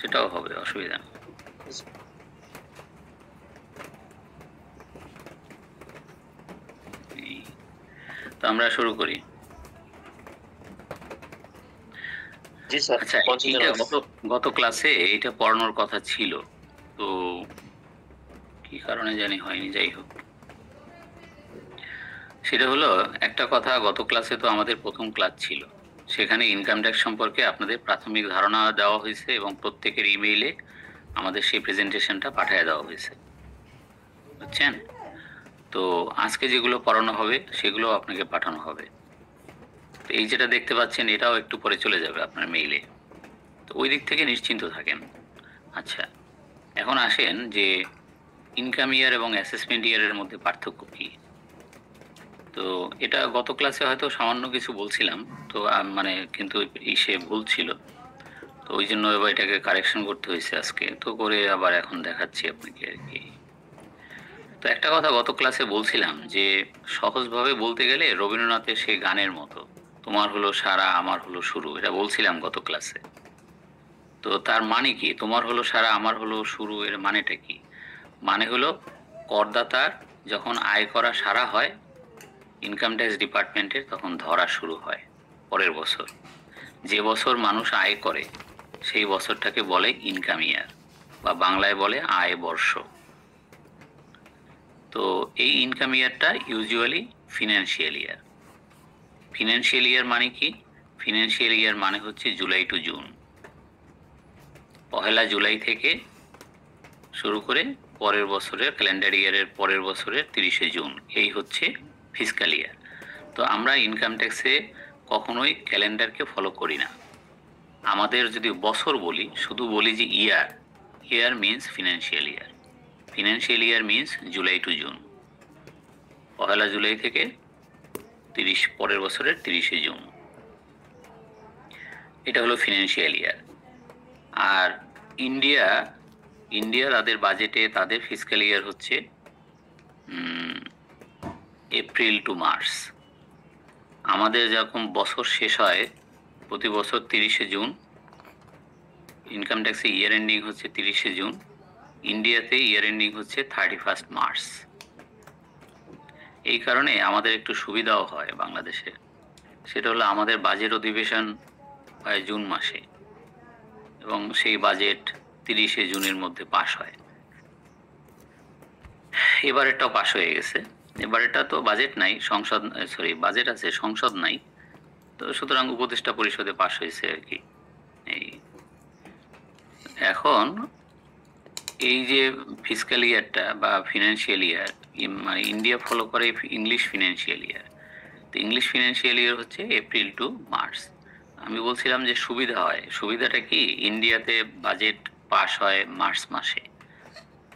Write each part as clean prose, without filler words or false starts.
সেটাও হবে, অসুবিধা নেই। তো আমরা শুরু করি। জি স্যার, আচ্ছা, এইটা গত ক্লাসে এইটা পড়ানোর কথা ছিল, তো কি কারণে জানি হয়নি। যাই হোক, সেটা হলো একটা কথা, গত ক্লাসে তো আমাদের প্রথম ক্লাস ছিল, সেখানে ইনকাম ট্যাক্স সম্পর্কে আপনাদের প্রাথমিক ধারণা দেওয়া হয়েছে এবং প্রত্যেকের ইমেইলে আমাদের সেই প্রেজেন্টেশনটা পাঠিয়ে দেওয়া হয়েছে, বুঝছেন? তো আজকে যেগুলো পড়ানো হবে সেগুলো আপনাকে পাঠানো হবে। তো এই যেটা দেখতে পাচ্ছেন এটাও একটু পরে চলে যাবে আপনার মেইলে, তো ওই দিক থেকে নিশ্চিন্ত থাকেন। আচ্ছা, এখন আসেন যে ইনকাম ইয়ার এবং অ্যাসেসমেন্ট ইয়ারের মধ্যে পার্থক্য কি। তো এটা গত ক্লাসে হয়তো সামান্য কিছু বলছিলাম, তো মানে কিন্তু সে ভুল ছিল, তো ওই জন্য এবার এটাকে কারেকশন করতে হয়েছে আজকে, তো করে আবার এখন দেখাচ্ছি আপনাকে আর কি। তো একটা কথা গত ক্লাসে বলছিলাম যে সহজভাবে বলতে গেলে রবীন্দ্রনাথের সেই গানের মতো, তোমার হলো সারা আমার হলো শুরু, এটা বলছিলাম গত ক্লাসে। তো তার মানে কি, তোমার হলো সারা আমার হলো শুরু, এর মানেটা কি? মানে হলো করদাতার যখন আয় করা সারা হয় ইনকাম ট্যাক্স ডিপার্টমেন্টের, তখন ধরা শুরু হয় পরের বছর। যে বছর মানুষ আয় করে সেই বছরটাকে বলে ইনকাম ইয়ার, বা বাংলায় বলে আয় বর্ষ। তো এই ইনকাম ইয়ারটা usually financial year. Financial year মানে কি? ফিনান্সিয়াল ইয়ার মানে হচ্ছে জুলাই টু জুন, পহেলা জুলাই থেকে শুরু করে পরের বছরের ক্যালেন্ডার ইয়ারের পরের বছরের 30শে জুন, এই হচ্ছে ফিসক্যাল ইয়ার। তো আমরা ইনকাম ট্যাক্সে কখনোই ক্যালেন্ডারকে ফলো করি না। আমাদের যদি বছর বলি, শুধু বলি যে year, year means financial year. Financial year means July to June, পহেলা জুলাই থেকে পরের বছরের 30শে জুন, এটা হলো ফিনান্সিয়াল ইয়ার। আর ইন্ডিয়া ইন্ডিয়া তাদের বাজেটে তাদের ফিসক্যাল ইয়ার হচ্ছে এপ্রিল টু মার্চ। আমাদের যেরকম বছর শেষ হয় প্রতি বছর 30শে জুন, ইনকাম ট্যাক্সে ইয়ার এন্ডিং হচ্ছে 30শে জুন, ইন্ডিয়াতে ইয়ার এন্ডিং হচ্ছে 31 মার্চ। এই কারণে আমাদের একটু সুবিধাও হয় বাংলাদেশে, সেটা হলো আমাদের বাজেট অধিবেশন হয় জুন মাসে এবং সেই বাজেট 30শে জুনের মধ্যে পাশ হয়। এবারেরটাও পাশ হয়ে গেছে। এবারেরটা তো বাজেট নাই, সংসদ বাজেট আছে, সংসদ নাই, তো সুতরাং উপদেষ্টা পরিষদে পাশ হয়েছে আর কি। এই এখন এই যে ফিসক্যাল ইয়ারটা বা ফিনান্সিয়াল ইয়ার, মানে ইন্ডিয়া ফলো করে ইংলিশ ফিনান্সিয়াল ইয়ার। তো ইংলিশ ফিনান্সিয়াল ইয়ার হচ্ছে এপ্রিল টু মার্চ। আমি বলছিলাম যে সুবিধা হয়, সুবিধাটা কি, ইন্ডিয়াতে বাজেট পাস হয় মার্চ মাসে,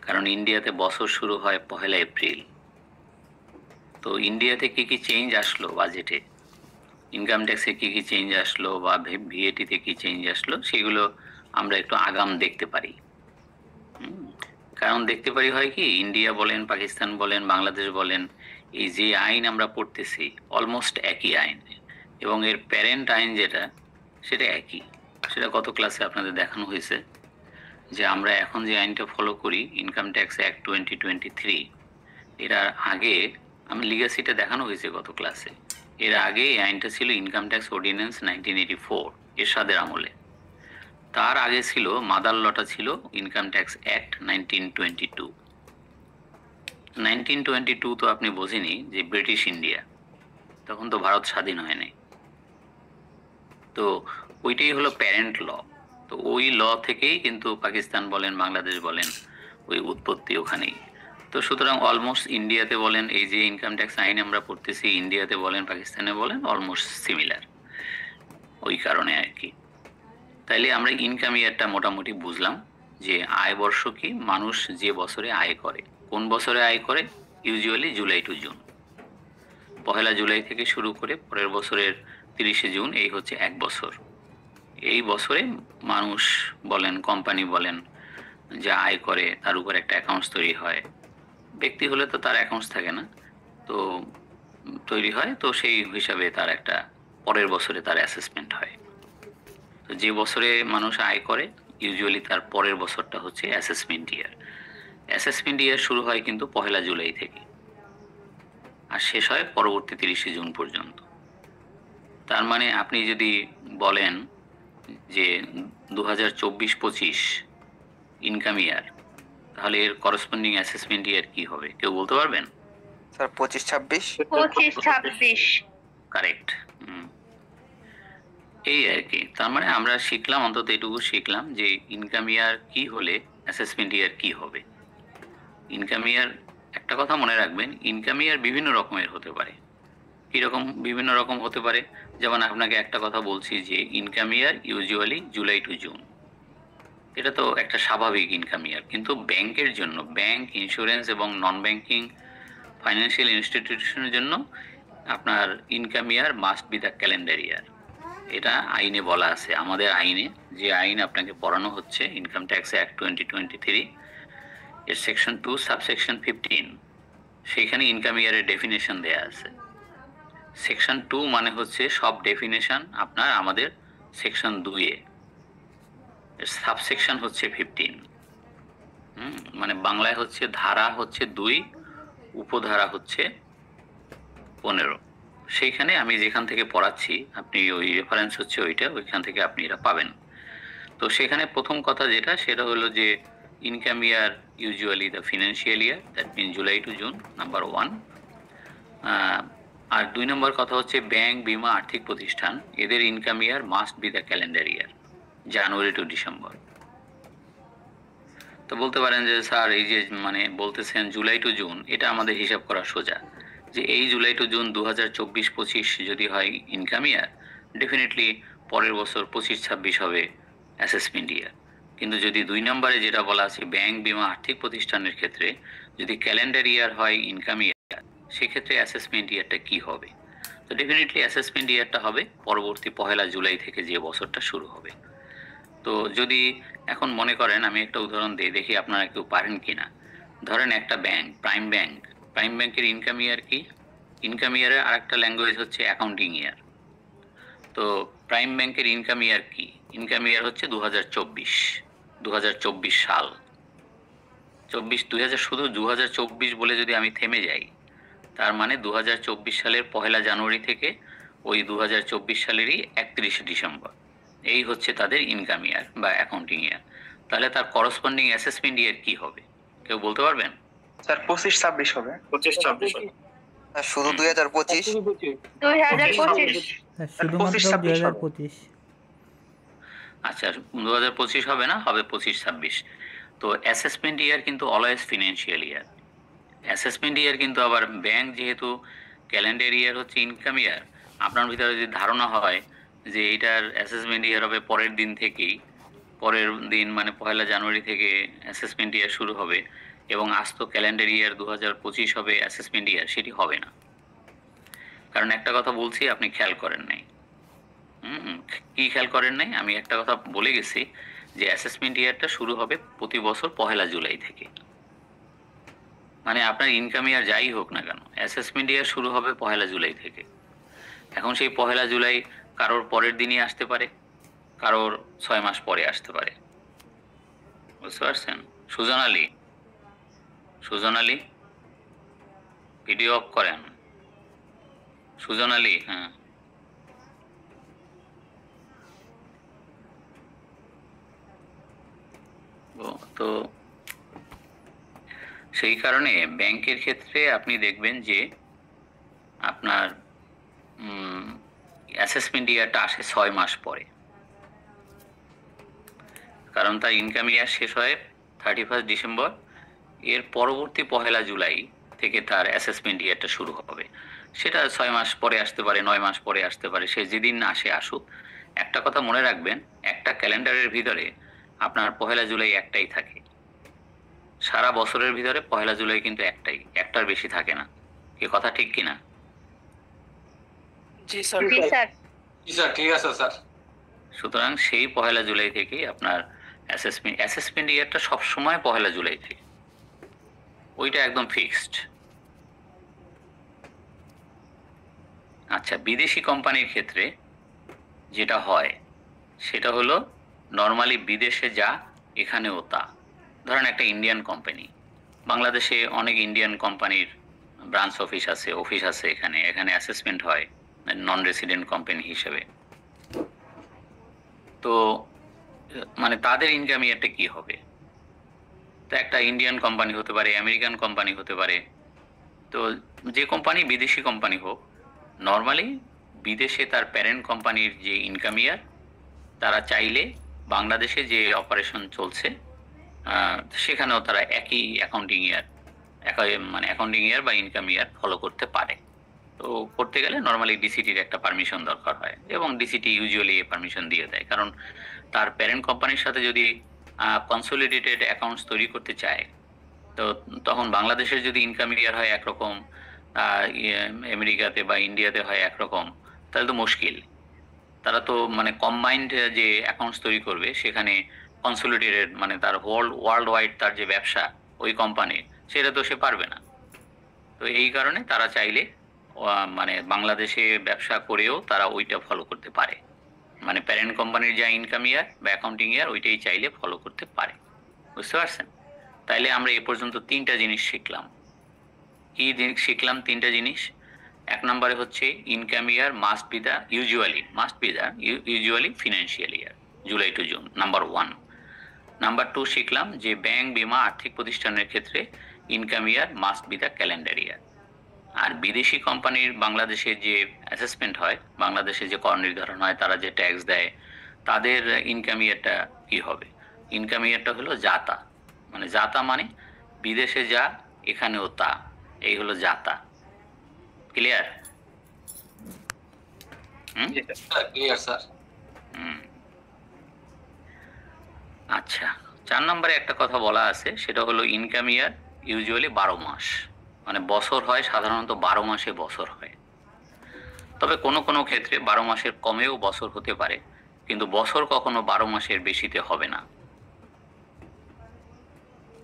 কারণ ইন্ডিয়াতে বছর শুরু হয় পহেলা এপ্রিল। তো ইন্ডিয়াতে কি কি চেঞ্জ আসলো বাজেটে, ইনকাম ট্যাক্সে কি কি চেঞ্জ আসলো বা ভিএটিতে কি চেঞ্জ আসলো, সেগুলো আমরা একটু আগাম দেখতে পারি। কারণ দেখতে পারি হয় কি, ইন্ডিয়া বলেন, পাকিস্তান বলেন, বাংলাদেশ বলেন, এই যে আইন আমরা পড়তেছি অলমোস্ট একই আইন, এবং এর প্যারেন্ট আইন যেটা সেটা একই। সেটা গত ক্লাসে আপনাদের দেখানো হয়েছে যে আমরা এখন যে আইনটা ফলো করি, ইনকাম ট্যাক্স অ্যাক্ট 2023, এর আগে আমি লিগাসিটা দেখানো হয়েছে গত ক্লাসে। এর আগে এই আইনটা ছিল ইনকাম ট্যাক্স অর্ডিন্যান্স 1984, এরশাদের আমলে। তার আগে ছিল মাদার লটা, ছিল ইনকাম ট্যাক্স অ্যাক্ট 1922। 1922 তো আপনি বোঝেনি যে ব্রিটিশ ইন্ডিয়া, তখন তো ভারত স্বাধীন হয়নি। তো ওইটাই হলো প্যারেন্ট ল। তো ওই ল থেকেই কিন্তু পাকিস্তান বলেন, বাংলাদেশ বলেন, ওই উৎপত্তি ওখানেই। তো সুতরাং অলমোস্ট ইন্ডিয়াতে বলেন, এই যে ইনকাম ট্যাক্স আইন আমরা পড়তেছি, ইন্ডিয়াতে বলেন, পাকিস্তানে বলেন, অলমোস্ট সিমিলার, ওই কারণে আর কি। তাইলে আমরা ইনকাম ইয়ারটা মোটামুটি বুঝলাম যে আয় বর্ষ কি, মানুষ যে বছরে আয় করে। কোন বছরে আয় করে? ইউজুয়ালি জুলাই টু জুন, পহেলা জুলাই থেকে শুরু করে পরের বছরের 30শে জুন, এই হচ্ছে এক বছর। এই বছরে মানুষ বলেন, কোম্পানি বলেন, যা আয় করে তার উপর একটা অ্যাকাউন্টস তৈরি হয়। ব্যক্তি হলে তো তার অ্যাকাউন্টস থাকে না, তো তৈরি হয়, তো সেই হিসাবে তার একটা পরের বছরে তার অ্যাসেসমেন্ট হয়। তো যে বছরে মানুষ আয় করে ইউজুয়ালি তার পরের বছরটা হচ্ছে অ্যাসেসমেন্ট ইয়ার। অ্যাসেসমেন্ট ইয়ার শুরু হয় কিন্তু 1 জুলাই থেকে আর শেষ হয় পরবর্তী 30 জুন পর্যন্ত। তার মানে আপনি যদি বলেন যে 2024-25 ইনকাম ইয়ার, তাহলে এর করসপন্ডিং অ্যাসেসমেন্ট ইয়ার কি হবে কেউ বলতে পারবেন? স্যার 25-26। 25-26। কারেক্ট। এই আর কি। তার মানে আমরা শিখলাম, অন্তত এটুকু শিখলাম যে ইনকাম ইয়ার কি হলে অ্যাসেসমেন্ট ইয়ার কি হবে। ইনকাম ইয়ার, একটা কথা মনে রাখবেন, ইনকাম ইয়ার বিভিন্ন রকমের হতে পারে। কীরকম বিভিন্ন রকম হতে পারে? যেমন আপনাকে একটা কথা বলছি যে income year usually July to June, এটা তো একটা স্বাভাবিক ইনকাম ইয়ার। কিন্তু ব্যাংকের জন্য, ব্যাংক, ইন্স্যুরেন্স এবং নন ব্যাংকিং ফাইন্যান্সিয়াল ইনস্টিটিউশনের জন্য আপনার income year must be the calendar year. এটা আইনে বলা আছে, আমাদের আইনে, যে আইন আপনাকে পড়ানো হচ্ছে ইনকাম ট্যাক্স অ্যাক্ট 2023 এর সেকশন 2 সাবসেকশন 15, সেইখানে ইনকাম ইয়ারের ডেফিনেশন দেয়া আছে। সেকশন 2 মানে হচ্ছে সব ডেফিনেশন আপনার আমাদের সেকশন 2 এ, সাবসেকশন হচ্ছে 15। মানে বাংলায় হচ্ছে ধারা হচ্ছে 2, উপধারা হচ্ছে 15। সেইখানে আমি যেখান থেকে পড়াচ্ছি, আপনি ওই রেফারেন্স হচ্ছে ওইটা, ওইখান থেকে আপনি এটা পাবেন। তো সেখানে প্রথম কথা যেটা, সেটা হলো যে income year usually the financial year, that mean July to June, number 1। আর 2 নম্বর কথা হচ্ছে ব্যাংক, বিমা, আর্থিক প্রতিষ্ঠান, এদের income year must be the calendar year, January to December. তো বলতে পারেন যে স্যার এই যে মানে বলতেছেন জুলাই টু জুন, এটা আমাদের হিসাব করা সোজা, যে এই জুলাই টু জুন 2024-25 যদি হয় ইনকাম ইয়ার, ডেফিনেটলি পরের বছর 25-26 হবে অ্যাসেসমেন্ট ইয়ার। কিন্তু যদি 2 নম্বরে যেটা বলা আছে ব্যাংক, বিমা, আর্থিক প্রতিষ্ঠানের ক্ষেত্রে যদি ক্যালেন্ডার ইয়ার হয় ইনকাম ইয়ার, সেক্ষেত্রে অ্যাসেসমেন্ট ইয়ারটা কি হবে? তো ডেফিনেটলি অ্যাসেসমেন্ট ইয়ারটা হবে পরবর্তী 1 জুলাই থেকে যে বছরটা শুরু হবে। তো যদি এখন মনে করেন, আমি একটা উদাহরণ দিই, দেখি আপনারা কেউ পারেন কিনা। ধরেন একটা ব্যাংক, প্রাইম ব্যাংক, প্রাইম ব্যাংকের ইনকাম ইয়ার কি? ইনকাম ইয়ারের আরেকটা ল্যাঙ্গুয়েজ হচ্ছে অ্যাকাউন্টিং ইয়ার। তো প্রাইম ব্যাংকের ইনকাম ইয়ার কি? ইনকাম ইয়ার হচ্ছে 2024 সাল। 2000 শুধু 2024 বলে যদি আমি থেমে যাই, তার মানে 2024 সালের 1 জানুয়ারি থেকে ওই 2024 সালেরই 31 ডিসেম্বর, এই হচ্ছে তাদের ইনকাম ইয়ার বা অ্যাকাউন্টিং ইয়ার। তাহলে তার করসপন্ডিং অ্যাসেসমেন্ট ইয়ার কি হবে কেউ বলতে পারবেন? স্যার 25-26 হবে। 25-26 স্যার শুধু 2025। 2025। শুধুমাত্র 25-26 2025। আচ্ছা, 2025 হবে না, হবে 25-26। তো অ্যাসেসমেন্ট ইয়ার কিন্তু অলওয়েজ ফিনান্সিয়াল ইয়ার। অ্যাসেসমেন্ট ইয়ার কিন্তু আবার ব্যাংক, যেহেতু ক্যালেন্ডার ইয়ার হচ্ছে ইনকাম ইয়ার, আপনার ভিতরে যদি ধারণা হয় যে এইটার অ্যাসেসমেন্ট ইয়ার হবে পরের দিন থেকেই, পরের দিন মানে 1 জানুয়ারি থেকে অ্যাসেসমেন্ট ইয়ার শুরু হবে এবং আস্ত ক্যালেন্ডার ইয়ার 2025 হবে অ্যাসেসমেন্ট ইয়ার, সেটি হবে না। কারণ একটা কথা বলছি, আপনি খেয়াল করেন নাই। কি খেয়াল করেন নাই? আমি একটা কথা বলে গেছি যে অ্যাসেসমেন্ট ইয়ারটা শুরু হবে প্রতি বছর 1 জুলাই থেকে। মানে আপনার ইনকাম ইয়ার যাই হোক না কেন, অ্যাসেসমেন্ট ইয়ার শুরু হবে 1 জুলাই থেকে। এখন সেই 1 জুলাই কারোর পরের দিনই আসতে পারে, কারোর 6 মাস পরে আসতে পারে। বুঝতে পারছেন? সুজন আলী, সুজন আলী, ভিডিও অফ করেন। সুজন আলী, হ্যাঁ। তো সেই কারণে ব্যাংকের ক্ষেত্রে আপনি দেখবেন যে আপনার অ্যাসেসমেন্ট ইয়ারটা আসে 6 মাস পরে, কারণ তার ইনকাম ইয়ার শেষ হয় 31 ডিসেম্বর, এর পরবর্তী 1 জুলাই থেকে তার অ্যাসেসমেন্ট ইয়ারটা শুরু হবে। সেটা 6 মাস পরে আসতে পারে, 9 মাস পরে আসতে পারে, সে যেদিন আসে আসুক। একটা কথা মনে রাখবেন, একটা ক্যালেন্ডারের ভিতরে আপনার 1 জুলাই একটাই থাকে। সারা বছরের ভিতরে 1 জুলাই কিন্তু একটাই, একটার বেশি থাকে না। এ কথা ঠিক কিনা? জি স্যার। ঠিক আছে স্যার। সুতরাং সেই 1 জুলাই থেকেই আপনার অ্যাসেসমেন্ট ইয়ারটা সবসময় 1 জুলাই থেকে, ওইটা একদম ফিক্সড। আচ্ছা, বিদেশি কোম্পানির ক্ষেত্রে যেটা হয় সেটা হলো নর্মালি বিদেশে যা এখানেও তা। ধরেন একটা ইন্ডিয়ান কোম্পানি, বাংলাদেশে অনেক ইন্ডিয়ান কোম্পানির ব্রাঞ্চ অফিস আছে, এখানে অ্যাসেসমেন্ট হয় নন রেসিডেন্ট কোম্পানি হিসেবে। তো মানে তাদের ইনকাম ইয়ারটা কি হবে? তো একটা ইন্ডিয়ান কোম্পানি হতে পারে, আমেরিকান কোম্পানি হতে পারে, তো যে কোম্পানি বিদেশি কোম্পানি হোক, নর্মালি বিদেশে তার প্যারেন্ট কোম্পানির যে ইনকাম ইয়ার, তারা চাইলে বাংলাদেশে যে অপারেশন চলছে সেখানেও তারা একই অ্যাকাউন্টিং ইয়ার বা ইনকাম ইয়ার ফলো করতে পারে। তো করতে গেলে নর্মালি ডিসিটির একটা পারমিশন দরকার হয়, এবং ডিসিটি ইউজুয়ালি পারমিশন দিয়ে দেয়, কারণ তার প্যারেন্ট কোম্পানির সাথে যদি কনসোলিডেটেড অ্যাকাউন্টস তৈরি করতে চায়, তো তখন বাংলাদেশের যদি ইনকাম ইয়ার হয় একরকম, আমেরিকাতে বা ইন্ডিয়াতে হয় একরকম, তাহলে তো মুশকিল। তারা তো মানে কম্বাইন্ড যে অ্যাকাউন্টস তৈরি করবে, সেখানে কনসোলিডেটেড মানে তার ওয়ার্ল্ড ওয়াইড তার যে ব্যবসা ওই কোম্পানির, সেটা তো সে পারবে না। তো এই কারণে তারা চাইলে মানে বাংলাদেশে ব্যবসা করেও তারা ওইটা ফলো করতে পারে, মানে প্যারেন্ট কোম্পানির যা ইনকাম ইয়ার বা অ্যাকাউন্টিং ইয়ার ওইটাই চাইলে ফলো করতে পারে। বুঝতে পারছেন? তাইলে আমরা এ পর্যন্ত 3টা জিনিস শিখলাম। কি শিখলাম? 3টা জিনিস। 1 নম্বরে হচ্ছে income year must be the usually financial year, July to June, number 1। Number 2 শিখলাম যে ব্যাংক, বীমা, আর্থিক প্রতিষ্ঠানের ক্ষেত্রে income year must be the calendar year. আর বিদেশি কোম্পানির বাংলাদেশে যে অ্যাসেসমেন্ট হয়, বাংলাদেশে যে কর নির্ধারণ হয়, তারা যে ট্যাক্স দেয়, তাদের ইনকাম ইয়ারটা কি হবে? ইনকাম ইয়ারটা হলো জাতা, মানে জাতা মানে বিদেশে যা এখানেও তা, এই হলো জাতা। ক্লিয়ার? Clear sir. আচ্ছা, 4 নম্বরে একটা কথা বলা আছে, সেটা হলো ইনকাম ইয়ার ইউজুয়ালি 12 মাস, মানে বছর হয় সাধারণত 12 মাসে বছর হয়। তবে কোনো কোনো ক্ষেত্রে 12 মাসের কমেও বছর হতে পারে, কিন্তু বছর কখনো 12 মাসের বেশিতে হবে না।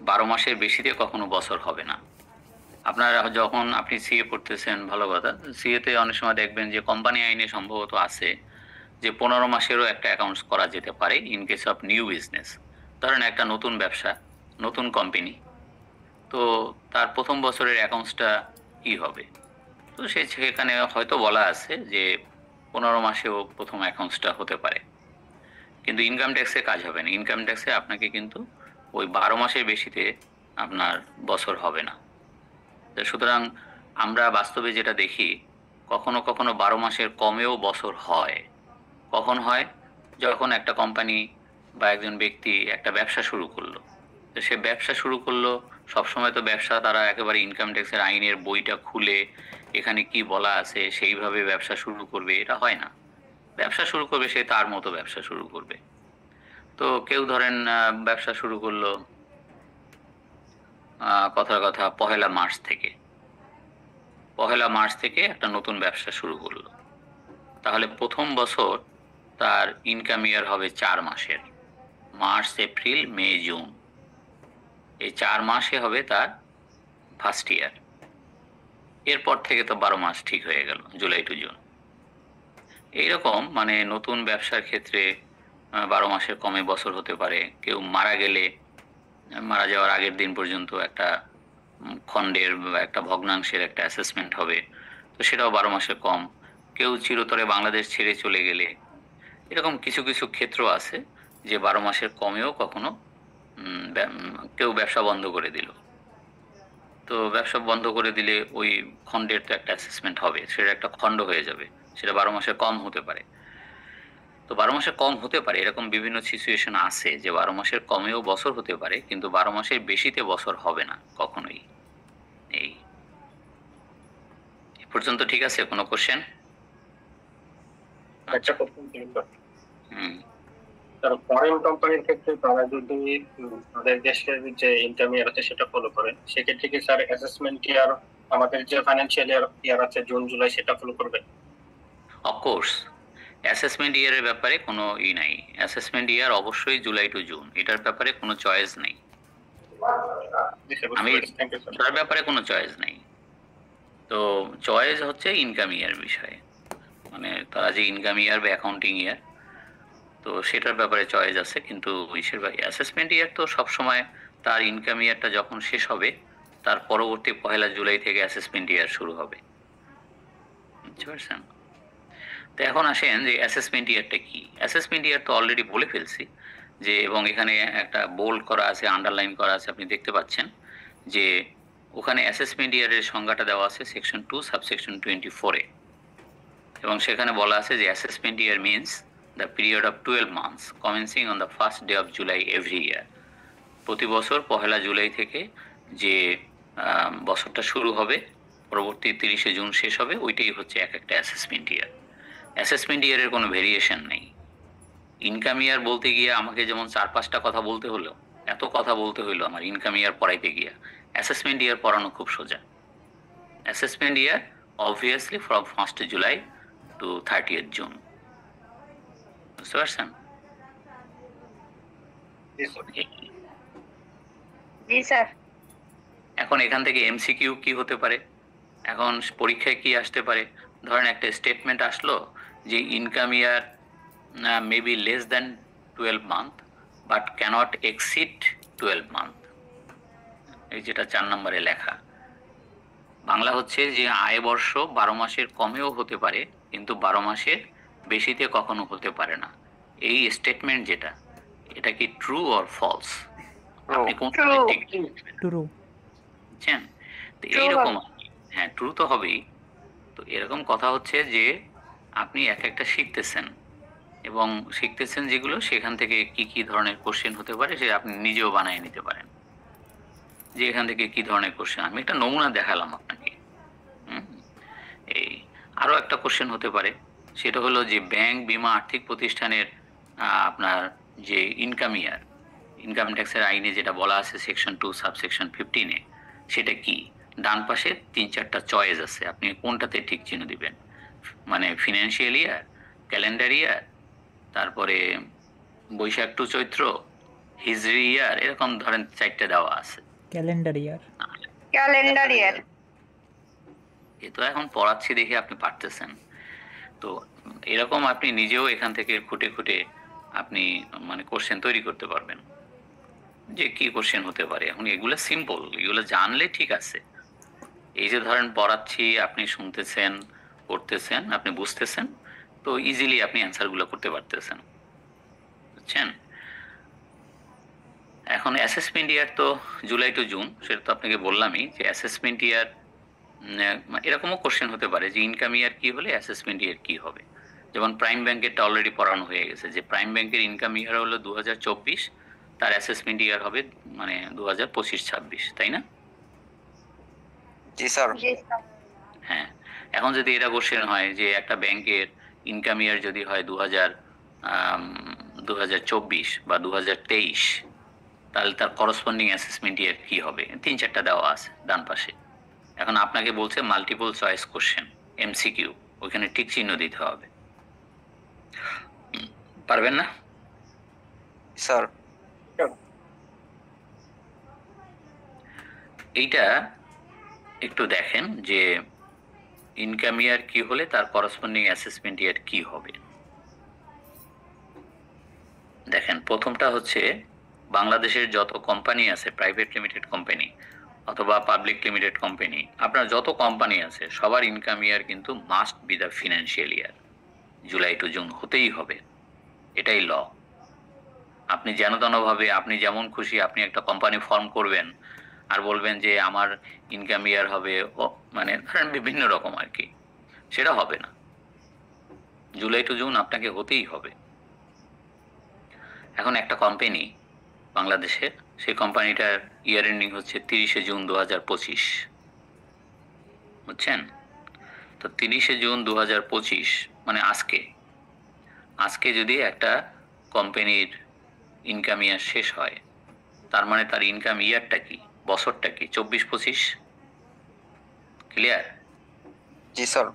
12 মাসের বেশিতে কখনো বছর হবে না। আপনারা যখন আপনি সিএ পড়তেছেন, ভালো কথা, সিএতে অনেক সময় দেখবেন যে কোম্পানি আইনে সম্ভবত আছে যে 15 মাসেরও একটা অ্যাকাউন্টস করা যেতে পারে in case of new business. ধরেন একটা নতুন ব্যবসা, নতুন কোম্পানি, তো তার প্রথম বছরের অ্যাকাউন্টসটা কি হবে? তো সেখানে হয়তো বলা আছে যে 15 মাসেও প্রথম অ্যাকাউন্টসটা হতে পারে, কিন্তু ইনকাম ট্যাক্সে কাজ হবে না। ইনকাম ট্যাক্সে আপনাকে কিন্তু ওই 12 মাসের বেশিতে আপনার বছর হবে না। সুতরাং আমরা বাস্তবে যেটা দেখি, কখনো কখনো 12 মাসের কমেও বছর হয়। কখন হয়? যখন একটা কোম্পানি বা একজন ব্যক্তি একটা ব্যবসা শুরু করলো, তো সে ব্যবসা শুরু করলো, সবসময় তো ব্যবসা তারা একেবারে ইনকাম ট্যাক্সের আইনের বইটা খুলে এখানে কি বলা আছে সেইভাবে ব্যবসা শুরু করবে, এটা হয় না। ব্যবসা শুরু করবে সে তার মতো ব্যবসা শুরু করবে। তো কেউ ধরেন ব্যবসা শুরু করলো কথার কথা 1 মার্চ থেকে একটা নতুন ব্যবসা শুরু করলো, তাহলে প্রথম বছর তার ইনকাম ইয়ার হবে 4 মাসের, মার্চ, এপ্রিল, মে, জুন, এই 4 মাসে হবে তার ফার্স্ট ইয়ার। এরপর থেকে তো 12 মাস ঠিক হয়ে গেল, জুলাই টু জুন। এইরকম মানে নতুন ব্যবসার ক্ষেত্রে 12 মাসের কমে বছর হতে পারে। কেউ মারা গেলে মারা যাওয়ার আগের দিন পর্যন্ত একটা খণ্ডের বা একটা ভগ্নাংশের একটা অ্যাসেসমেন্ট হবে, তো সেটাও 12 মাসের কম। কেউ চিরতরে বাংলাদেশ ছেড়ে চলে গেলে, এরকম কিছু কিছু ক্ষেত্র আছে যে 12 মাসের কমেও কখনো কেউ ব্যবসা বন্ধ করে দিল, তো ব্যবসা বন্ধ করে দিলে ওই খণ্ডের তো একটা অ্যাসেসমেন্ট হবে, সেটা একটা খণ্ড হয়ে যাবে, সেটা 12 মাসের কম হতে পারে। তো 12 মাসের কম হতে পারে, এরকম বিভিন্ন সিচুয়েশন আছে যে 12 মাসের কমেও বছর হতে পারে, কিন্তু 12 মাসের বেশিতে বছর হবে না কখনোই। এই পর্যন্ত ঠিক আছে? কোনো কোশ্চেন? একটা কোশ্চেন ছিল হুম, স্যার, ফরেন কোম্পানির ক্ষেত্রে তারা যদি তাদের দেশের যে ইনকাম ইয়ার আছে সেটা ফলো করে, সেক্ষেত্রে কি স্যার অ্যাসেসমেন্ট ইয়ার আমাদের যে ফাইন্যান্সিয়াল ইয়ার আছে জুন জুলাই সেটা ফলো করবে? অফকোর্স অ্যাসেসমেন্ট ইয়ারের ব্যাপারে কোনো নাই। অ্যাসেসমেন্ট ইয়ার অবশ্যই জুলাই টু জুন, এটার ব্যাপারে কোনো চয়েস নেই। তার ব্যাপারে কোনো চয়েস নেই। তো চয়েস হচ্ছে ইনকাম ইয়ার বিষয়ে, মানে তারা যে ইনকাম ইয়ার বা অ্যাকাউন্টিং ইয়ার, তো সেটার ব্যাপারে চয়েস আছে, কিন্তু ইসের অ্যাসেসমেন্ট ইয়ার তো সবসময় তার ইনকাম ইয়ারটা যখন শেষ হবে তার পরবর্তী 1 জুলাই থেকে অ্যাসেসমেন্ট ইয়ার শুরু হবে, বুঝতে পারছেন? তো এখন আসেন যে অ্যাসেসমেন্ট ইয়ারটা কি। অ্যাসেসমেন্ট ইয়ার তো অলরেডি বলে ফেলছি যে, এবং এখানে একটা বোল্ড করা আছে, আন্ডারলাইন করা আছে, আপনি দেখতে পাচ্ছেন যে ওখানে অ্যাসেসমেন্ট ইয়ারের সংজ্ঞাটা দেওয়া আছে সেকশন 2 সাবসেকশন 24-এ, এবং সেখানে বলা আছে যে assessment year means the period of 12 months commencing on the first day of July every year. প্রতি বছর 1 জুলাই থেকে যে বছরটা শুরু হবে, পরবর্তী 30 জুন শেষ হবে, ওইটাই হচ্ছে এক একটা অ্যাসেসমেন্ট ইয়ার। অ্যাসেসমেন্ট ইয়ারের কোনো ভেরিয়েশন নেই। ইনকাম ইয়ার বলতে গিয়ে আমাকে যেমন 4-5টা কথা বলতে হলো, এত কথা বলতে হইলো আমার ইনকাম ইয়ার পড়াইতে গিয়া। অ্যাসেসমেন্ট ইয়ার পড়ানো খুব সোজা। Assessment year obviously from 1 July to 30 June, বুঝতে পারছেন? জি স্যার। এখন এখান থেকে এমসিকিউ কি হতে পারে, এখন পরীক্ষায় কি আসতে পারে? ধরেন একটা স্টেটমেন্ট আসলো যে income year maybe less than 12 month but cannot exceed 12 month, এই যেটা 4 নম্বরে লেখা। বাংলা হচ্ছে যে আয় বর্ষ 12 মাসের কমেও হতে পারে, কিন্তু 12 মাসের বেশিতে কখনো হতে পারে না। এই স্টেটমেন্ট যেটা, এটা কি ট্রু অর ফলস? আপনি কোনটা ঠিক ট্রু। বুঝছেন? তো True এইরকম, হ্যাঁ ট্রু তো হবেই। তো এরকম কথা হচ্ছে যে আপনি এক একটা শিখতেছেন, এবং শিখতেছেন যেগুলো, সেখান থেকে কি কি ধরনের কোশ্চেন হতে পারে সে আপনি নিজেও বানিয়ে নিতে পারেন, যে এখান থেকে কি ধরনের কোশ্চেন। আমি একটা নমুনা দেখালাম আপনাকে। এই আরও একটা কোশ্চেন হতে পারে, সেটা হলো যে ব্যাংক, বীমা, আর্থিক প্রতিষ্ঠানের আপনার যে ইনকাম ইয়ার, ইনকাম ট্যাক্সের আইনে যেটা বলা আছে সেকশন 2 সাবসেকশন 15-এ, সেটা কি? ডান পাশে 3-4টা চয়েস আছে, আপনি কোনটাতে ঠিক চিহ্ন দিবেন। মানে ফিনান্সিয়াল ইয়ার, ক্যালেন্ডার ইয়ার, তারপরে বৈশাখ টু চৈত্র, হিজরি ইয়ার, এরকম ধরেন 4টা দেওয়া আছে। ক্যালেন্ডার ইয়ার। ক্যালেন্ডার ইয়ার। এ তো এখন পড়াচ্ছি দেখে আপনি পারতেছেন। তো এরকম আপনি নিজেও এখান থেকে খুঁটে খুঁটে আপনি মানে কোশ্চেন তৈরি করতে পারবেন যে কি কোশ্চেন হতে পারে। এখন এগুলো সিম্পল, এগুলো জানলে ঠিক আছে। এই যে ধরেন পড়াচ্ছি, আপনি শুনতেছেন, করতেছেন, আপনি বুঝতেছেন, তো ইজিলি আপনি অ্যান্সারগুলো করতে পারতেছেন, বুঝছেন? এখন অ্যাসেসমেন্ট ইয়ার তো জুলাই টু জুন, সেটা তো আপনাকে বললামই যে অ্যাসেসমেন্ট ইয়ার এরকমও কোশ্চেন হতে পারে যে ইনকাম ইয়ার কি হলে অ্যাসেসমেন্ট ইয়ার কি হবে। যেমন প্রাইম ব্যাংকেরটা অলরেডি পড়ানো হয়ে গেছে যে প্রাইম ব্যাংকের ইনকাম ইয়ার হলো 2024, তার অ্যাসেসমেন্ট ইয়ার হবে মানে 2025-26, তাই না? জি স্যার। জি স্যার। হ্যাঁ, এখন যদি এটা কোশ্চেন হয় যে একটা ব্যাংকের ইনকাম ইয়ার যদি হয় 2024 বা 2023, তাহলে তার করসপন্ডিং অ্যাসেসমেন্ট ইয়ার কি হবে? 3-4টা দেওয়া আছে ডান পাশে। এখন আপনাকে বলছে মাল্টিপল চয়েস কোশ্চেন, এমসিকিউ, ওইখানে ঠিক চিহ্ন দিতে হবে। পারবেন না? স্যার। এইটা একটু দেখেন যে ইনকাম ইয়ার কি হলে তার করসপন্ডিং অ্যাসেসমেন্ট ইয়ার কি হবে। দেখেন, প্রথমটা হচ্ছে বাংলাদেশের যত কোম্পানি আছে, প্রাইভেট লিমিটেড কোম্পানি অথবা পাবলিক লিমিটেড কোম্পানি, আপনার যত কোম্পানি আছে সবার ইনকাম ইয়ার কিন্তু must be the financial year, July to June হতেই হবে, এটাই ল। আপনি যেন তেনভাবে আপনি যেমন খুশি আপনি একটা কোম্পানি ফর্ম করবেন আর বলবেন যে আমার ইনকাম ইয়ার হবে মানে ধরেন বিভিন্ন রকম আর কি, সেটা হবে না। জুলাই টু জুন আপনাকে হতেই হবে। এখন একটা কোম্পানি বাংলাদেশের, সেই কোম্পানিটার ইয়ার এন্ডিং হচ্ছে 30 জুন 2025, বুঝছেন? তো 30 জুন 2025 মানে আজকে যদি একটা কোম্পানির ইনকাম ইয়ার শেষ হয়, তার মানে তার ইনকাম ইয়ারটা কি, বছরটা কি? 24-25, ক্লিয়ার? জি স্যার।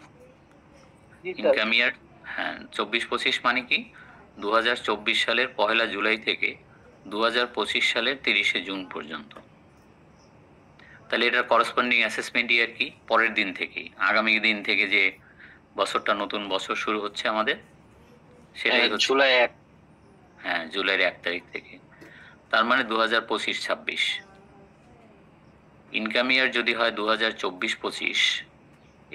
ইনকাম ইয়ার, হ্যাঁ 24-25 মানে কি 2024 সালের 1 জুলাই থেকে 2025 সালের 30 জুন পর্যন্ত। তাহলে এটার করসপন্ডিং অ্যাসেসমেন্ট ইয়ার কি? পরের দিন থেকেই, আগামী দিন থেকে যে বছরটা, নতুন বছর শুরু হচ্ছে আমাদের, সেটাই হচ্ছে জুলাই 1। হ্যাঁ, জুলাইয়ের 1 তারিখ থেকে। তার মানে 2025-26। ইনকাম ইয়ার যদি হয় 2024-25,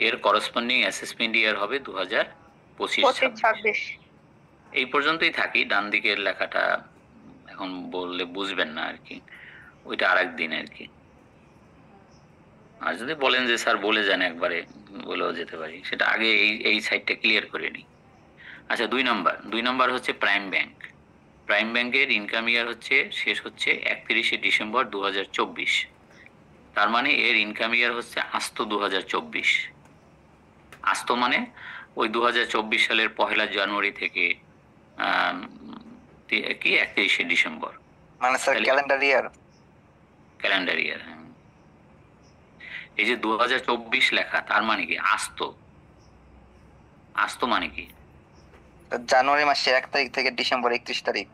এর করসপন্ডিং অ্যাসেসমেন্ট ইয়ার হবে 2025-26। 25-26। এই পর্যন্তই থাকি। ডান দিকের লেখাটা এখন বললে বুঝবেন না আর কি, ওইটা আরেক দিন আর কি। আর যদি বলেন যে স্যার বলে যান একবারে, বলেও যেতে পারি, সেটা আগে এই সাইডটা ক্লিয়ার করে নিই। আচ্ছা, 2 নম্বর হচ্ছে প্রাইম ব্যাংক। প্রাইম ব্যাংকের ইনকাম ইয়ার শেষ হচ্ছে 31শে ডিসেম্বর 2024। তার মানে এর ইনকাম ইয়ার হচ্ছে আস্ত 2024। আস্ত মানে ওই 2024 সালের 1 জানুয়ারি থেকে কি 31শে ডিসেম্বর, মানে স্যার তাহলে- ক্যালেন্ডার ইয়ার। ক্যালেন্ডার ইয়ার। হ্যাঁ, এই যে 2024 লেখা, তার মানে কি আস্ত? আস্ত মানে কি? জানুয়ারি মাসের 1 তারিখ থেকে ডিসেম্বর 31 তারিখ।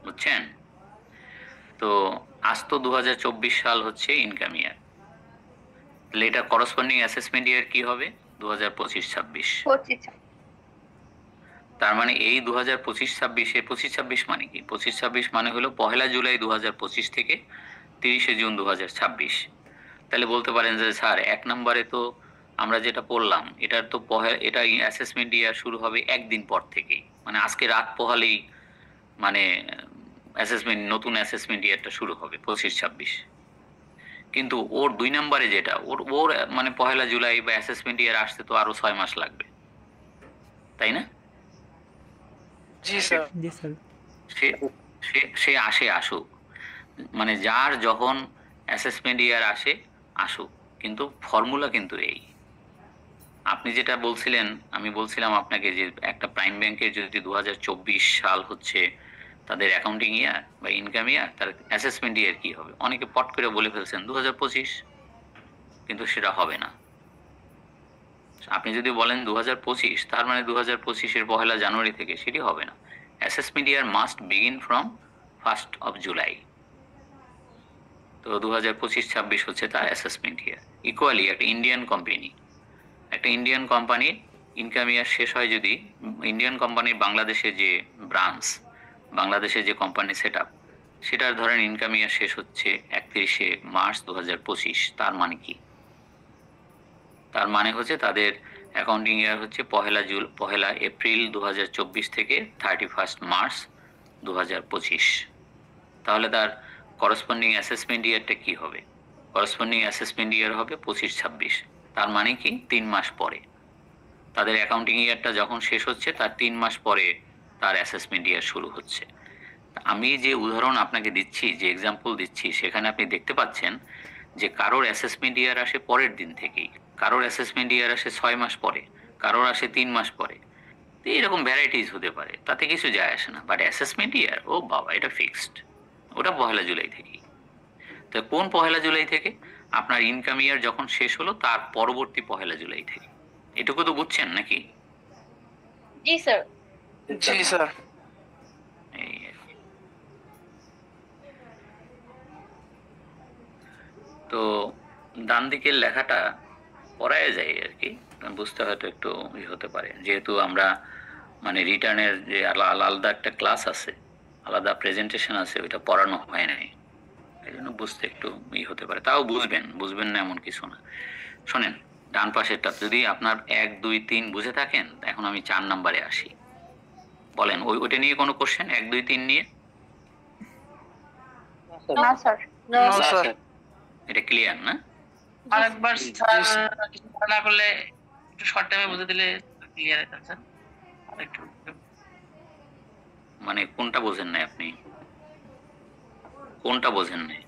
বুঝছেন? তো আস্ত 2024 সাল হচ্ছে ইনকাম ইয়ার। তাহলে এটা করসপন্ডিং অ্যাসেসমেন্ট ইয়ার কি হবে? 2025-26। 25। তার মানে এই 2025-26-এ 25-26 মানে কি? 25-26 মানে হলো 1 জুলাই 2025 থেকে 30শে জুন 2026। তাহলে বলতে পারেন যে স্যার 1 নম্বরে তো আমরা যেটা পড়লাম, এটার তো এটা অ্যাসেসমেন্ট ইয়ার শুরু হবে একদিন পর থেকেই, মানে আজকে রাত পোহালেই মানে নতুন অ্যাসেসমেন্ট ইয়ারটা শুরু হবে 25-26। কিন্তু ওর 2 নম্বরে যেটা, ওর মানে 1 জুলাই বা অ্যাসেসমেন্ট ইয়ার আসতে তো আরো 6 মাস লাগবে, তাই না? জি স্যার। জি স্যার। সে আসে, আসুক, মানে যার যখন অ্যাসেসমেন্ট ইয়ার আসুক, কিন্তু ফর্মুলা কিন্তু এই। আপনি যেটা বলছিলেন, আমি বলছিলাম আপনাকে যে একটা প্রাইম ব্যাংকের যদি 2024 সাল হচ্ছে তাদের অ্যাকাউন্টিং ইয়ার বা ইনকাম ইয়ার, তার অ্যাসেসমেন্ট ইয়ার কি হবে? অনেকে পট করে বলে ফেলছেন 2025, কিন্তু সেটা হবে না। আপনি যদি বলেন 2025, তার মানে 2025-এর 1 জানুয়ারি থেকে, সেটি হবে না। Assessment year must begin from 1 July. তো 2025-26 হচ্ছে তার অ্যাসেসমেন্ট ইয়ার। ইকুয়ালি একটা ইন্ডিয়ান কোম্পানির ইনকাম ইয়ার শেষ হয় যদি, ইন্ডিয়ান কোম্পানির বাংলাদেশে যে ব্রাঞ্চ, বাংলাদেশে যে কোম্পানি সেট আপ, সেটার ধরেন ইনকাম ইয়ার শেষ হচ্ছে 31শে মার্চ 2025। তার মানে কি? তার মানে হচ্ছে তাদের অ্যাকাউন্টিং ইয়ার হচ্ছে 1 এপ্রিল 2024 থেকে 31 মার্চ 2025। তাহলে তার করসপন্ডিং অ্যাসেসমেন্ট ইয়ারটা কি হবে? করসপন্ডিং অ্যাসেসমেন্ট ইয়ার হবে 25-26। তার মানে কি 3 মাস পরে তাদের অ্যাকাউন্টিং ইয়ারটা যখন শেষ হচ্ছে, তার 3 মাস পরে তার অ্যাসেসমেন্ট ইয়ার শুরু হচ্ছে। আমি যে উদাহরণ আপনাকে দিচ্ছি, যে এক্সাম্পল দিচ্ছি, সেখানে আপনি দেখতে পাচ্ছেন যে কারোর অ্যাসেসমেন্ট ইয়ার আসে পরের দিন থেকেই, কারোর অ্যাসেসমেন্ট ইয়ার আসে 6 মাস পরে, কারোর আসে 3 মাস পরে। তো এরকম ভ্যারাইটিস হতে পারে, তাতে কিছু যায় আসে না। বাট অ্যাসেসমেন্ট ইয়ার, ও বাবা, এটা ফিক্সড, ওটা 1 জুলাই থেকেই। তো কোন 1 জুলাই থেকে? আপনার ইনকাম ইয়ার যখন শেষ হলো তার পরবর্তী 1 জুলাই থেকে। এটুকু তো বুঝছেন নাকি? জি স্যার। জি স্যার। এই আর কি। তো ডান দিকের লেখাটা পড়ায় যায় আর কি, বুঝতে হয়তো একটু হতে পারে, যেহেতু আমরা মানে রিটার্নের যে আলাদা একটা ক্লাস আছে, আলাদা প্রেজেন্টেশন আছে, ওইটা পড়ানো হয় নাই, এই জন্য বুঝতে একটু হতে পারে। তাও বুঝবেন না এমন কিছু না। শোনেন, ডান পাশেরটা যদি আপনার 1, 2, 3 বুঝে থাকেন, এখন আমি 4 নম্বরে আসি। বলেন, ওইটা নিয়ে কোনো কোশ্চেন? 1, 2, 3 নিয়ে? না স্যার। No sir. এটা ক্লিয়ার না? আরেকবার স্যার কিছু না করলে একটু শর্ট টাইমে বুঝে দিলে ক্লিয়ার হতো স্যার। আরেকটু মানে কোনটা বোঝেন নাই আপনি? কোনটা বোঝেন নাই?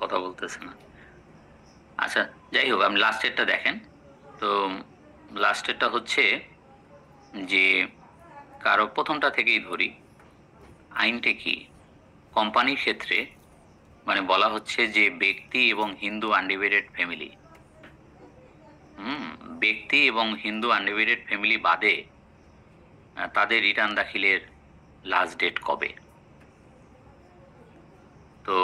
কথা বলতেছে না। আচ্ছা, যাই হোক, আপনি লাস্টেরটা দেখেন। তো লাস্টেরটা হচ্ছে যে কারো, প্রথমটা থেকেই ধরি, আইনটা কি? কোম্পানির ক্ষেত্রে মানে বলা হচ্ছে যে ব্যক্তি এবং হিন্দু আনডিভাইডেড ফ্যামিলি, ব্যক্তি এবং হিন্দু আনডিভাইডেড ফ্যামিলি বাদে তাদের রিটার্ন দাখিলের লাস্ট ডেট কবে? তো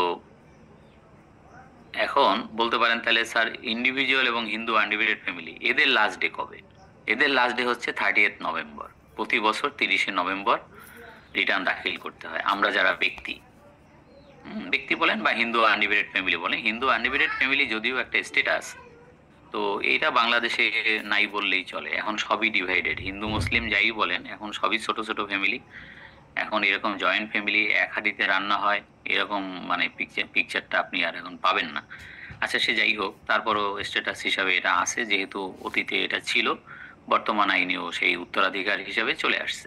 এখন বলতে পারেন তাহলে স্যার ইন্ডিভিজুয়াল এবং হিন্দু আনডিভাইডেড ফ্যামিলি এদের লাস্ট ডে কবে? এদের লাস্ট ডে হচ্ছে 30th নভেম্বর। প্রতি বছর 30শে নভেম্বর রিটার্ন দাখিল করতে হয়। আমরা যারা ব্যক্তি ব্যক্তি বলেন বা হিন্দু আনডিভাইডেড ফ্যামিলি বলেন, হিন্দু আনডিভাইডেড ফ্যামিলি যদিও একটা স্ট্যাটাস, তো এইটা বাংলাদেশে নাই বললেই চলে। এখন সবই ডিভাইডেড, হিন্দু মুসলিম যাই বলেন, এখন সবই ছোট ছোট ফ্যামিলি। এখন এরকম জয়েন্ট ফ্যামিলি এক হাঁড়িতে রান্না হয় এরকম মানে পিকচারটা আপনি আর এখন পাবেন না। আচ্ছা সে যাই হোক, তারপরও স্ট্যাটাস হিসাবে এটা আছে, যেহেতু অতীতে এটা ছিল, বর্তমান আইনেও সেই উত্তরাধিকার হিসাবে চলে আসছে।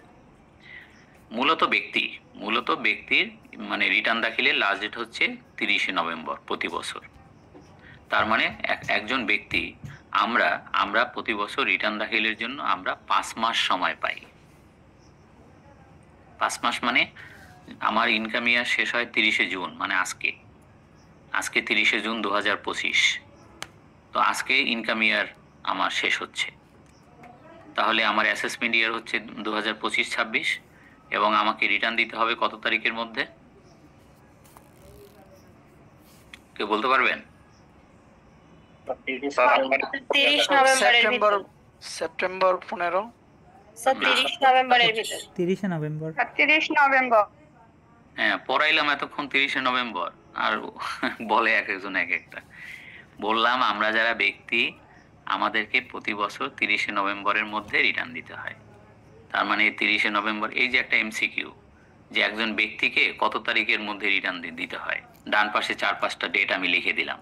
মূলত ব্যক্তির মানে রিটার্ন দাখিলের লাস্ট ডেট হচ্ছে 30শে নভেম্বর প্রতি বছর। তার মানে একজন ব্যক্তি আমরা প্রতি বছর রিটার্ন দাখিলের জন্য আমরা 5 মাস সময় পাই। 5 মাস মানে আমার ইনকাম ইয়ার শেষ হয় 30শে জুন, মানে আজকে 30শে জুন 2025। তো আজকে ইনকাম ইয়ার আমার শেষ হচ্ছে, তাহলে আমার অ্যাসেসমেন্ট ইয়ার হচ্ছে 2025-26 এবং আমাকে রিটার্ন দিতে হবে কত তারিখের মধ্যে? কেউ বলতে পারবেন? 30 নভেম্বরের সেপ্টেম্বর ভিতর। সেপ্টেম্বর 15। স্যার 30 নভেম্বরের ভিতর। 30শে নভেম্বর। 30 নভেম্বর। হ্যাঁ, পড়াইলাম এতক্ষণ 30শে নভেম্বর, আর বলে এক একজন এক একটা। বললাম আমরা যারা ব্যক্তি আমাদেরকে প্রতি বছর 30শে নভেম্বরের মধ্যে রিটার্ন দিতে হয়। তার মানে 30শে নভেম্বর, এই যে একটা এমসিকিউ যে একজন ব্যক্তিকে কত তারিখের মধ্যে রিটার্ন দিতে হয়, ডান পাশে 4-5টা ডেট আমি লিখে দিলাম।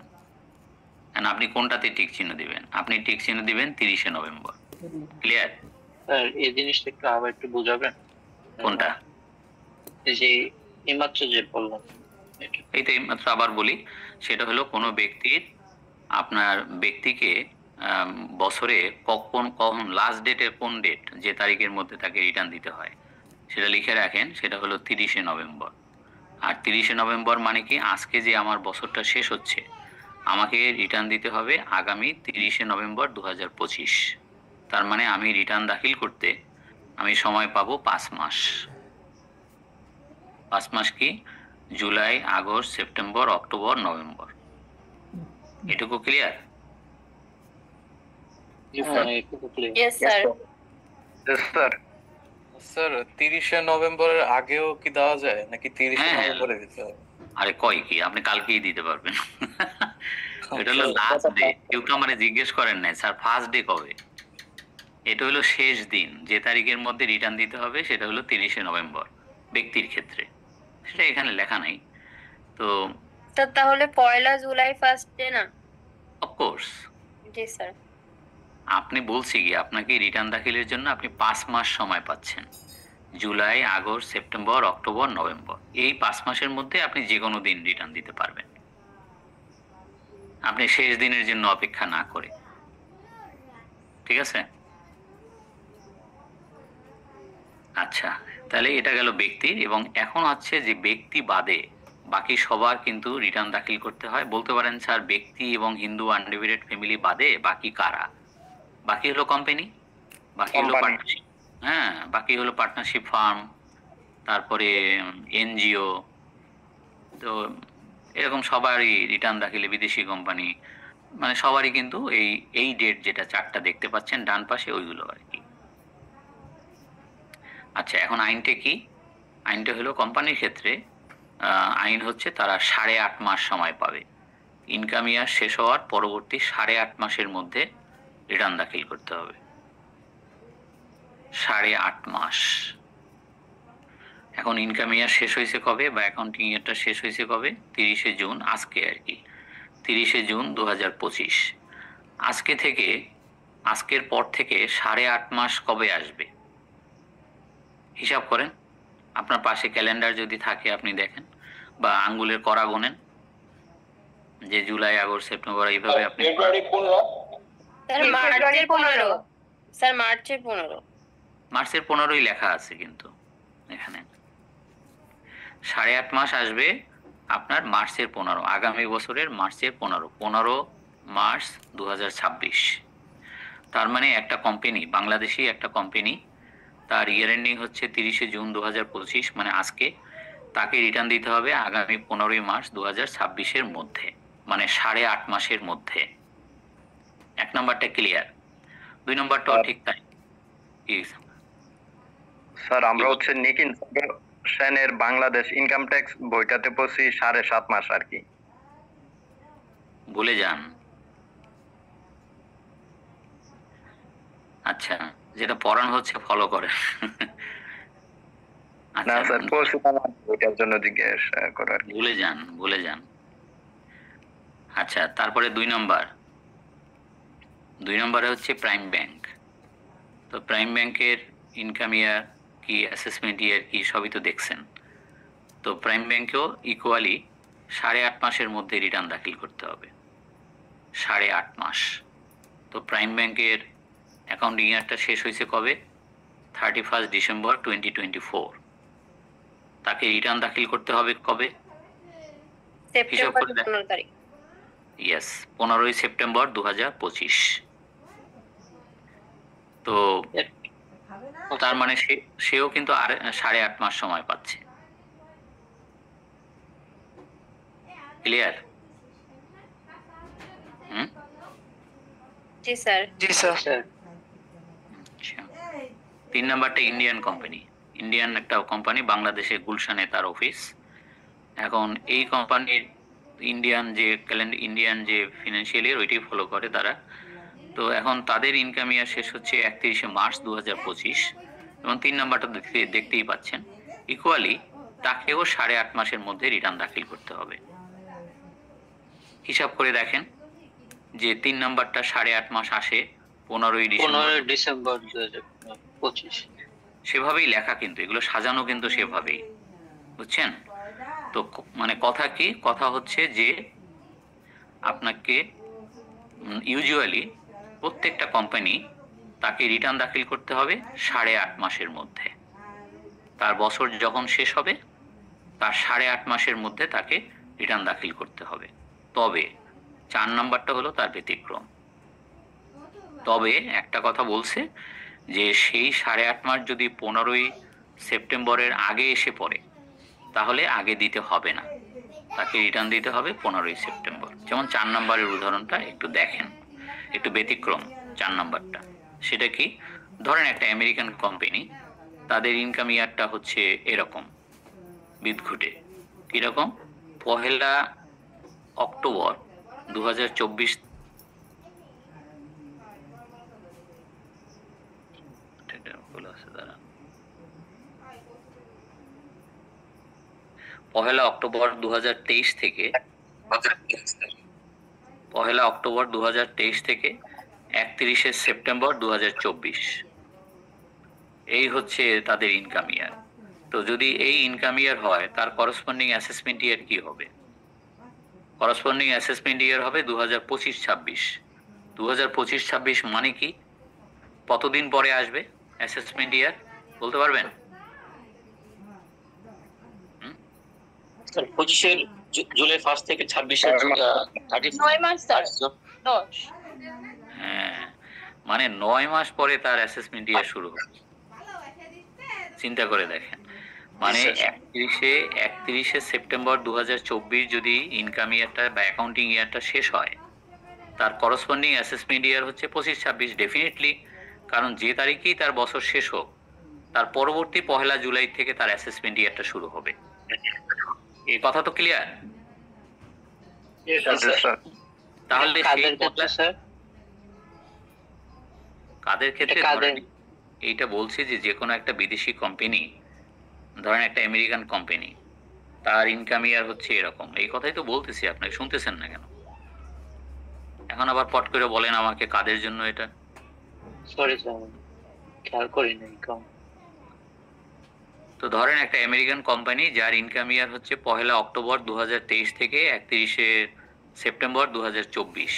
আপনি কোনটাতে টিক চিহ্ন দিবেন? আপনি টিক চিহ্ন দিবেন 30শে নভেম্বর। ক্লিয়ার? স্যার এই জিনিসটা একটু আবার একটু বুঝাবেন? কোনটা? এই যে এইমাত্র যে বললাম এই তো এইমাত্র আবার বলি, সেটা হলো কোনো আপনার ব্যক্তিকে বছরে কখন লাস্ট ডেটের কোন ডেট, যে তারিখের মধ্যে তাকে রিটার্ন দিতে হয় সেটা লিখে রাখেন। সেটা হলো 30শে নভেম্বর। আর 30শে নভেম্বর মানে কি, আজকে যে আমার বছরটা শেষ হচ্ছে আমাকে রিটার্ন দিতে হবে আগামী 30শে নভেম্বর 2025। তার মানে আমি রিটার্ন দাখিল করতে আমি সময় পাবো 5 মাস। 5 মাস কি? July, August, September, October, November. এটুকু clear? Yes sir. Sir sir 30শে নভেম্বরের আগেও কি দেওয়া যায় নাকি 30শে হ্যাঁ। নভেম্বরে দিতে হবে? আরে কয় কি, আপনি কালকেই দিতে পারবেন। এটা হলো লাস্ট ডে। কেউ তো মানে জিজ্ঞেস করেন নাই স্যার ফার্স্ট ডে কবে। এটা হলো শেষ দিন, যে তারিখের মধ্যে রিটার্ন দিতে হবে সেটা হলো 30শে নভেম্বর ব্যক্তির ক্ষেত্রে। সেটা এখানে লেখা নাই তো। স্যার তাহলে 1 জুলাই ফার্স্ট ডে না? অফকোর্স জি স্যার। আপনি বলছি কি, আপনাকে রিটার্ন দাখিলের জন্য আপনি 5 মাস সময় পাচ্ছেন। July, August, September, October, November, এই 5 মাসের মধ্যে আপনি যে কোনো দিন রিটার্ন দিতে পারবেন, আপনি শেষ দিনের জন্য অপেক্ষা না করে। ঠিক আছে? আচ্ছা, তাহলে এটা গেল ব্যক্তির। এবং এখন হচ্ছে যে ব্যক্তি বাদে বাকি সবার কিন্তু রিটার্ন দাখিল করতে হয়। বলতে পারেন স্যার ব্যক্তি এবং হিন্দু আনডিভাইডেড ফ্যামিলি বাদে বাকি কারা? বাকি হলো কোম্পানি, বাকি হলো Company। পার্টনারশিপ। হ্যাঁ, বাকি হলো পার্টনারশিপ ফার্ম, তারপরে এনজিও। তো এরকম সবারই রিটার্ন দাখিলে বিদেশি কোম্পানি, মানে সবারই কিন্তু এই ডেট যেটা 4টা দেখতে পাচ্ছেন ডান পাশে, ওইগুলো আর কি। আচ্ছা, এখন আইনটা কি? আইনটা হলো কোম্পানির ক্ষেত্রে আইন হচ্ছে তারা 8.5 মাস সময় পাবে। ইনকাম ইয়ার শেষ হওয়ার পরবর্তী 8.5 মাসের মধ্যে রিটার্ন দাখিল করতে হবে। 8.5 মাস। এখন ইনকাম ইয়ার শেষ হয়েছে কবে, বা অ্যাকাউন্টিং ইয়ারটা শেষ হয়েছে কবে? 30শে জুন, আজকে আর কি, 30শে জুন 2025। আজকের পর থেকে 8.5 মাস কবে আসবে হিসাব করেন। আপনার পাশে ক্যালেন্ডার যদি থাকে আপনি দেখেন, বা আঙ্গুলের কড়া গোনেন, যে জুলাই, আগস্ট, সেপ্টেম্বর, এইভাবে আপনি। স্যার মার্চের 15। স্যার মার্চের 15। মার্চের 15ই লেখা আছে কিন্তু এখানে। 8.5 মাস আসবে আপনার মার্চের 15, আগামী বছরের মার্চের 15 মার্চ 2026। তার মানে একটা কোম্পানি, বাংলাদেশি একটা কোম্পানি, তার ইয়ার এন্ডিং হচ্ছে 30শে জুন 2025, মানে আজকে তাকে রিটার্ন দিতে হবে আগামী 15ই মার্চ 2026-এর মধ্যে। মানে 8.5 মাসের মধ্যে। 1 নাম্বারটা ক্লিয়ার, 2 নাম্বারটাও ঠিক তাই। স্যার আমরা হচ্ছে নিকিন সেনের বাংলাদেশ ইনকাম ট্যাক্স বইটাতে পড়ছি 7.5 মাস আর কি। ভুলে যান। আচ্ছা, যেটা পড়ানো হচ্ছে ফলো করে। না স্যার পড়ছি না, ওইটার জন্য জিজ্ঞেস করার। ভুলে যান। আচ্ছা, তারপরে 2 নম্বরে হচ্ছে প্রাইম ব্যাংক। তো প্রাইম ব্যাংকের ইনকাম ইয়ার কি, অ্যাসেসমেন্ট ইয়ার কি, সবই তো দেখছেন। তো প্রাইম ব্যাংকেও ইকুয়ালি 8.5 মাসের মধ্যে রিটার্ন দাখিল করতে হবে। 8.5 মাস। তো প্রাইম ব্যাংকের অ্যাকাউন্টিং ইয়ারটা শেষ হয়েছে কবে? 31 ডিসেম্বর 2024। তাকে রিটার্ন দাখিল করতে হবে কবে? সেপ্টেম্বর 15 তারিখ। Yes, 15 September 2025। তো তার মানে সেও কিন্তু 8.5 মাস সময় পাচ্ছে। ক্লিয়ার? জি স্যার। জি স্যার। আচ্ছা, 3 নাম্বারটা ইন্ডিয়ান কোম্পানি। ইন্ডিয়ান একটা কোম্পানি, বাংলাদেশে গুলশানে তার অফিস। এখন এই কোম্পানির ইন্ডিয়ান যে ফিনান্সিয়াল ইয়ার ওইটাই ফলো করে তারা। তো এখন তাদের ইনকাম ইয়ার শেষ হচ্ছে 31 মার্চ 2025 এবং 3 নাম্বারটা দেখতেই পাচ্ছেন। ইকুয়ালি তাকেও 8.5 মাসের মধ্যে রিটার্ন দাখিল করতে হবে। হিসাব করে দেখেন যে 3 নাম্বারটা 8.5 মাস আসে 15 ডিসেম্বর 2025। সেভাবেই লেখা, কিন্তু এগুলো সাজানো কিন্তু সেভাবেই, বুঝছেন? তো মানে কথা কি, কথা হচ্ছে যে আপনাকে ইউজুয়ালি প্রত্যেকটা কোম্পানি তাকে রিটার্ন দাখিল করতে হবে 8.5 মাসের মধ্যে। তার বছর যখন শেষ হবে তার 8.5 মাসের মধ্যে তাকে রিটার্ন দাখিল করতে হবে। তবে 4 নাম্বারটা হলো তার ব্যতিক্রম। তবে একটা কথা বলছে যে সেই 8.5 মাস যদি 15 সেপ্টেম্বরের আগে এসে পড়ে তাহলে আগে দিতে হবে না, তাকে রিটার্ন দিতে হবে 15 সেপ্টেম্বর। যেমন 4 নাম্বারের উদাহরণটা একটু দেখেন, একটু ব্যতিক্রম 4 নাম্বারটা। সেটা কি? ধরেন একটা আমেরিকান কোম্পানি, তাদের ইনকাম ইয়ারটা হচ্ছে এরকম বিদঘুটে। কিরকম? 1 অক্টোবর 2024 1 অক্টোবর 2023 থেকে 31 সেপ্টেম্বর 2024 এই হচ্ছে তাদের ইনকাম ইয়ার। তো যদি এই ইনকাম ইয়ার হয় তার করসপন্ডিং অ্যাসেসমেন্ট ইয়ার কি হবে? করসপন্ডিং অ্যাসেসমেন্ট ইয়ার হবে 2025-26। 2025-26 মানে কি? কতদিন পরে আসবে অ্যাসেসমেন্ট ইয়ার বলতে পারবেন? স্যার 25 জুলাই 1 থেকে 26 9 মাস স্যার। 10। হ্যাঁ, মানে 9 মাস পরে তার অ্যাসেসমেন্ট ইয়ার শুরু হবে। চিন্তা করে দেখেন, মানে 31 সেপ্টেম্বর 2024 যদি ইনকাম ইয়ারটা বা অ্যাকাউন্টিং ইয়ারটা শেষ হয়, তার করসপন্ডিং অ্যাসেসমেন্ট ইয়ার হচ্ছে 25-26 ডেফিনেটলি। কারণ যে তারিখেই তার বছর শেষ হোক তার পরবর্তী 1 জুলাই থেকে তার অ্যাসেসমেন্ট ইয়ারটা শুরু হবে। এই কথা তো ক্লিয়ার? তাহলে কাদের ক্ষেত্রে? এইটা বলছি যে কোনো একটা বিদেশি কোম্পানি, ধরেন একটা আমেরিকান কোম্পানি, তার ইনকাম ইয়ার হচ্ছে এরকম। এই কথাই তো বলতেছি, আপনাকে শুনতেছেন না কেন? এখন আবার পট করে বলেন আমাকে কাদের জন্য এটা। সরি স্যার, খেয়াল করিনি। তো ধরেন একটা আমেরিকান কোম্পানি যার ইনকাম ইয়ার হচ্ছে 1 অক্টোবর 2023 থেকে 31 সেপ্টেম্বর 2024।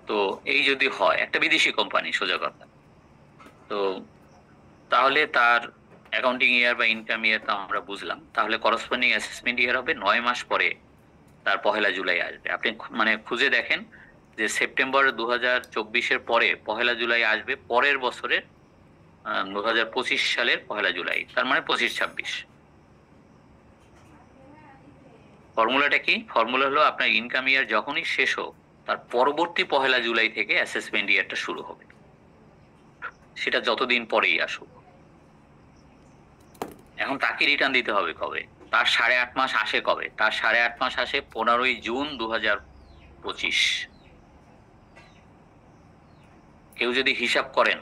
তো এই যদি হয় একটা বিদেশি কোম্পানি, সোজা কথা, তো তাহলে তার অ্যাকাউন্টিং ইয়ার বা ইনকাম ইয়ার তো আমরা বুঝলাম। তাহলে করসপন্ডিং অ্যাসেসমেন্ট ইয়ার হবে 9 মাস পরে, তার 1 জুলাই আসবে। আপনি মানে খুঁজে দেখেন যে সেপ্টেম্বর 2024-এর পরে 1 জুলাই আসবে পরের বছরের 2025 সালের 1 জুলাই, তার মানে 25-26। ফর্মুলাটা কি? ফর্মুলা হলো আপনার ইনকাম ইয়ার যখনই শেষ হোক তার পরবর্তী 1 জুলাই থেকে অ্যাসেসমেন্ট ইয়ারটা শুরু হবে, সেটা যতদিন পরেই আসুক। এখন তাকে রিটার্ন দিতে হবে কবে? তার 8.5 মাস আসে কবে? তার 8.5 মাস আসে 15 জুন 2025। কেউ যদি হিসাব করেন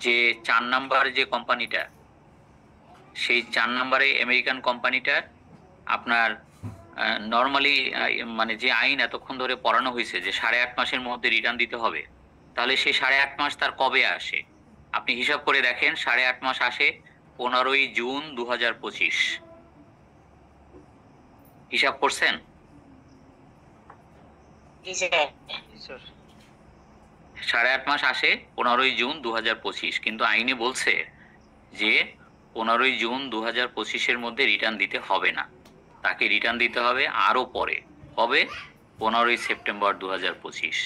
যে 4 নাম্বার যে কোম্পানিটা, সেই 4 নাম্বারে আমেরিকান কোম্পানিটা আপনার নর্মালি মানে যে আইন এতক্ষণ ধরে পড়ানো হয়েছে যে 8.5 মাসের মধ্যে রিটার্ন দিতে হবে, তাহলে সেই 8.5 মাস তার কবে আসে? আপনি হিসাব করে দেখেন, 8.5 মাস আসে 15 জুন 2025। হিসাব করছেন? 8.5 মাস আসে 15 জুন 2025, কিন্তু আইনে বলছে যে 15 জুন 2025-এর মধ্যে রিটার্ন দিতে হবে না, তাকে রিটার্ন দিতে হবে আরো পরে। কবে? 15 সেপ্টেম্বর 2025।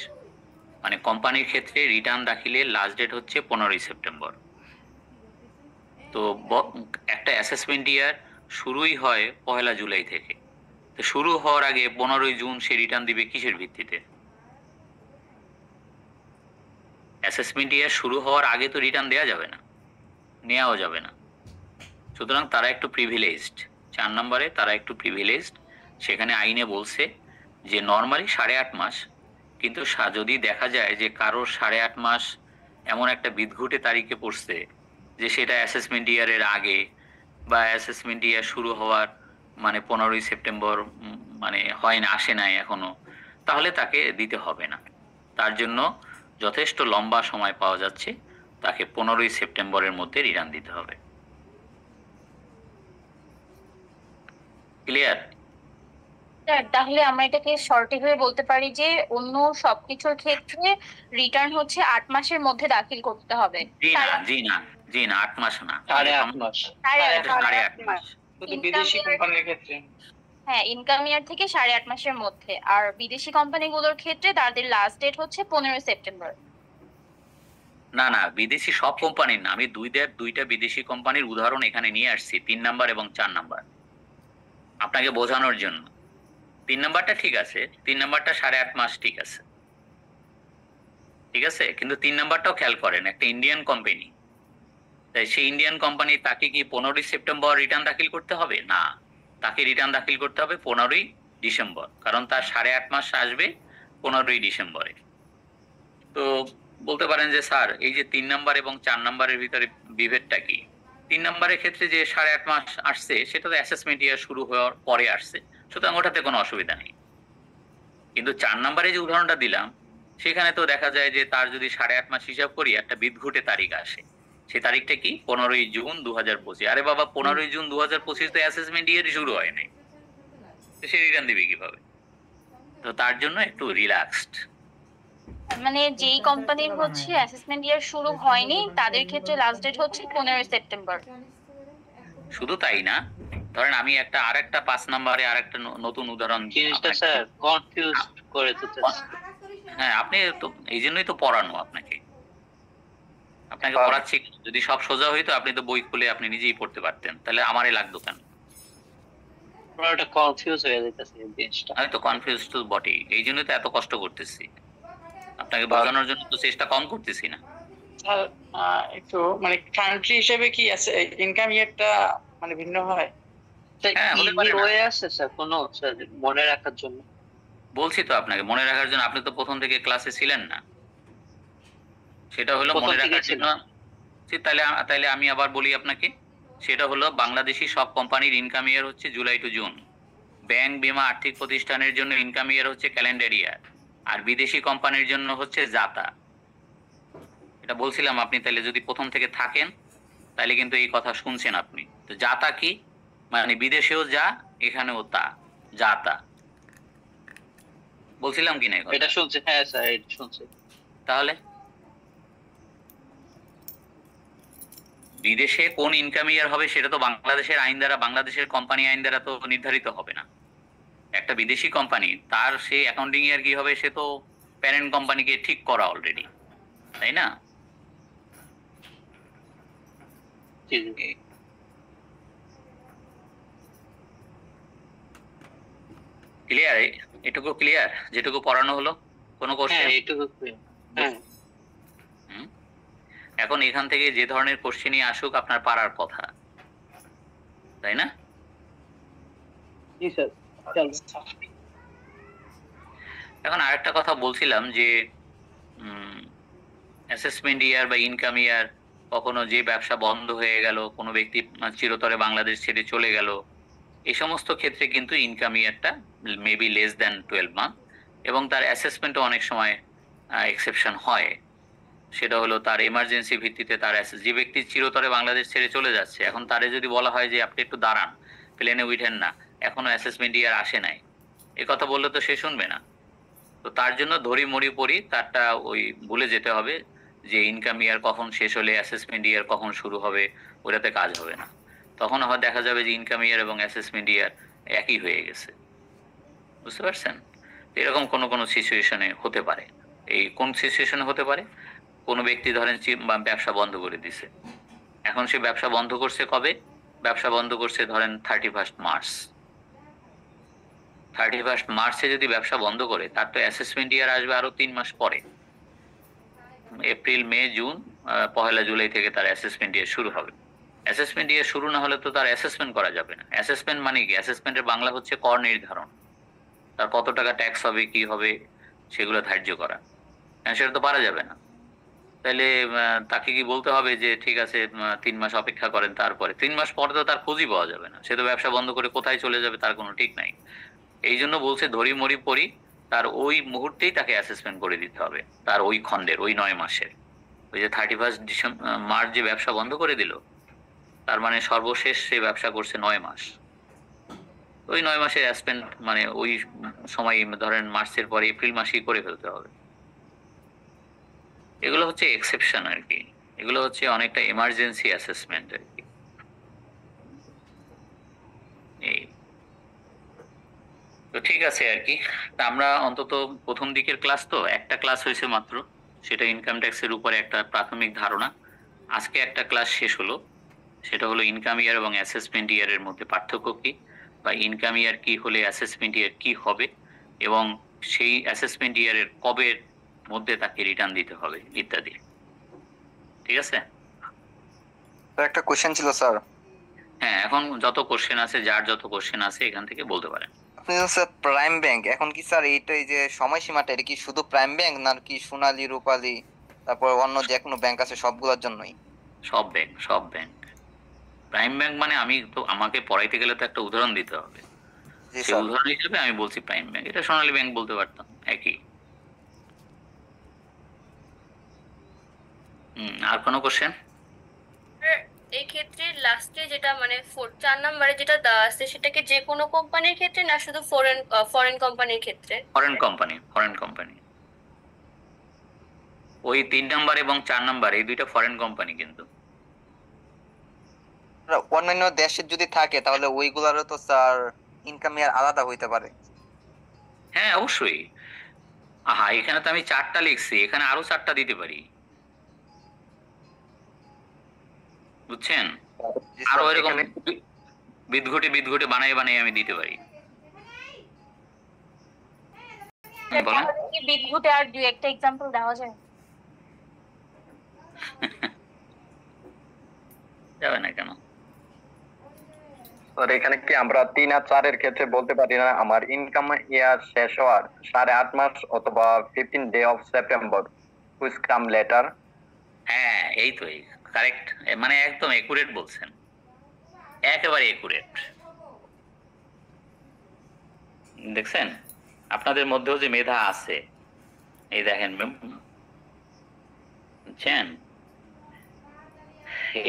মানে কোম্পানির ক্ষেত্রে রিটার্ন দাখিলের লাস্ট ডেট হচ্ছে 15 সেপ্টেম্বর। তো একটা অ্যাসেসমেন্ট ইয়ার শুরুই হয় 1 জুলাই থেকে। তো শুরু হওয়ার আগে 15 জুন সে রিটার্ন দিবে কিসের ভিত্তিতে? অ্যাসেসমেন্ট ইয়ার শুরু হওয়ার আগে তো রিটার্ন দেওয়া যাবে না, নেওয়াও যাবে না। সুতরাং তারা একটু প্রিভিলেজড, 4 নম্বরে তারা একটু প্রিভিলেজড। সেখানে আইনে বলছে যে নর্মালি 8.5 মাস, কিন্তু যদি দেখা যায় যে কারোর 8.5 মাস এমন একটা বিদঘুটে তারিখে পড়ছে যে সেটা অ্যাসেসমেন্ট ইয়ারের আগে বা অ্যাসেসমেন্ট ইয়ার শুরু হওয়ার মানে 15 সেপ্টেম্বর মানে হয় না, আসে নাই এখনো, তাহলে তাকে দিতে হবে না। তার জন্য যথেষ্ট লম্বা সময় পাওয়া যাচ্ছে, তাকে 15 সেপ্টেম্বরের মধ্যে রিটার্ন দিতে হবে। ক্লিয়ার? তাহলে আমরা এটাকে শর্টে হয়ে বলতে পারি যে অন্য সবকিছুর ক্ষেত্রে রিটার্ন হচ্ছে 8 মাসের মধ্যে দাখিল করতে হবে। জি না, জি না, জি না, 8 মাস না, 8.5 মাস। 8.5 মাস। শুধু বিদেশি কোম্পানির ক্ষেত্রে। হ্যাঁ, ইনকাম ইয়ার থেকে 8.5 মাসের মধ্যে। আর বিদেশি কোম্পানিগুলোর ক্ষেত্রে তাদের লাস্ট ডেট হচ্ছে 15 সেপ্টেম্বর। না না, বিদেশি সব কোম্পানির না, আমি দুইটা বিদেশি কোম্পানির উদাহরণ এখানে নিয়ে আসছি, 3 নাম্বার এবং 4 নাম্বার, আপনাকে বোঝানোর জন্য। 3 নাম্বারটা ঠিক আছে, 3 নাম্বারটা 8.5 মাস ঠিক আছে, ঠিক আছে, কিন্তু 3 নাম্বারটাও খেয়াল করেন, একটা ইন্ডিয়ান কোম্পানি, তাই সেই ইন্ডিয়ান কোম্পানি তাকে কি 15 সেপ্টেম্বর রিটার্ন দাখিল করতে হবে? না, তাকে রিটার্ন দাখিল করতে হবে 15 ডিসেম্বর, কারণ তার 8.5 মাস আসবে 15 ডিসেম্বরে। তো বলতে পারেন যে স্যার এই যে 3 নাম্বার এবং 4 নাম্বারের ভিতরে বিভেদটা কি? 3 নাম্বারের ক্ষেত্রে যে 8.5 মাস আসছে সেটা তো অ্যাসেসমেন্ট ইয়ার শুরু হওয়ার পরে আসছে, সুতরাং ওটাতে কোনো অসুবিধা নেই। কিন্তু 4 নাম্বারে যে উদাহরণটা দিলাম সেখানে তো দেখা যায় যে তার যদি 8.5 মাস হিসাব করি একটা বিদঘুটে তারিখ আসে, সেই তারিখটা কি? 15 জুন 2025। আরে বাবা, 15 জুন 2025 তো অ্যাসেসমেন্ট ইয়ারই শুরু হয়নি, তো সে রিটার্ন দিবে কিভাবে? তো তার জন্য একটু রিল্যাক্সড। মানে যেই কোম্পানির হচ্ছে অ্যাসেসমেন্ট ইয়ার শুরু হয়নি তাদের ক্ষেত্রে লাস্ট ডেট হচ্ছে 15 সেপ্টেম্বর। শুধু তাই না, ধরেন আমি আরেকটা 5 নাম্বারে আরেকটা নতুন উদাহরণ জিনিসটা স্যার কনফিউজ করে দিতে। হ্যাঁ, আপনি তো এই জন্যই তো পড়ানো আপনাকে পড়াচ্ছি। যদি সব সোজা হইতো আপনি তো বই খুলে আপনি নিজেই পড়তে পারতেন, তাহলে আমারই লাগতো কেন? পুরোটা কনফিউজ হয়ে যাইতেছে এই জিনিসটা। আমি তো কনফিউজ তো বটেই, এই জন্যই তো এত কষ্ট করতেছি, আপনাকে বোঝানোর জন্য তো চেষ্টা কম করতেছি না। আর একটু মানে কান্ট্রি হিসেবে কি আছে ইনকাম ইয়ারটা মানে ভিন্ন হয়? হ্যাঁ, হতে পারে না। হয়ে আসছে স্যার কোনো স্যার মনে রাখার জন্য। বলছি তো আপনাকে মনে রাখার জন্য, আপনি তো প্রথম থেকে ক্লাসে ছিলেন না, সেটা হলো প্রথম মনে থেকে রাখার জন্য। তাইলে আমি আবার বলি আপনাকে, সেটা হলো বাংলাদেশি সব কোম্পানির ইনকাম ইয়ার হচ্ছে জুলাই টু জুন, ব্যাংক, বীমা, আর্থিক প্রতিষ্ঠানের জন্য ইনকাম ইয়ার হচ্ছে ক্যালেন্ডার ইয়ার, আর বিদেশি কোম্পানির জন্য হচ্ছে জাতা। এটা বলছিলাম, আপনি তাহলে যদি প্রথম থেকে থাকেন তাহলে কিন্তু এই কথা শুনছেন আপনি। তো জাতা কি? মানে বিদেশেও যা, এখানেও তা, জাতা। বলছিলাম কি না? এটা শুনছি, হ্যাঁ স্যার এটা শুনছি। তাহলে বিদেশে কোন ইনকাম ইয়ার হবে সেটা তো বাংলাদেশের আইন দ্বারা, বাংলাদেশের কোম্পানি আইন দ্বারা তো নির্ধারিত হবে না। একটা বিদেশি কোম্পানি তার সেই অ্যাকাউন্টিং ইয়ার কি হবে সে তো প্যারেন্ট কোম্পানিকে ঠিক করা অলরেডি, তাই না? জি জি ক্লিয়ার? এটুকু ক্লিয়ার যেটুকু পড়ানো হলো? কোনো হ্যাঁ কোশ্চেন? এইটুকু clear। হ্যাঁ এখন এখান থেকে যে ধরনের কোশ্চেনই আসুক আপনার পারার কথা, তাই না? জি স্যার চলো। এখন আরেকটা কথা বলছিলাম যে অ্যাসেসমেন্ট ইয়ার বা ইনকাম ইয়ার, কখনো যে ব্যবসা বন্ধ হয়ে গেল, কোনো ব্যক্তি চিরতরে বাংলাদেশ ছেড়ে চলে গেল, এই সমস্ত ক্ষেত্রে কিন্তু ইনকাম ইয়ারটা মেবি লেস দ্যান 12 মান্থ, এবং তার অ্যাসেসমেন্টও অনেক সময় এক্সেপশন হয়। সেটা হলো তার এমার্জেন্সি ভিত্তিতে তার যে ব্যক্তি চিরতরে বাংলাদেশ ছেড়ে চলে যাচ্ছে, এখন তারে যদি বলা হয় যে আপনি একটু দাঁড়ান, প্লেনে উঠেন না, এখনো অ্যাসেসমেন্ট ইয়ার আসে নাই, এ কথা বললে তো সে শুনবে না। তো তার জন্য ধরি মরি পড়ি তারটা ওই ভুলে যেতে হবে যে ইনকাম ইয়ার কখন শেষ হলে অ্যাসেসমেন্ট ইয়ার কখন শুরু হবে, ওটাতে কাজ হবে না। তখন আবার দেখা যাবে যে ইনকাম ইয়ার এবং অ্যাসেসমেন্ট ইয়ার একই হয়ে গেছে। বুঝতে পারছেন? তো এরকম কোনো কোনো সিচুয়েশনে হতে পারে। এই কোন সিচুয়েশনে হতে পারে? কোনো ব্যক্তি ধরেন ব্যবসা বন্ধ করে দিছে, এখন সে ব্যবসা বন্ধ করছে কবে? ব্যবসা বন্ধ করছে ধরেন 31 মার্চ। 31 মার্চে যদি ব্যবসা বন্ধ করে, তার তো অ্যাসেসমেন্ট ইয়ার আসবে আরো 3 মাস পরে, এপ্রিল মে জুন, 1 জুলাই থেকে তার অ্যাসেসমেন্ট ইয়ার শুরু হবে। অ্যাসেসমেন্ট ইয়ার শুরু না হলে তো তার অ্যাসেসমেন্ট করা যাবে না। অ্যাসেসমেন্ট মানে কি? অ্যাসেসমেন্টের বাংলা হচ্ছে কর নির্ধারণ, তার কত টাকা ট্যাক্স হবে, কি হবে, সেগুলো ধার্য করা। সেটা তো পারা যাবে না। তাহলে তাকে কি বলতে হবে যে ঠিক আছে 3 মাস অপেক্ষা করেন, তারপরে 3 মাস পরে তো তার খোঁজই পাওয়া যাবে না, সে তো ব্যবসা বন্ধ করে কোথায় চলে যাবে তার কোনো ঠিক নাই। এই জন্য বলছে ধরি মরি পড়ি, তার ওই মুহূর্তেই তাকে অ্যাসেসমেন্ট করে দিতে হবে, তার ওই খণ্ডের ওই 9 মাসের। ওই যে 31 মার্চ যে ব্যবসা বন্ধ করে দিল, তার মানে সর্বশেষ সে ব্যবসা করছে 9 মাস। ওই 9 মাসের অ্যাসপেন্ড মানে ওই সময় ধরেন মার্চের পরে এপ্রিল মাসেই করে ফেলতে হবে। এগুলো হচ্ছে এক্সেপশন আর কি, এগুলো হচ্ছে অনেকটা এমার্জেন্সি অ্যাসেসমেন্ট আর কি। এই তো ঠিক আছে আর কি। তা আমরা অন্তত প্রথম দিকের ক্লাস তো একটা ক্লাস হয়েছে মাত্র, সেটা ইনকাম ট্যাক্সের উপরে একটা প্রাথমিক ধারণা। আজকে একটা ক্লাস শেষ হলো, সেটা হলো ইনকাম ইয়ার এবং অ্যাসেসমেন্ট ইয়ারের মধ্যে পার্থক্য কি, বা ইনকাম ইয়ার কি হলে অ্যাসেসমেন্ট ইয়ার কি হবে, এবং সেই অ্যাসেসমেন্ট ইয়ারের কবের মধ্যে তাকে রিটার্ন দিতে হবে ইত্যাদি। ঠিক আছে? একটা কোশ্চেন ছিল স্যার। হ্যাঁ, এখন যত কোশ্চেন আছে, যার যত কোশ্চেন আছে এখান থেকে বলতে পারেন। আপনি স্যার প্রাইম ব্যাংক, এখন কি স্যার এইটাই যে সময়সীমাটা, এটা কি শুধু প্রাইম ব্যাংক না কি সোনালী রূপালী তারপর অন্য যে কোনো ব্যাংক আছে সবগুলোর জন্যই? সব ব্যাংক, সব ব্যাংক। প্রাইম ব্যাংক মানে আমি তো, আমাকে পড়াইতে গেলে তো একটা উদাহরণ দিতে হবে, জি সেই স্যার। উদাহরণ হিসেবে আমি বলছি প্রাইম ব্যাংক। এটা সোনালী ব্যাংক বলতে পারতাম, একই। আর কোনো কোশ্চেন? এই ক্ষেত্রে লাস্টে যেটা মানে 4 নম্বরে যেটা দেওয়া আছে সেটা কি যে কোনো কোম্পানির ক্ষেত্রে না শুধু ফরেন কোম্পানির ক্ষেত্রে? Foreign company, foreign company. ওই 3 নাম্বার এবং 4 নাম্বার এই দুইটা ফরেন কোম্পানি কিন্তু। অন্যান্য দেশের যদি থাকে তাহলে ওইগুলারও তো স্যার ইনকাম ইয়ার আলাদা হইতে পারে। হ্যাঁ অবশ্যই। এখানে তো আমি 4টা লিখছি, এখানে আরো 4টা দিতে পারি, বুঝছেন? জি আরো স্যার, এরকম এখানে- বিদঘুটে বিদঘুটে বানাই বানাই আমি দিতে পারি। বলেন। তাহলে কি বিদ্যুতে আর দুই একটা এক্সাম্পল দেওয়া যায়? যাবে না কেন? স্যার এখানে কি আমরা 3 আর 4 এর ক্ষেত্রে বলতে পারি না আমার ইনকাম ইয়ার শেষ হওয়ার 8.5 মাস অথবা 15 day of September which come later? হ্যাঁ এই তো, এই কারেক্ট, মানে একদম একুরেট বলছেন, একেবারে একুরেট। দেখছেন আপনাদের মধ্যেও যে মেধা আছে, এই দেখেন, বুঝছেন?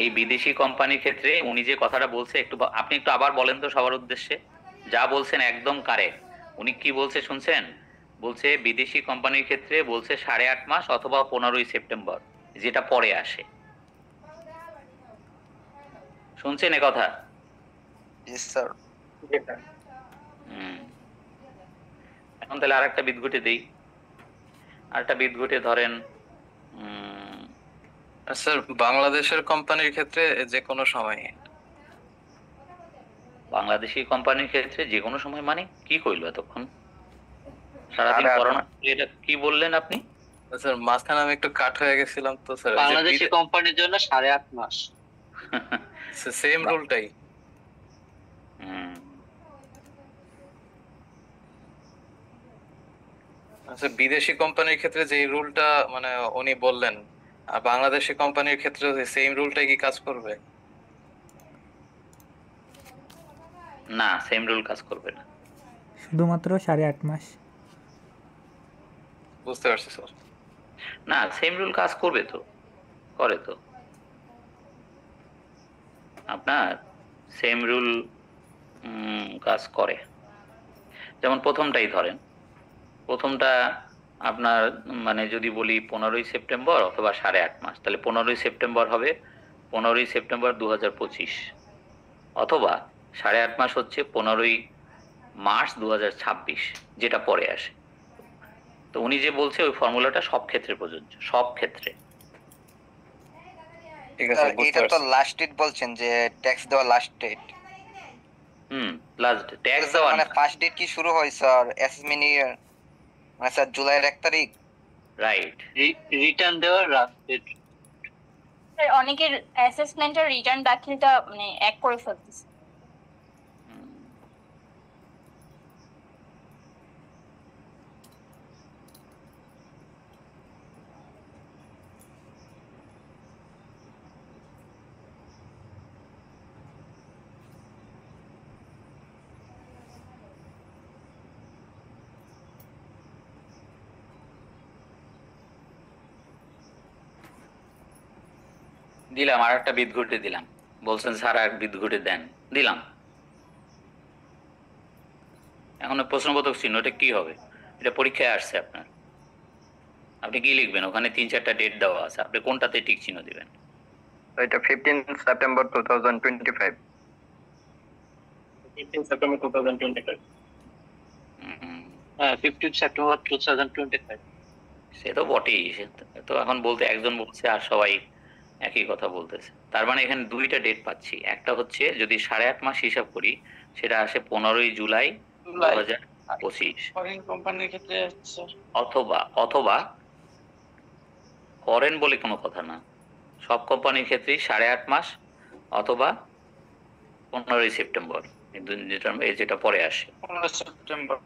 এই বিদেশি কোম্পানির ক্ষেত্রে উনি যে কথাটা বলছে, আপনি একটু আবার বলেন তো সবার উদ্দেশ্যে। যা বলছেন একদম কারেক্ট। উনি কি বলছে শুনছেন? বলছে বিদেশি কোম্পানির ক্ষেত্রে বলছে 8.5 মাস অথবা 15ই সেপ্টেম্বর, যেটা পরে আসে। শুনছেন এ কথা? জি স্যার। এখন তাহলে আরেকটা বিদঘুটে দেই। আরেকটা বিদঘুটে ধরেন আর স্যার বাংলাদেশের কোম্পানির ক্ষেত্রে যে কোনো সময়। বাংলাদেশি কোম্পানির ক্ষেত্রে যে কোনো সময় মানে কি কইলো এতক্ষণ? সারাদিন সাড়ে আট করোনা, মাস। এটা কি বললেন আপনি? স্যার মাঝখানে আমি একটু কাট হয়ে গেছিলাম তো স্যার, বাংলাদেশি কোম্পানির জন্য 8.5 মাস। সেম রুলটাই। হুম, আচ্ছা, বিদেশি কোম্পানির ক্ষেত্রে যে রুলটা মানে উনি বললেন, আর বাংলাদেশি কোম্পানির ক্ষেত্রে সেম রুলটাই কি কাজ করবে? না, সেম রুল কাজ করবে না। শুধুমাত্র 8.5 মাস। বুঝতে পারছি স্যার। না, সেম রুল কাজ করবে তো, করে তো। আপনার সেম রুল কাজ করে। যেমন প্রথমটাই ধরেন, প্রথমটা আপনার মানে যদি বলি 15ই সেপ্টেম্বর অথবা 8.5 মাস, তাহলে 15ই সেপ্টেম্বর হবে 15ই সেপ্টেম্বর 2025, অথবা 8.5 মাস হচ্ছে 15ই মার্চ 2026, যেটা পরে আসে। তো উনি যে বলছে ওই ফর্মুলাটা সব ক্ষেত্রে প্রযোজ্য, সব ক্ষেত্রে। ঠিক আছে, বুঝতে এটা তো পারছি। লাস্ট ডেট বলছেন যে ট্যাক্স দেওয়া লাস্ট ডেট। লাস্ট ট্যাক্স দেওয়া মানে ফার্স্ট ডেট কি শুরু হয় স্যার অ্যাসেসমেন্ট ইয়ার, মানে স্যার জুলাইয়ের 1 তারিখ? রাইট। রিটার্ন দেওয়ার লাস্ট ডেট। অনেকের অ্যাসেসমেন্টের রিটার্ন দাখিলটা মানে এক করে ফেলতেছে। দিলাম, আর একটা বিদঘুটে দিলাম। বলছেন স্যার আর বিদঘুটে দেন, দিলাম। এখন প্রশ্নবোধক চিহ্ন, এটা কি হবে? এটা পরীক্ষায় আসছে আপনার, আপনি কি লিখবেন? ওখানে 3-4টা ডেট দেওয়া আছে, আপনি কোনটাতে টিক চিহ্ন দিবেন? এটা 15 সেপ্টেম্বর 2025। 15 সেপ্টেম্বর 2025। হ্যাঁ, 15 সেপ্টেম্বর 2025। সে তো বটেই, সে তো এখন বলতে একজন বলছে আর সবাই একই কথা বলতেছে। তার মানে এখানে দুইটা ডেট পাচ্ছি। একটা হচ্ছে যদি 8.5 মাস হিসাব করি, সেটা আসে 15ই জুলাই 2025, ফরেন কোম্পানির ক্ষেত্রে অথবা অথবা ফরেন বলে কোনো কথা না, সব কোম্পানির ক্ষেত্রেই 8.5 মাস অথবা 15ই সেপ্টেম্বর, যেটা পরে আসে। 15 সেপ্টেম্বর।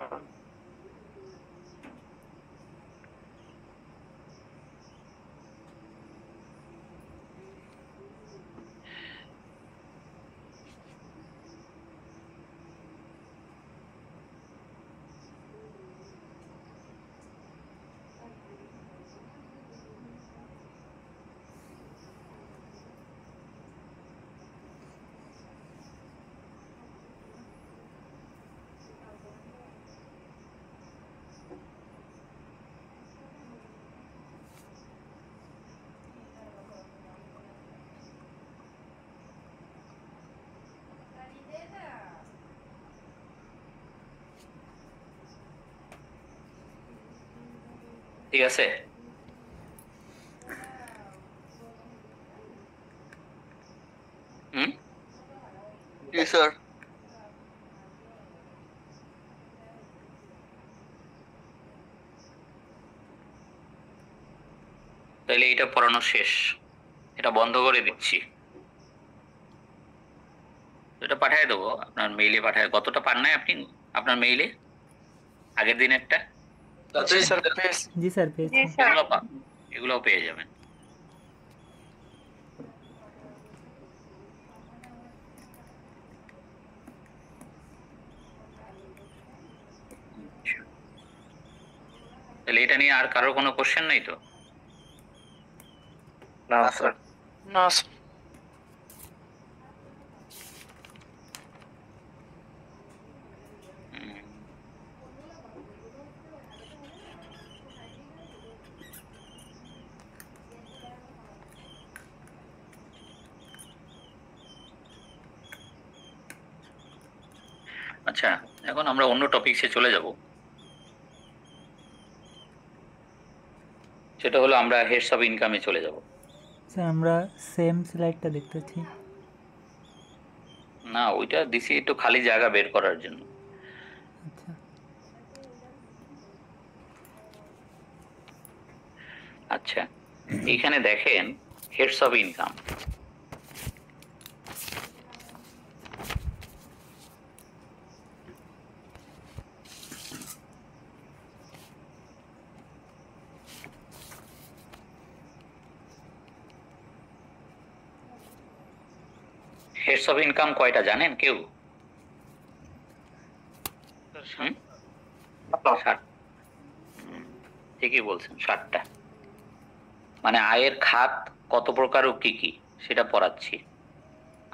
ঠিক আছে? জি স্যার। তাহলে এটা পড়ানো শেষ, এটা বন্ধ করে দিচ্ছি, এটা পাঠিয়ে দেবো আপনার মেইলে। পাঠায় কতটা পান নাই আপনি আপনার মেইলে আগের দিনেরটা? জি স্যার পেয়েছি। জি স্যার পেয়েছি। এগুলো পেয়ে যাবেন। তাহলে এটা নিয়ে আর কারোর কোনো কোশ্চেন নাই তো? না স্যার। না স্যার। আচ্ছা, এখন আমরা অন্য টপিকসে চলে যাব। সেটা হলো আমরা হেডস অফ ইনকামে চলে যাব। স্যার আমরা সেম স্লাইডটা দেখতেছি। না, ওইটা দিছি একটু খালি জায়গা বের করার জন্য। আচ্ছা আচ্ছা, এইখানে দেখেন heads of income. Heads of income কয়টা জানেন কেউ? হুম? 60। ঠিকই বলছেন, 60টা। মানে আয়ের খাত কত প্রকার ও কি কি সেটা পড়াচ্ছি।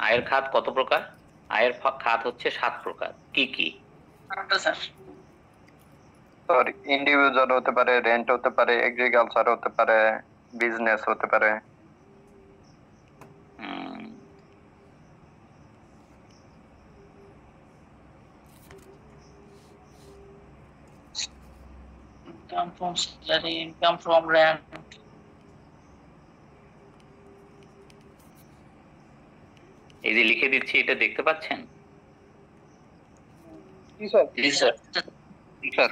আয়ের খাত কত প্রকার? আয়ের খাত হচ্ছে 7 প্রকার। কি কি? স্যার স্যার ইন্ডিভিজুয়াল হতে পারে, রেন্ট হতে পারে, এগ্রিকালচার হতে পারে, বিজনেস হতে পারে। Hmm, income from salary, income from rent. এই যে লিখে দিচ্ছি, এটা দেখতে পাচ্ছেন? জি স্যার। জি স্যার। স্যার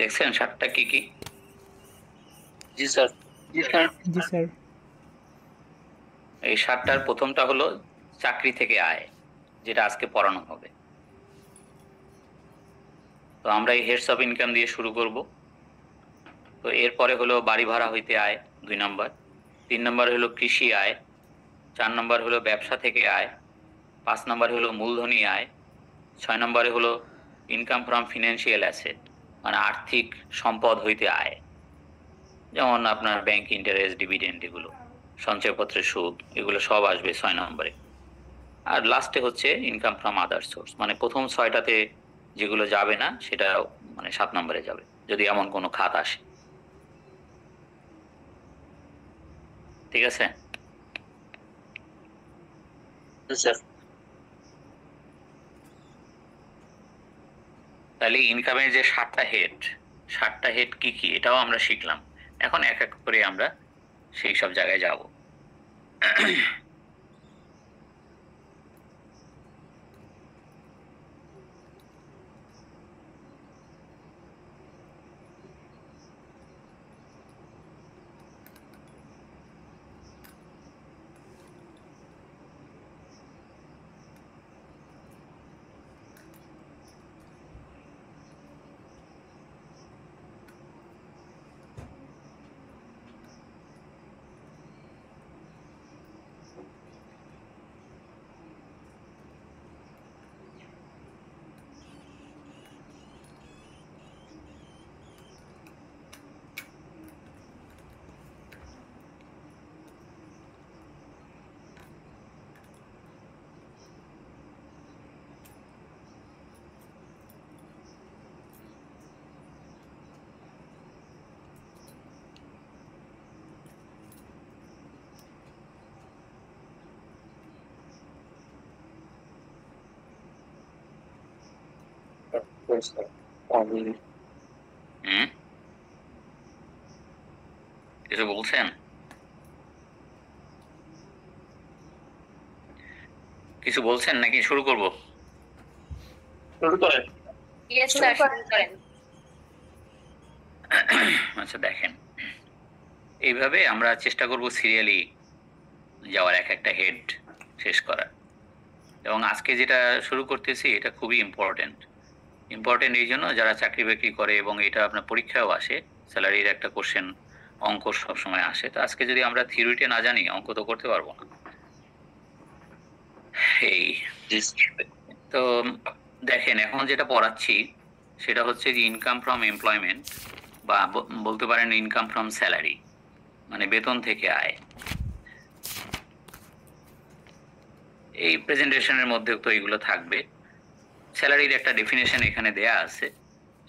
দেখছেন 7টা কি কি? জি স্যার। জি স্যার। এই 7টার প্রথমটা হলো চাকরি থেকে আয়, যেটা আজকে পড়ানো হবে। তো আমরা এই হেডস অফ ইনকাম দিয়ে শুরু করব। তো এরপরে হলো বাড়ি ভাড়া হইতে আয় 2 নম্বর, 3 নম্বর হলো কৃষি আয়, 4 নম্বর হলো ব্যবসা থেকে আয়, 5 নম্বর হলো মূলধনী আয়, 6 নম্বরে হলো ইনকাম ফ্রম ফিনান্সিয়াল অ্যাসেট, মানে আর্থিক সম্পদ হইতে আয়, যেমন আপনার ব্যাংক ইন্টারেস্ট, ডিভিডেন্ড, এগুলো সঞ্চয়পত্রের সুদ, এগুলো সব আসবে 6 নম্বরে। আর লাস্টে হচ্ছে ইনকাম ফ্রম আদার সোর্স, মানে প্রথম 6টাতে যেগুলো যাবে না সেটা মানে 7 নম্বরে যাবে, যদি এমন কোনো খাত আসে। ঠিক আছে? স্যার তাহলে ইনকামের যে 7টা হেড কি কি এটাও আমরা শিখলাম। এখন এক এক করে আমরা সেই সব জায়গায় যাব। কিছু বলছেন? কিছু বলছেন নাকি শুরু করব? শুরু করেন। ইয়েস স্যার, শুরু করেন। আচ্ছা দেখেন, এইভাবে আমরা চেষ্টা করব সিরিয়ালি যাওয়ার, এক একটা হেড শেষ করার। এবং আজকে যেটা শুরু করতেছি এটা খুবই ইম্পর্টেন্ট এই জন্য যারা চাকরি বাকরি করে এবং এটা আপনার পরীক্ষায়ও আসে, স্যালারির একটা কোশ্চেন, অঙ্ক সবসময় আসে। তো আজকে যদি আমরা থিওরিটা না জানি, অঙ্ক তো করতে পারবো না। এই তো দেখেন, এখন যেটা পড়াচ্ছি সেটা হচ্ছে যে ইনকাম ফ্রম এমপ্লয়মেন্ট, বা বলতে পারেন ইনকাম ফ্রম স্যালারি, মানে বেতন থেকে আয়। এই প্রেজেন্টেশনের মধ্যে তো এইগুলো থাকবে। স্যালারির একটা ডেফিনেশন এখানে দেয়া আছে,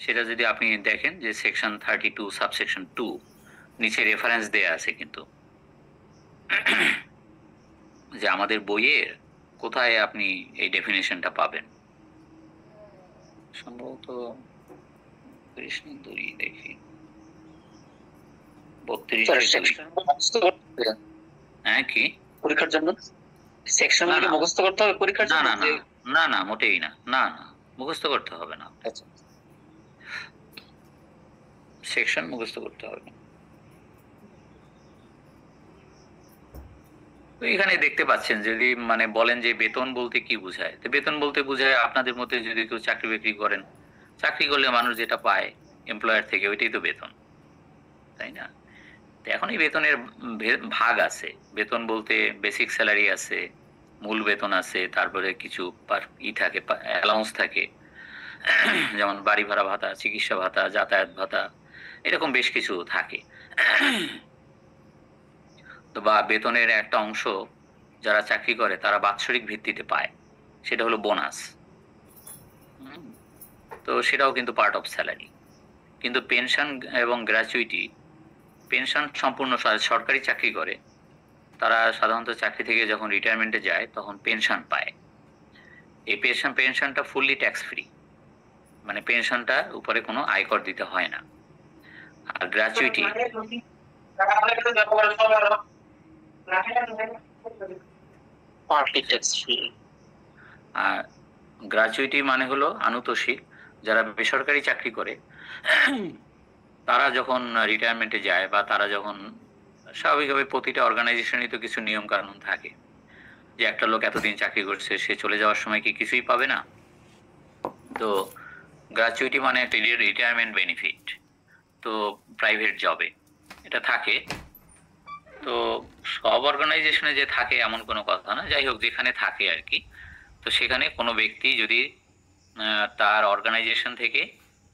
সেটা যদি আপনি দেখেন যে সেকশন 32 সাবসেকশন 2 নিচে রেফারেন্স দেয়া আছে, কিন্তু যে আমাদের বইয়ের কোথায় আপনি এই ডেফিনেশনটা পাবেন। সম্ভবত দেখি 32। হ্যাঁ, কি পরীক্ষার জন্য সেকশন মুখস্থ করতে হবে পরীক্ষার জন্য? না না, মোটেই না, না না, মুখস্থ করতে হবে না। আচ্ছা, সেকশন মুখস্থ করতে হবে না। তো এখানে দেখতে পাচ্ছেন, যদি মানে বলেন যে বেতন বলতে কি বোঝায়, তো বেতন বলতে বোঝায় আপনাদের মধ্যে যদি কেউ চাকরি বাকরি করেন, চাকরি করলে মানুষ যেটা পায় এমপ্লয়ার থেকে, ওইটাই তো বেতন, তাই না? তো এখন এই বেতনের ভাগ আছে। বেতন বলতে বেসিক স্যালারি আছে, মূল বেতন আছে, তারপরে কিছু থাকে, অ্যালাউন্স থাকে, যেমন বাড়ি ভাড়া ভাতা, চিকিৎসা ভাতা, যাতায়াত ভাতা, এরকম বেশ কিছু থাকে। তো বা বেতনের একটা অংশ যারা চাকরি করে তারা বাৎসরিক ভিত্তিতে পায়, সেটা হলো বোনাস। তো সেটাও কিন্তু পার্ট অফ স্যালারি। কিন্তু পেনশন এবং গ্র্যাচুইটি, পেনশন সম্পূর্ণ সরকারি চাকরি করে তারা সাধারণত চাকরি থেকে যখন রিটায়ারমেন্টে যায় তখন পেনশন পায়। এই পেনশনটা ফুললি ট্যাক্স ফ্রি, মানে পেনশনটা উপরে কোনো আয়কর দিতে হয় না। আর গ্র্যাচুইটি, গ্র্যাচুইটি মানে হলো আনুতোষিক। যারা বেসরকারি চাকরি করে তারা যখন রিটায়ারমেন্টে যায়, বা তারা যখন স্বাভাবিকভাবে, প্রতিটা অর্গানাইজেশনই তো কিছু নিয়ম কানুন থাকে, যে একটা লোক এতদিন চাকরি করছে, সে চলে যাওয়ার সময় কি কিছুই পাবে না। তো গ্র্যাচুইটি মানে একটা রিটায়ারমেন্ট বেনিফিট, তো প্রাইভেট জবে এটা থাকে। তো সব অর্গানাইজেশনে যে থাকে এমন কোনো কথা না, যাই হোক যেখানে থাকে আর কি। তো সেখানে কোনো ব্যক্তি যদি তার অর্গানাইজেশন থেকে,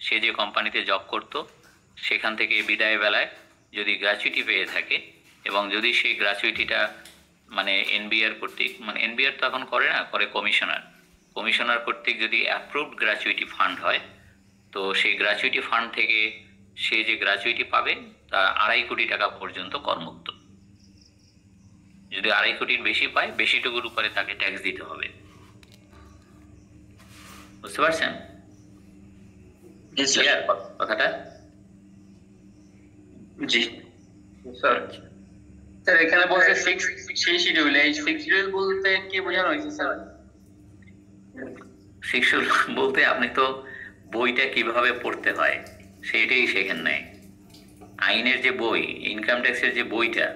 সে যে কোম্পানিতে জব করত সেখান থেকে বিদায় বেলায় যদি গ্র্যাচুইটি পেয়ে থাকে, এবং যদি সেই গ্র্যাচুইটিটা মানে এনবিআর কর্তৃক, মানে এনবিআর তো এখন করে না, করে কমিশনার কর্তৃক যদি অ্যাপ্রুভড গ্র্যাচুইটি ফান্ড হয়, তো সেই গ্র্যাচুইটি ফান্ড থেকে সে যে গ্র্যাচুইটি পাবে তা 2.5 কোটি টাকা পর্যন্ত করমুক্ত। যদি 2.5 কোটির বেশি পায়, বেশিটুকুর উপরে তাকে ট্যাক্স দিতে হবে। বুঝতে পারছেন কথাটা? জি স্যার। স্যার এখানে বলছে সেই শিডিউল, এই শিডিউল বলতে কি বোঝানো হয়েছে স্যার? শিডিউল বলতে আপনি তো বইটা কিভাবে পড়তে হয় সেইটাই শেখেন নাই। আইনের যে বই, ইনকাম ট্যাক্সের যে বইটা,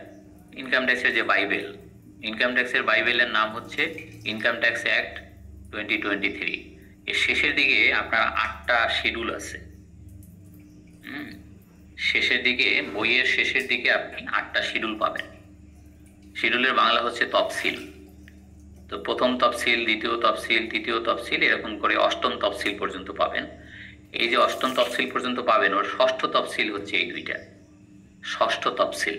ইনকাম ট্যাক্সের যে বাইবেল, ইনকাম ট্যাক্সের বাইবেলের নাম হচ্ছে ইনকাম ট্যাক্স অ্যাক্ট 2023। এর শেষের দিকে আপনার 8টা শিডিউল আছে। শেষের দিকে, বইয়ের শেষের দিকে আপনি 8টা শিডিউল পাবেন। শিডিউলের বাংলা হচ্ছে তফসিল। তো প্রথম তফসিল, দ্বিতীয় তফসিল, তৃতীয় তফসিল, এরকম করে 8ম তফসিল পর্যন্ত পাবেন। এই যে 8ম তফসিল পর্যন্ত পাবেন, ওর 6ষ্ঠ তফসিল হচ্ছে এই দুইটা, 6ষ্ঠ তফসিল।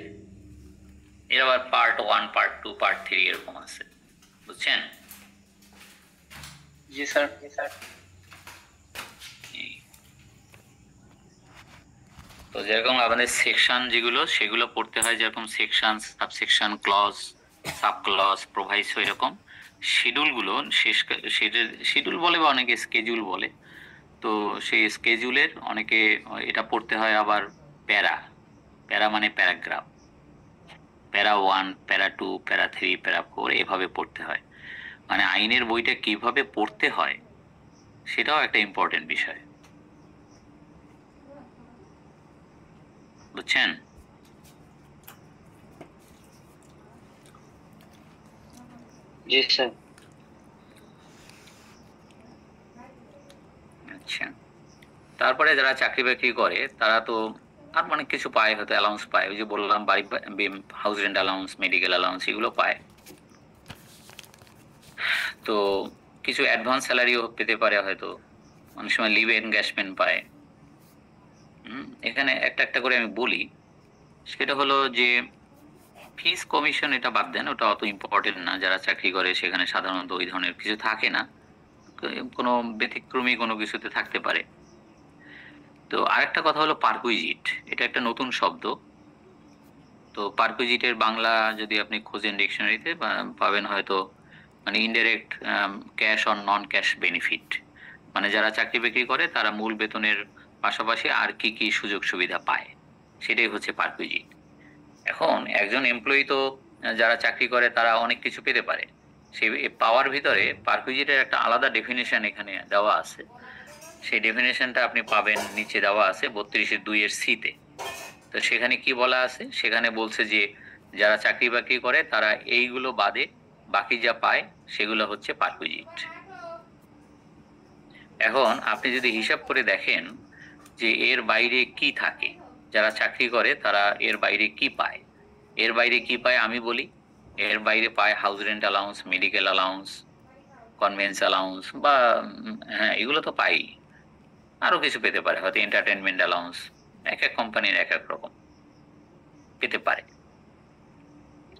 এর আবার পার্ট 1, পার্ট 2, পার্ট 3 এরকম আছে, বুঝছেন? জি স্যার। তো যেরকম আমাদের সেকশন যেগুলো, সেগুলো পড়তে হয়, যেরকম section, subsection, clause, sub clause, proviso, এরকম শিডিউলগুলো শিডিউল বলে বা অনেকে স্কেডিউল বলে। তো সেই স্কেজুলের অনেকে এটা পড়তে হয় আবার প্যারা, প্যারা মানে প্যারাগ্রাফ, প্যারা 1, প্যারা 2, প্যারা 3, প্যারা 4 এভাবে পড়তে হয়। মানে আইনের বইটা কিভাবে পড়তে হয় সেটাও একটা ইম্পর্টেন্ট বিষয়, বুঝছেন? জি স্যার। আচ্ছা, তারপরে যারা চাকরি বাকরি করে তারা তো আর অনেক কিছু পায়, হয়তো অ্যালাউন্স পায়, ওই যে বললাম বাড়ি, house rent allowance, medical allowance এগুলো পায়। তো কিছু অ্যাডভান্স স্যালারিও পেতে পারে, হয়তো অনেক সময় লিভ এনগেজমেন্ট পায়। এখানে একটা একটা করে আমি বলি, সেটা হলো যে ফিস কমিশন এটা বাদ দেন, ওটা অত ইম্পর্টেন্ট না। যারা চাকরি করে সেখানে সাধারণত ওই ধরনের কিছু থাকে না, কোনো ব্যতিক্রমী কোনো কিছুতে থাকতে পারে। তো আরেকটা কথা হলো পারকুইজিট, এটা একটা নতুন শব্দ। তো পারকুইজিটের বাংলা যদি আপনি খোঁজেন ডিকশনারিতে পাবেন হয়তো, মানে indirect cash on non cash benefit, মানে যারা চাকরি বাকরি করে তারা মূল বেতনের পাশাপাশি আর কি কি সুযোগ সুবিধা পায়, সেটাই হচ্ছে পারকুইজিট। এখন একজন এমপ্লয়ি তো যারা চাকরি করে তারা অনেক কিছু পেতে পারে, সেই পাওয়ার ভিতরে পারকুইজিটের একটা আলাদা ডেফিনেশন এখানে দেওয়া আছে। সেই ডেফিনেশনটা আপনি পাবেন নিচে দেওয়া আছে 32(2) সিতে। তো সেখানে কি বলা আছে, সেখানে বলছে যে যারা চাকরি বাকরি করে তারা এইগুলো বাদে বাকি যা পায় সেগুলো হচ্ছে পারকুইজিট। এখন আপনি যদি হিসাব করে দেখেন যে এর বাইরে কি থাকে, যারা চাকরি করে তারা এর বাইরে কি পায়, এর বাইরে কি পায় আমি বলি। এর বাইরে পায় house rent allowance, medical allowance, convince allowance, বা হ্যাঁ এগুলো তো পাই, আরো কিছু পেতে পারে, হয়তো এন্টারটেনমেন্ট অ্যালাউন্স, এক এক কোম্পানির এক এক রকম পেতে পারে।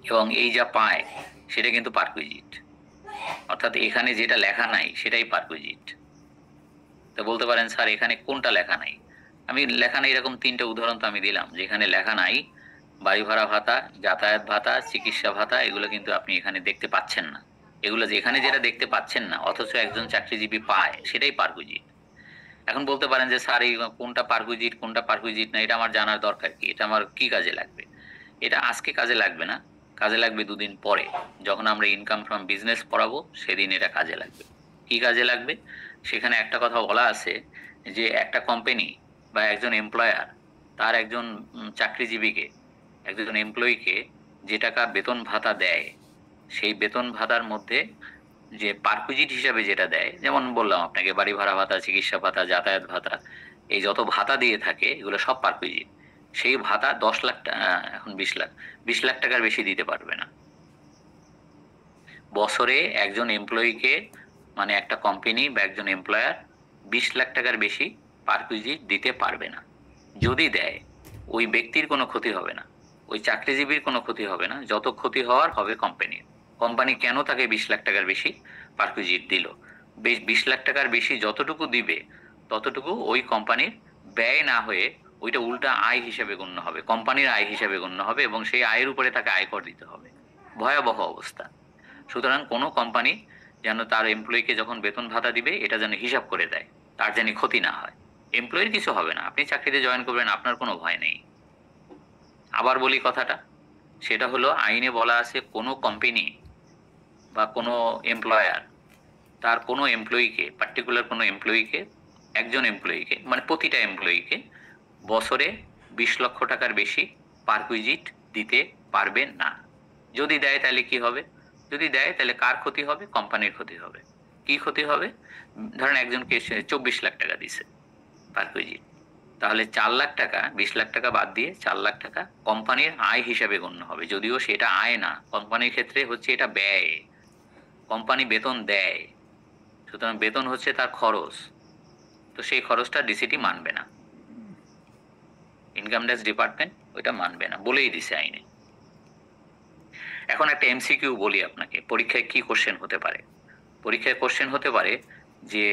এবং এই যা পায় সেটা কিন্তু পারকুইজিট, অর্থাৎ এখানে যেটা লেখা নাই সেটাই পারকুইজিট। তো বলতে পারেন স্যার এখানে কোনটা লেখা নাই? আমি লেখা নাই এরকম 3টে উদাহরণ তো আমি দিলাম, যেখানে লেখা নাই বাড়ি ভাড়া ভাতা, যাতায়াত ভাতা, চিকিৎসা ভাতা, এগুলো কিন্তু আপনি এখানে দেখতে পাচ্ছেন না। এগুলো যেখানে যেটা দেখতে পাচ্ছেন না অথচ একজন চাকরিজীবী পায়, সেটাই পারকুইজিট। এখন বলতে পারেন যে স্যার এই কোনটা পারকুইজিট কোনটা পারকুইজিট না, এটা আমার জানার দরকার কি, এটা আমার কি কাজে লাগবে? এটা আজকে কাজে লাগবে না, কাজে লাগবে 2 দিন পরে, যখন আমরা ইনকাম ফ্রম বিজনেস পড়াবো সেদিন এটা কাজে লাগবে। কি কাজে লাগবে? সেখানে একটা কথা বলা আছে যে একটা কোম্পানি বা একজন এমপ্লয়ার তার একজন চাকরিজীবীকে, একজন এমপ্লয়িকে যে টাকা বেতন ভাতা দেয়, সেই বেতন ভাতার মধ্যে যে পারকুইজিট হিসাবে যেটা দেয়, যেমন বললাম আপনাকে বাড়ি ভাড়া ভাতা, চিকিৎসা ভাতা, যাতায়াত ভাতা, এই যত ভাতা দিয়ে থাকে এগুলো সব পারকুইজিট। সেই ভাতা 10 লাখ এখন 20 লাখ টাকার বেশি দিতে পারবে না। বছরে একজন এমপ্লয়িকে, মানে একটা কোম্পানি বা একজন এমপ্লয়ার 20 লাখ টাকার বেশি পারকুইজিট দিতে পারবে না। যদি দেয় ওই ব্যক্তির কোনো ক্ষতি হবে না, ওই চাকরিজীবীর কোনো ক্ষতি হবে না, যত ক্ষতি হওয়ার হবে কোম্পানির। কোম্পানি কেন তাকে 20 লাখ টাকার বেশি পারকুইজিট দিল? 20 লাখ টাকার বেশি যতটুকু দিবে ততটুকু ওই কোম্পানির ব্যয় না হয়ে ওইটা উল্টা আয় হিসেবে গণ্য হবে, কোম্পানির আয় হিসেবে গণ্য হবে, এবং সেই আয়ের উপরে তাকে আয়কর দিতে হবে। ভয়াবহ অবস্থা। সুতরাং কোনো কোম্পানি যেন তার এমপ্লয়িকে যখন বেতন ভাতা দিবে এটা যেন হিসাব করে দেয়, তার যেন ক্ষতি না হয়। এমপ্লয়ির কিছু হবে না, আপনি চাকরিতে জয়েন করবেন, আপনার কোনো ভয় নেই। আবার বলি কথাটা, সেটা হলো আইনে বলা আছে কোনো কোম্পানি বা কোনো এমপ্লয়ার তার কোনো এমপ্লয়িকে, পার্টিকুলার কোনো এমপ্লয়িকে, একজন এমপ্লয়িকে মানে প্রতিটা এমপ্লয়িকে বছরে 20 লক্ষ টাকার বেশি পারকুইজিট দিতে পারবে না। যদি দেয় তাহলে কি হবে? যদি দেয় তাহলে কার ক্ষতি হবে? কোম্পানির ক্ষতি হবে। কি ক্ষতি হবে? ধরেন একজনকে 24 লাখ টাকা দিছে পারকুইজিট, তাহলে 4 লাখ টাকা, 20 লাখ টাকা বাদ দিয়ে 4 লাখ টাকা কোম্পানির আয় হিসাবে গণ্য হবে, যদিও সেটা আয় না, কোম্পানির ক্ষেত্রে হচ্ছে এটা ব্যয়। কোম্পানি বেতন দেয়, সুতরাং বেতন হচ্ছে তার খরচ, তো সেই খরচটা ডিসিটি মানবে না, ইনকাম ট্যাক্স ডিপার্টমেন্ট ওইটা মানবে না, বলেই দিছে আইনে। এখন একটা এমসিকিউ বলি আপনাকে, পরীক্ষায় কি কোশ্চেন হতে পারে? পরীক্ষায় কোশ্চেন হতে পারে যে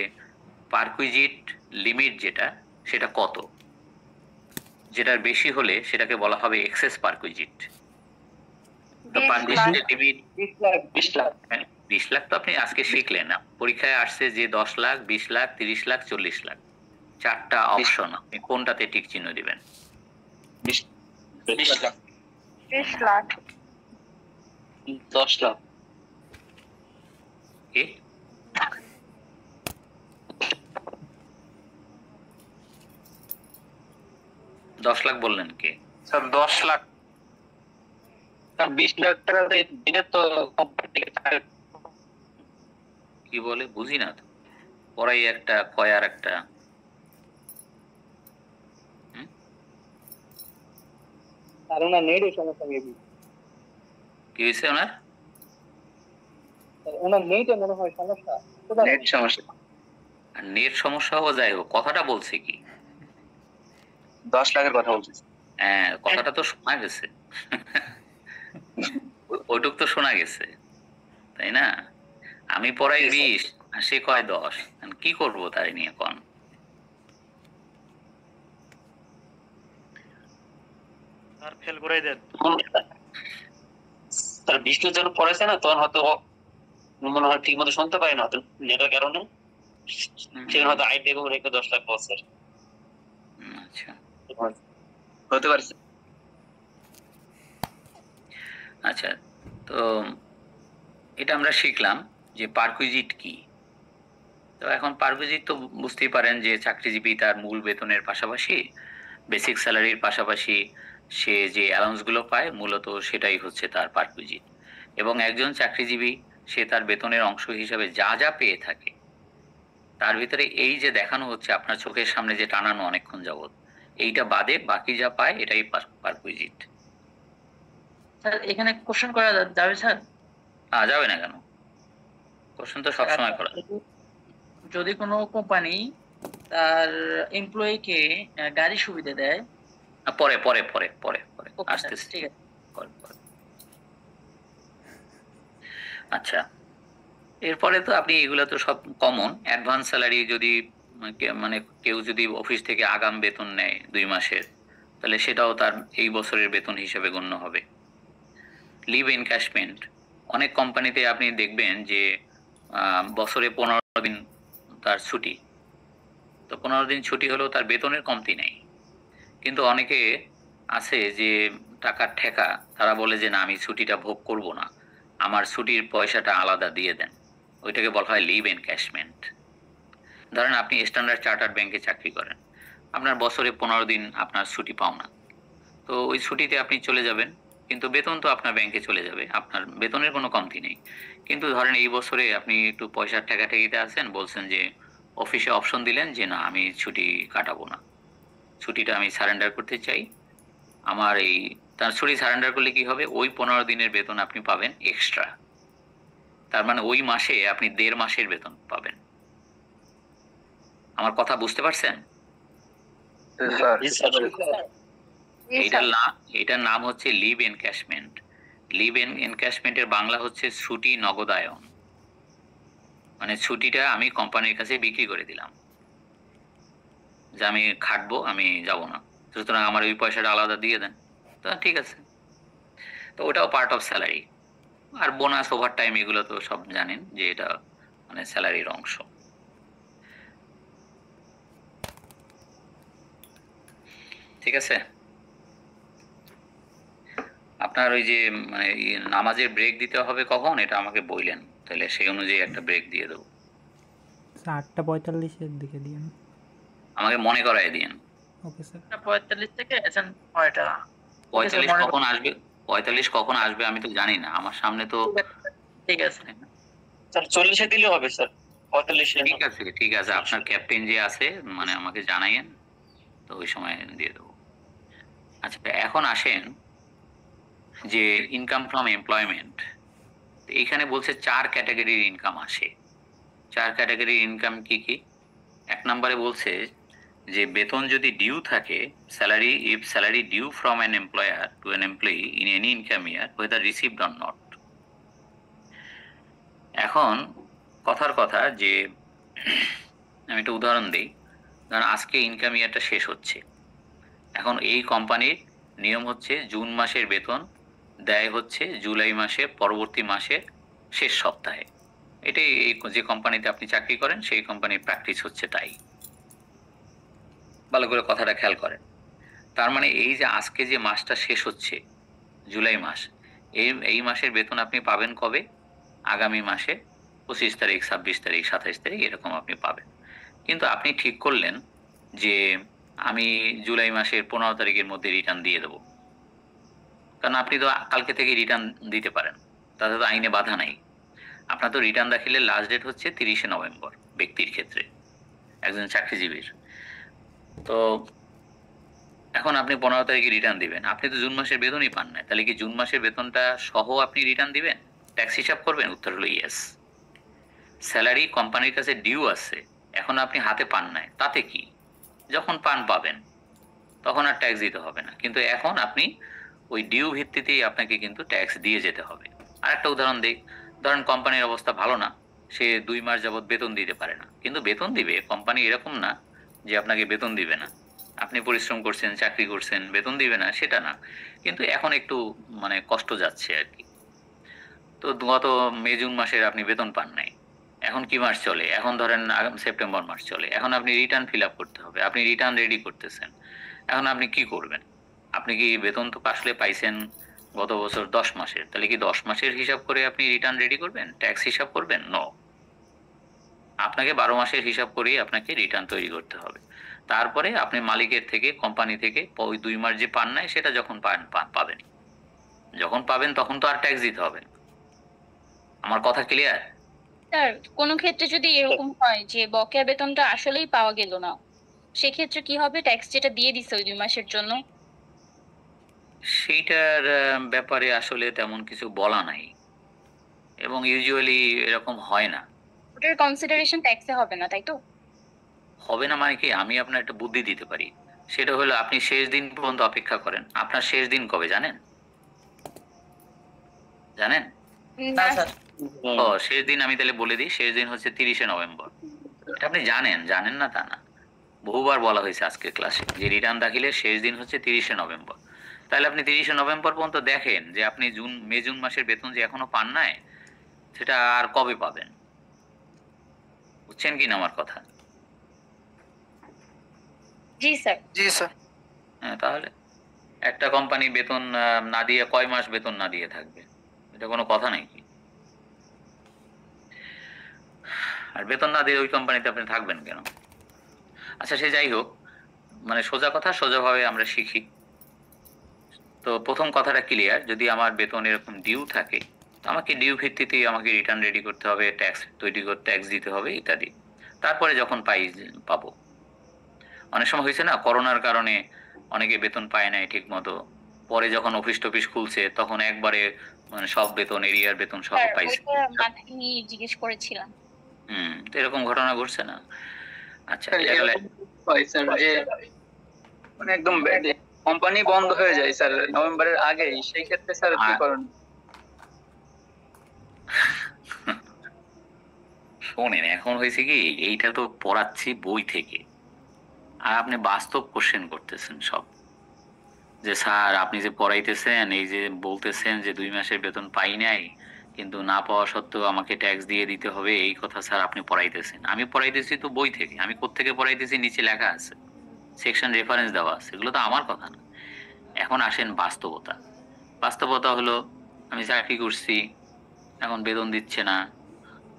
পারকুইজিট লিমিট যেটা সেটা কত, যেটার বেশি হলে সেটাকে বলা হবে এক্সেস পারকুইজিট। তো পারকুইজিটের লিমিট 20 লাখ। 20 লাখ তো আপনি আজকে শিখলেন না, পরীক্ষায় আসছে যে 10 লাখ, 20 লাখ, 30 লাখ, 40 লাখ, 4টা অপশন, আপনি কোনটাতে টিক চিহ্ন দিবেন? 20 লাখ 20 লাখ 10 লাখ কি? দশ লাখ বললেন কে? স্যার 10 লাখ। স্যার 20 লাখ টাকা দিলে তো কোম্পানি থেকে ছাড়। কি বলে বুঝি না তো, পড়াই একটা কয় আর একটা। আর ওনার নেটের সমস্যা মেবি, কি হয়েছে ওনার? ওনার নেটে মনে হয় সমস্যা, নেট সমস্যা। আর নেট সমস্যা হোক যাই হোক, কথাটা বলছে কি? 10 লাখের কথা বলছি। হ্যাঁ, কথাটা তো শোনা গেছে। ওইটুক তো শোনা গেছে, তাই না? আমি পড়াই 20 আর সে কয় 10, কি করবো তাই নিয়ে কোন? আর ফেল করাই দেন স্যার। 20 লাখ যখন পড়াইছে না তখন হয়তো মনে হয় ঠিক মতো শুনতে পারে না, হয়তো নেটের কারণে সেখানে হয়তো আইডিয়া করে রেখে 10 লাখ বলছে। আচ্ছা হতে পারে। আচ্ছা, তো এটা আমরা শিখলাম যে পারকুইজিট কি। তো এখন পারকুইজিট তো বুঝতেই পারেন যে চাকরিজীবী তার মূল বেতনের পাশাপাশি বেসিক স্যালারির পাশাপাশি সে যে অ্যালাউন্স গুলো পায় মূলত সেটাই হচ্ছে তার পারকুইজিট। এবং একজন চাকরিজীবী সে তার বেতনের অংশ হিসাবে যা যা পেয়ে থাকে তার ভিতরে এই যে দেখানো হচ্ছে আপনার চোখের সামনে যে টানানো অনেকক্ষণ যাবত, এইটা বাদে বাকি যা পায় এটাই পারকুইজিট। স্যার এখানে কোশ্চেন করা যাবে স্যার? যাবে না কেন? কোশ্চেন তো সবসময় করা। যদি কোনো কোম্পানি তার এমপ্লয়িকে গাড়ি সুবিধা দেয়, পরে পরে পরে পরে পরে আসতেছে, ঠিক আছে। পরে পরে। আচ্ছা, এরপরে তো আপনি এগুলো তো সব কমন। অ্যাডভান্স স্যালারি যদি মানে কেউ যদি অফিস থেকে আগাম বেতন নেয় 2 মাসের, তাহলে সেটাও তার এই বছরের বেতন হিসেবে গণ্য হবে। লিভ এনক্যাশমেন্ট, অনেক কোম্পানিতে আপনি দেখবেন যে বছরে 15 দিন তার ছুটি, তো 15 দিন ছুটি হলেও তার বেতনের কমতি নেই। কিন্তু অনেকে আছে যে টাকার ঠেকা, তারা বলে যে না আমি ছুটিটা ভোগ করব না, আমার ছুটির পয়সাটা আলাদা দিয়ে দেন। ওইটাকে বলা হয় লিভ এনক্যাশমেন্ট। ধরেন আপনি স্ট্যান্ডার্ড চার্টার্ড ব্যাংকে চাকরি করেন, আপনার বছরে 15 দিন আপনার ছুটি পাও না, তো ওই ছুটিতে আপনি চলে যাবেন, কিন্তু বেতন তো আপনার ব্যাংকে চলে যাবে, আপনার বেতনের কোনো কমতি নেই। কিন্তু ধরেন এই বছরে আপনি একটু পয়সার ঠেকাঠেকিতে আছেন, বলছেন যে অফিসে অপশন দিলেন যে না আমি ছুটি কাটাবো না, ছুটিটা আমি সারেন্ডার করতে চাই। আমার এই তার ছুটি সারেন্ডার করলে কি হবে, ওই 15 দিনের বেতন আপনি পাবেন এক্সট্রা। তার মানে ওই মাসে আপনি 1.5 মাসের বেতন পাবেন। আমার কথা বুঝতে পারছেন? এটার নাম হচ্ছে লিভ এনক্যাশমেন্ট। লিভ এনক্যাশমেন্টের বাংলা হচ্ছে ছুটি নগদায়ন। মানে ছুটিটা আমি কোম্পানির কাছে বিক্রি করে দিলাম যে আমি খাটবো, আমি যাব না, সুতরাং আমার ওই পয়সাটা আলাদা দিয়ে দেন। তো ঠিক আছে, তো ওটাও পার্ট অফ স্যালারি। আর বোনাস, ওভার টাইম, এগুলো তো সব জানেন যে এটা মানে স্যালারির অংশ। ঠিক আছে, আপনার ওই যে মানে নামাজের ব্রেক দিতে হবে কখন এটা আমাকে বললেন, তাহলে সেই অনুযায়ী একটা ব্রেক দিয়ে দেবো। 8:45 দিকে দিন, আমাকে মনে করাই দিন। Okay sir. 45 থেকে 9টা। 45 কখন আসবে? 45 কখন আসবে আমি তো জানি না, আমার সামনে তো। ঠিক আছে স্যার 40 এ দিলে হবে স্যার, 45 এ। ঠিক আছে ঠিক আছে, আপনার ক্যাপ্টেন যে আছে মানে আমাকে জানাইয়েন, তো ওই সময় দিয়ে দেবো। আচ্ছা, এখন আসেন যে ইনকাম ফ্রম এমপ্লয়মেন্ট। এইখানে বলছে 4 ক্যাটাগরির ইনকাম আসে। 4 ক্যাটাগরির ইনকাম কি কি? 1 নম্বরে বলছে যে বেতন যদি ডিউ থাকে, salary if salary due from an employer to an employee in any income year whether received or not। এখন কথার কথা যে আমি একটা উদাহরণ দিই, কারণ আজকে ইনকাম ইয়ারটা শেষ হচ্ছে। এখন এই কোম্পানির নিয়ম হচ্ছে জুন মাসের বেতন দেয় হচ্ছে জুলাই মাসে পরবর্তী মাসের শেষ সপ্তাহে। এটাই এই যে কোম্পানিতে আপনি চাকরি করেন সেই কোম্পানির প্র্যাকটিস হচ্ছে তাই। ভালো করে কথাটা খেয়াল করেন। তার মানে এই যে আজকে যে মাসটা শেষ হচ্ছে, জুলাই মাস, এই মাসের বেতন আপনি পাবেন কবে? আগামী মাসে 25 তারিখ, 26 তারিখ, 27 তারিখ এরকম আপনি পাবেন। কিন্তু আপনি ঠিক করলেন যে আমি জুলাই মাসের 15 তারিখের মধ্যে রিটার্ন দিয়ে দেবো, কারণ আপনি তো কালকে থেকে রিটার্ন দিতে পারেন, তাতে তো আইনে বাধা নাই। আপনার তো রিটার্ন দাখিলের লাস্ট ডেট হচ্ছে 30শে নভেম্বর ব্যক্তির ক্ষেত্রে, একজন চাকরিজীবীর। তো এখন আপনি 15 তারিখে রিটার্ন দিবেন, আপনি তো জুন মাসের বেতনই পান না, তাহলে কি জুন মাসের বেতনটা সহ আপনি রিটার্ন দিবেন, ট্যাক্স হিসাব করবেন? উত্তর হলো ইয়েস। স্যালারি কোম্পানির কাছে ডিউ আছে, এখন আপনি হাতে পান নাই, তাতে কি? যখন পাবেন, তখন আর ট্যাক্স দিতে হবে না, কিন্তু এখন আপনি ওই ডিউ ভিত্তিতেই আপনাকে কিন্তু ট্যাক্স দিয়ে যেতে হবে। আর একটা উদাহরণ দিই, ধরেন কোম্পানির অবস্থা ভালো না, সে 2 মাস যাবত বেতন দিতে পারে না, কিন্তু বেতন দিবে, কোম্পানি এরকম না যে আপনাকে বেতন দিবে না। আপনি পরিশ্রম করছেন, চাকরি করছেন, বেতন দিবে না সেটা না, কিন্তু এখন একটু মানে কষ্ট যাচ্ছে আর কি। তো গত মে জুন মাসের আপনি বেতন পান নাই, এখন কি মাস চলে? এখন ধরেন সেপ্টেম্বর মাস চলে, এখন আপনি রিটার্ন ফিল আপ করতে হবে, আপনি রিটার্ন রেডি করতেছেন। এখন আপনি কি করবেন? আপনি কি বেতন তো আসলে পাইছেন গত বছর 10 মাসের, তাহলে কি 10 মাসের হিসাব করে আপনি রিটার্ন রেডি করবেন, ট্যাক্স হিসাব করবেন? নো, আপনাকে 12 মাসের হিসাব করেই আপনাকে রিটার্ন তৈরি করতে হবে। তারপরে আপনি মালিকের থেকে, কোম্পানি থেকে ওই 2 মাস যে পান নাই সেটা যখন পাবেন, যখন পাবেন তখন তো আর ট্যাক্স দিতে হবে না। আমার কথা ক্লিয়ার? স্যার, কোনো ক্ষেত্রে যদি এরকম হয় যে বকেয়া বেতনটা আসলেই পাওয়া গেল না, সেক্ষেত্রে কি হবে? ট্যাক্স যেটা দিয়ে দিছে ওই 2 মাসের জন্য। সেইটার ব্যাপারে আসলে তেমন কিছু বলা নাই, এবং ইউজুয়ালি এরকম হয় না। ওটার কনসিডারেশন ট্যাক্সে হবে না, তাই তো? হবে না মানে কি, আমি আপনার একটা বুদ্ধি দিতে পারি, সেটা হলো আপনি শেষ দিন পর্যন্ত অপেক্ষা করেন। আপনার শেষ দিন কবে জানেন? জানেন? না স্যার। ও, শেষ দিন আমি তাহলে বলে দিই, শেষ দিন হচ্ছে 30শে নভেম্বর। এটা আপনি জানেন না তা না, বহুবার বলা হয়েছে আজকের ক্লাসে যে রিটার্ন দাখিলের শেষ দিন হচ্ছে 30শে নভেম্বর। তাহলে আপনি 30শে নভেম্বর পর্যন্ত দেখেন যে আপনি মে জুন মাসের বেতন যে এখনো পান নাই, সেটা আর কবে পাবেন। বুঝছেন কি না আমার কথা? জি স্যার। জি স্যার। হ্যাঁ, তাহলে একটা কোম্পানি বেতন না দিয়ে কয় মাস বেতন না দিয়ে থাকবে? এটা কোনো কথা নাকি? আর বেতন না দিয়ে ওই কোম্পানিতে আপনি থাকবেন কেন? আচ্ছা, সে যাই হোক, মানে সোজা কথা সোজাভাবে আমরা শিখি। তো প্রথম কথাটা ক্লিয়ার, যদি আমার বেতন এরকম ডিউ থাকে, তো আমাকে ডিউ ভিত্তিতেই আমাকে রিটার্ন রেডি করতে হবে, ট্যাক্স তৈরি করতে, ট্যাক্স দিতে হবে ইত্যাদি। তারপরে যখন পাবো, অনেক সময় হয়েছে না, করোনার কারণে অনেকে বেতন পায় নাই ঠিক মতো, পরে যখন অফিস টফিস খুলছে তখন একবারে মানে সব বেতন, এরিয়ার বেতন সব স্যার, পাইছে। ওইটা মাথায় নিয়ে জিজ্ঞেস করেছিলাম। তো এরকম ঘটনা ঘটছে না? আচ্ছা, স্যার, এরকম হয় স্যার যে মানে একদম কোম্পানি বন্ধ হয়ে যায় স্যার নভেম্বরের আগেই, সেই ক্ষেত্রে স্যার কি করেন? শোনেন, এখন হয়েছে কি, এইটা তো পড়াচ্ছি বই থেকে, আর আপনি বাস্তব কোশ্চেন করতেছেন সব, যে স্যার আপনি যে পড়াইতেছেন, এই যে বলতেছেন যে 2 মাসের বেতন পাই নাই, কিন্তু না পাওয়া সত্ত্বেও আমাকে ট্যাক্স দিয়ে দিতে হবে, এই কথা স্যার আপনি পড়াইতেছেন। আমি পড়াইতেছি তো বই থেকে, আমি কোত্থেকে পড়াইতেছি নিচে লেখা আছে, সেকশন রেফারেন্স দেওয়া আছে, এগুলো তো আমার কথা না। এখন আসেন বাস্তবতা। বাস্তবতা হলো আমি চাকরি করছি, এখন বেতন দিচ্ছে না,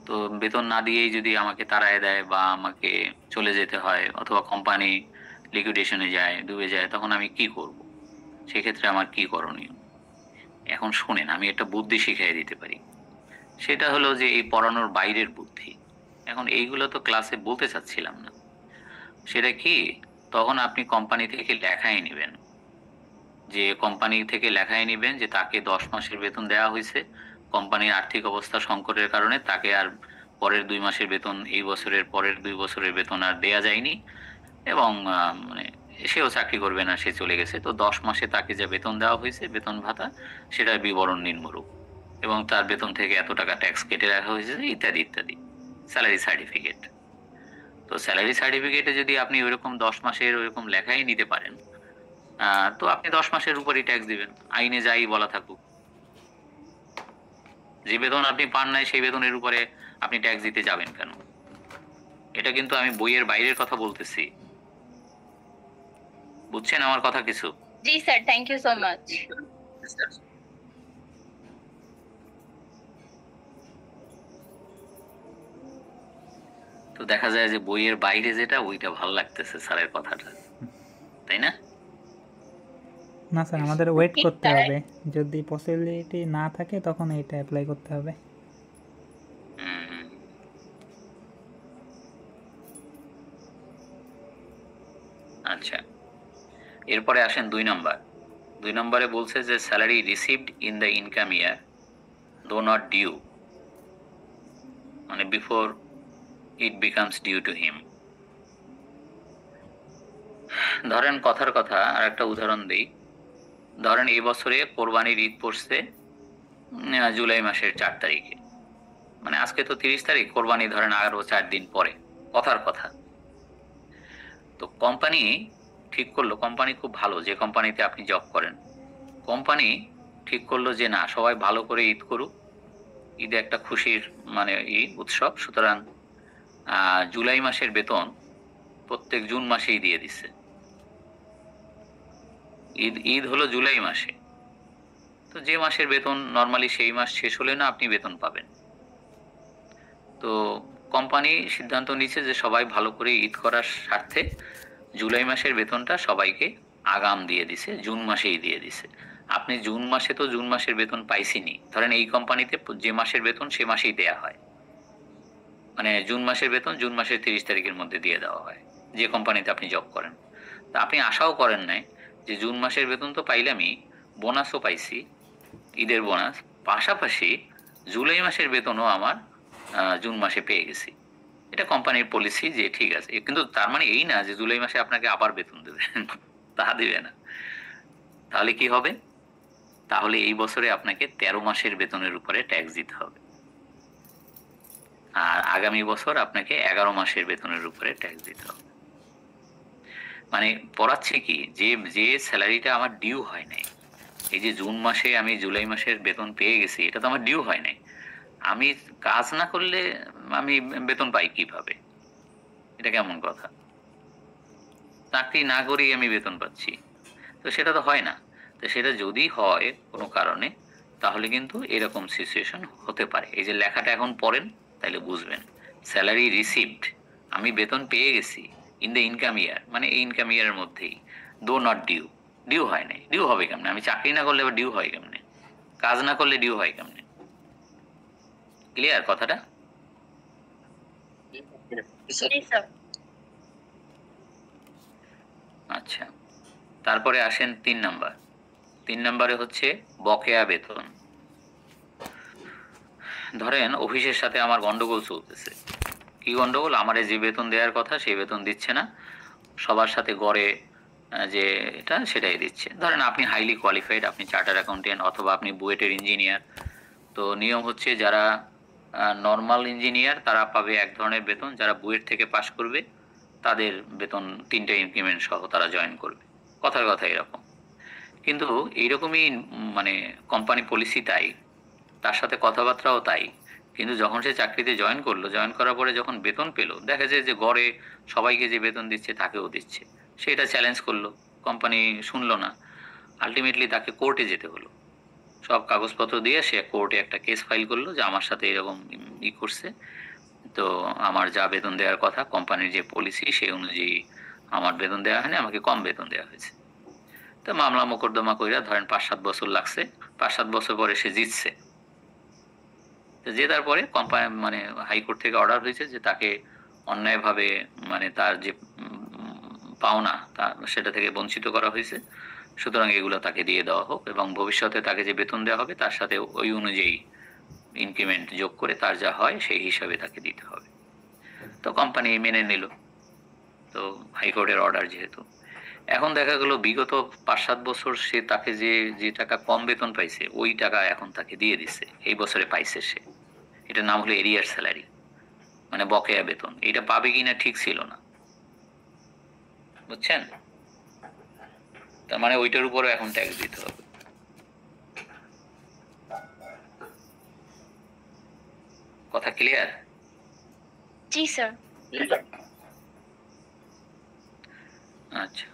তো বেতন না দিয়েই যদি আমাকে তাড়ায় দেয় বা আমাকে চলে যেতে হয়, অথবা কোম্পানি লিকুইডেশনে যায়, ডুবে যায়, তখন আমি কি করব? সেক্ষেত্রে আমার কি করণীয়? এখন শুনেন, আমি একটা বুদ্ধি শিখিয়ে দিতে পারি, সেটা হলো যে এই পড়ানোর বাইরের বুদ্ধি। এখন এইগুলো তো ক্লাসে বলতে চাচ্ছিলাম না। সেটা কি, তখন আপনি কোম্পানি থেকে লেখাই নেবেন, যে কোম্পানি থেকে লেখাই নেবেন যে তাকে 10 মাসের বেতন দেওয়া হয়েছে, কোম্পানির আর্থিক অবস্থা সংকটের কারণে তাকে আর পরের 2 মাসের বেতন, এই বছরের পরের 2 বছরের বেতন আর দেয়া যায়নি, এবং মানে সেও চাকরি করবে না, সে চলে গেছে। তো 10 মাসে তাকে যে বেতন দেওয়া হয়েছে, বেতন ভাতা, সেটার বিবরণ নিম্নরূপ, এবং তার বেতন থেকে এত টাকা ট্যাক্স কেটে রাখা হয়েছে ইত্যাদি ইত্যাদি, স্যালারি সার্টিফিকেট। তো স্যালারি সার্টিফিকেটে যদি আপনি ওইরকম 10 মাসের ওইরকম লেখাই নিতে পারেন, তো আপনি 10 মাসের উপরই ট্যাক্স দিবেন, আইনে যাই বলা থাকুক। যে বেতন আপনি পান নাই সেই বেতনের উপরে আপনি ট্যাক্স দিতে যাবেন কেন? এটা কিন্তু আমি বইয়ের বাইরের কথা বলতেছি। বুঝছেন আমার কথা কিছু? জি sir, thank you so much. তো দেখা যায় যে বইয়ের বাইরে যেটা ওইটা ভালো লাগতেছে স্যারের কথাটা, তাই না? না স্যার, আমাদের ওয়েট ঠিক করতে স্যার। হবে, যদি পসিবিলিটি না থাকে তখন এইটা অ্যাপ্লাই করতে হবে। হুম। আচ্ছা, এরপরে আসেন 2 নম্বর। 2 নম্বরে বলছে যে salary received in the income year though not due, মানে before it becomes due to him. ধরেন কথার কথা, আর একটা উদাহরণ দিই। ধরেন এই বছরে কোরবানির ঈদ পড়ছে জুলাই মাসের 4 তারিখে, মানে আজকে তো 30 তারিখ, কোরবানি ধরেন আরো 4 দিন পরে, কথার কথা। তো কোম্পানি ঠিক করলো, কোম্পানি খুব ভালো, যে কোম্পানিতে আপনি জব করেন, কোম্পানি ঠিক করলো যে না, সবাই ভালো করে ঈদ করুক, ঈদে একটা খুশির মানে উৎসব, সুতরাং জুলাই মাসের বেতন প্রত্যেক জুন মাসেই দিয়ে দিচ্ছে। ঈদ হলো জুলাই মাসে, তো যে মাসের বেতন নর্মালি সেই মাস শেষ হলে না আপনি বেতন পাবেন। তো কোম্পানি সিদ্ধান্ত নিচ্ছে যে সবাই ভালো করে ঈদ করার স্বার্থে জুলাই মাসের বেতনটা সবাইকে আগাম দিয়ে দিছে, জুন মাসেই দিয়ে দিছে। আপনি জুন মাসে তো জুন মাসের বেতন পাইছেনই, ধরেন এই কোম্পানিতে যে মাসের বেতন সে মাসেই দেয়া হয়, মানে জুন মাসের বেতন জুন মাসের 30 তারিখের মধ্যে দিয়ে দেওয়া হয়, যে কোম্পানিতে আপনি জব করেন। তা আপনি আশাও করেন নাই যে জুন মাসের বেতন তো পাইলামই, বোনাসও পাইছি, ঈদের বোনাস, পাশাপাশি জুলাই মাসের বেতনও আমার জুন মাসে পেয়ে গেছি। এটা কোম্পানির পলিসি যে ঠিক আছে, কিন্তু তার মানে এই না যে জুলাই মাসে আপনাকে আবার বেতন দেবে, তা দিবে না। তাহলে কি হবে? তাহলে এই বছরে আপনাকে 13 মাসের বেতনের উপরে ট্যাক্স দিতে হবে, আর আগামী বছর আপনাকে 11 মাসের বেতনের উপরে ট্যাক্স দিতে হবে। মানে পড়াচ্ছে কি, যে যে স্যালারিটা আমার ডিউ হয় নাই, এই যে জুন মাসে আমি জুলাই মাসের বেতন পেয়ে গেছি, এটা তো আমার ডিউ হয় নাই। আমি কাজ না করলে আমি বেতন পাই কিভাবে? এটা কেমন কথা? চাকরি না করেই আমি বেতন পাচ্ছি, তো সেটা তো হয় না। তো সেটা যদি হয় কোনো কারণে, তাহলে কিন্তু এরকম সিচুয়েশন হতে পারে। এই যে লেখাটা এখন পড়েন তাহলে বুঝবেন। স্যালারি রিসিভড, আমি বেতন পেয়ে গেছি ইন দ্য ইনকাম ইয়ার, মানে এই ইনকাম ইয়ারের মধ্যেই, দো নট ডিউ, ডিউ হয় নাই। ডিউ হবে কেমনে? আমি চাকরি না করলে আবার ডিউ হয় কেমনে? কাজ না করলে ডিউ হয় কেমনে? ক্লিয়ার কথাটা? জি স্যার। আচ্ছা, তারপরে আসেন 3 নাম্বার। 3 নাম্বারে হচ্ছে বকেয়া বেতন। ধরেন অফিসের সাথে আমার গন্ডগোল চলতেছে। কি গন্ডগোল? আমারে যে বেতন দেওয়ার কথা সেই বেতন দিচ্ছে না, সবার সাথে গড়ে যে এটা সেটাই দিচ্ছে। ধরেন আপনি হাইলি কোয়ালিফাইড, আপনি চার্টার অ্যাকাউন্টেন্ট অথবা আপনি বুয়েটের ইঞ্জিনিয়ার। তো নিয়ম হচ্ছে যারা নর্মাল ইঞ্জিনিয়ার তারা পাবে এক ধরনের বেতন, যারা বুয়েট থেকে পাশ করবে তাদের বেতন 3টা ইনক্রিমেন্ট সহ তারা জয়েন করবে। কথার কথা এরকম। কিন্তু এইরকমই মানে কোম্পানি পলিসি তাই, তার সাথে কথাবার্তাও তাই। কিন্তু যখন সে চাকরিতে জয়েন করলো, জয়েন করার পরে যখন বেতন পেলো, দেখা যায় যে গড়ে সবাইকে যে বেতন দিচ্ছে তাকেও দিচ্ছে। সেটা চ্যালেঞ্জ করলো, কোম্পানি শুনলো না, আলটিমেটলি তাকে কোর্টে যেতে হলো। সব কাগজপত্র দিয়ে সে কোর্টে একটা কেস ফাইল করলো যে আমার সাথে এরকম করছে, তো আমার যা বেতন দেওয়ার কথা কোম্পানির যে পলিসি সেই অনুযায়ী আমার বেতন দেওয়া হয়নি, আমাকে কম বেতন দেওয়া হয়েছে। তো মামলা মোকদ্দমা কইরা ধরেন 5-7 বছর লাগছে, 5-7 বছর পরে সে জিতছে। তো জেতার পরে কোম্পানি মানে হাইকোর্ট থেকে অর্ডার হয়েছে যে তাকে অন্যায়ভাবে মানে তার যে পাওনা তা সেটা থেকে বঞ্চিত করা হয়েছে, সুতরাং এগুলো তাকে দিয়ে দেওয়া হোক এবং ভবিষ্যতে তাকে যে বেতন দেওয়া হবে তার সাথে ওই অনুযায়ী ইনক্রিমেন্ট যোগ করে তার যা হয় সেই হিসাবে তাকে দিতে হবে। তো কোম্পানি মেনে নিল, তো হাইকোর্টের অর্ডার যেহেতু। এখন দেখা গেল বিগত 5-7 বছর সে তাকে যে টাকা কম বেতন পাইছে ওই টাকা এখন তাকে দিয়ে দিচ্ছে, এই বছরে পাইছে সে। এটা নাম হলো এরিয়ার স্যালারি, মানে বকেয়া বেতন। এটা পাবে কিনা ঠিক ছিল না, বুঝছেন? তার মানে ওইটার উপরও এখন ট্যাক্স দিতে হবে। কথা ক্লিয়ার? জি স্যার। আচ্ছা,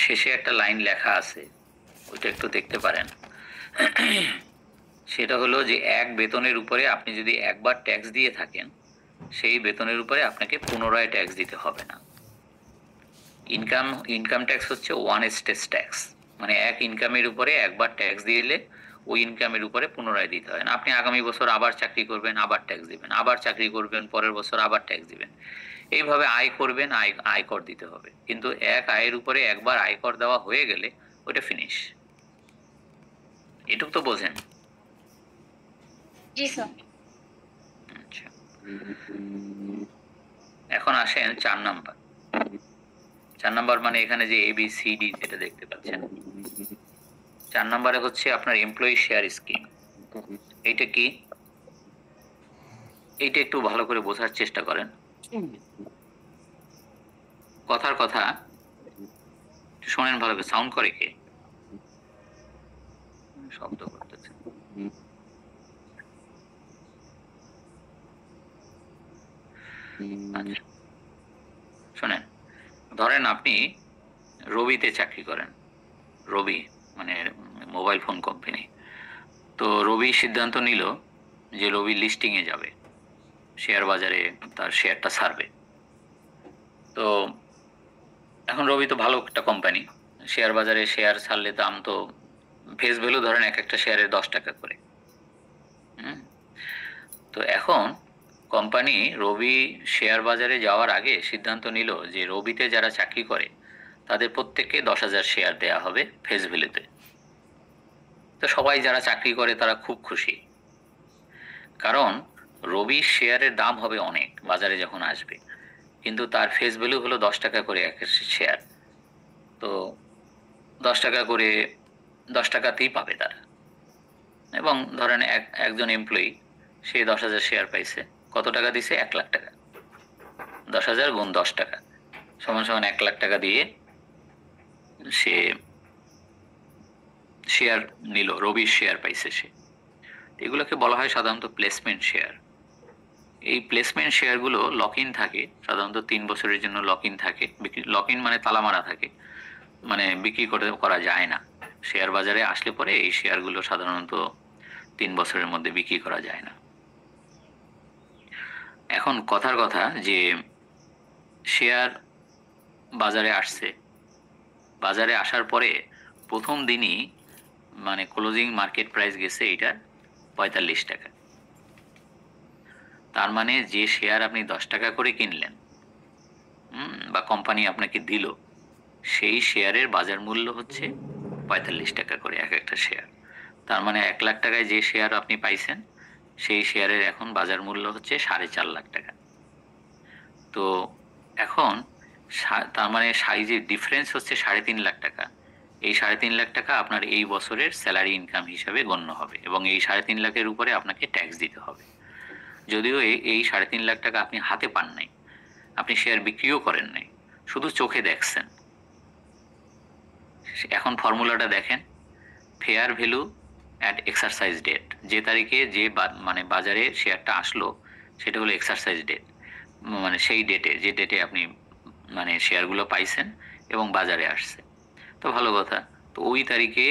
শেষে একটা লাইন লেখা আছে, ওইটা একটু দেখতে পারেন। সেটা হলো যে এক বেতনের উপরে আপনি যদি একবার ট্যাক্স দিয়ে থাকেন, সেই বেতনের উপরে আপনাকে পুনরায় ট্যাক্স দিতে হবে না। ইনকাম ট্যাক্স হচ্ছে ওয়ান স্টেজ ট্যাক্স, মানে এক ইনকামের উপরে একবার ট্যাক্স দিলে ওই ইনকামের উপরে পুনরায় দিতে হয় না। আপনি আগামী বছর আবার চাকরি করবেন, আবার ট্যাক্স দিবেন, আবার চাকরি করবেন, পরের বছর আবার ট্যাক্স দিবেন, এইভাবে আয় করবেন, আয়কর দিতে হবে। কিন্তু এক আয়ের উপরে একবার আয়কর দেওয়া হয়ে গেলে ওটা ফিনিশ। এটুক তো বোঝেন? জি স্যার। আচ্ছা, এখন আসেন 4 নাম্বার। 4 নাম্বার মানে এখানে যে ABCD যেটা দেখতে পাচ্ছেন, 4 নাম্বারে হচ্ছে আপনার এমপ্লয়ি শেয়ার স্কিম। এইটা কি, এইটা একটু ভালো করে বোঝার চেষ্টা করেন। কথার কথা শোনেন ভালো করে। সাউন্ড করে কে? শব্দ করতেছে। আচ্ছা, শোনেন, ধরেন আপনি রবিতে চাকরি করেন। রবি মানে মোবাইল ফোন কোম্পানি। তো রবি সিদ্ধান্ত নিল যে রবি লিস্টিংয়ে যাবে, শেয়ার বাজারে তার শেয়ারটা ছাড়বে। তো এখন রবি তো ভালো একটা কোম্পানি, শেয়ার বাজারে শেয়ার ছাড়লে দাম তো ফেস ভ্যালু ধরেন এক একটা শেয়ারের 10 টাকা করে। তো এখন কোম্পানি রবি শেয়ার বাজারে যাওয়ার আগে সিদ্ধান্ত নিল যে রবিতে যারা চাকরি করে তাদের প্রত্যেককে 10,000 শেয়ার দেয়া হবে ফেস ভ্যালুতে। তো সবাই যারা চাকরি করে তারা খুব খুশি, কারণ রবি শেয়ারের দাম হবে অনেক বাজারে যখন আসবে, কিন্তু তার ফেস ভ্যালু হলো 10 টাকা করে এক শেয়ার। তো 10 টাকা করে 10 টাকাতেই পাবে তারা। এবং ধরেন একজন এমপ্লয়ি সে 10,000 শেয়ার পাইছে, কত টাকা দিছে? 1 লাখ টাকা। 10,000 গুণ 10 টাকা সমান সমান 1 লাখ টাকা দিয়ে সে শেয়ার নিল, রবির শেয়ার পাইছে সে। এগুলোকে বলা হয় সাধারণত প্লেসমেন্ট শেয়ার। এই প্লেসমেন্ট শেয়ারগুলো লক ইন থাকে, সাধারণত 3 বছরের জন্য লক ইন থাকে। লক ইন মানে তালা মারা থাকে, মানে বিক্রি করা যায় না। শেয়ার বাজারে আসলে পরে এই শেয়ারগুলো সাধারণত 3 বছরের মধ্যে বিক্রি করা যায় না। এখন কথার কথা যে শেয়ার বাজারে আসছে, বাজারে আসার পরে প্রথম দিনই মানে ক্লোজিং মার্কেট প্রাইস গেছে এটা 45 টাকা। তার মানে যে শেয়ার আপনি 10 টাকা করে কিনলেন বা কোম্পানি আপনাকে দিল, সেই শেয়ারের বাজার মূল্য হচ্ছে 45 টাকা করে এক একটা শেয়ার। তার মানে 1 লাখ টাকায় যে শেয়ার আপনি পাইছেন সেই শেয়ারের এখন বাজার মূল্য হচ্ছে 4.5 লাখ টাকা। তো এখন তার মানে সাইজের ডিফারেন্স হচ্ছে 3.5 লাখ টাকা। এই 3.5 লাখ টাকা আপনার এই বছরের স্যালারি ইনকাম হিসাবে গণ্য হবে এবং এই 3.5 লাখের উপরে আপনাকে ট্যাক্স দিতে হবে। যদিও এই 3.5 লাখ টাকা আপনি হাতে পান নাই, আপনি শেয়ার বিক্রিও করেন নাই, শুধু চোখে দেখছেন। এখন ফর্মুলাটা দেখেন, fair value at exercise date. যে তারিখে যে মানে বাজারে শেয়ারটা আসলো সেটা হলো এক্সারসাইজ ডেট, মানে সেই ডেটে যে ডেটে আপনি মানে শেয়ারগুলো পাইছেন এবং বাজারে আসছে। তো ভালো কথা, তো ওই তারিখে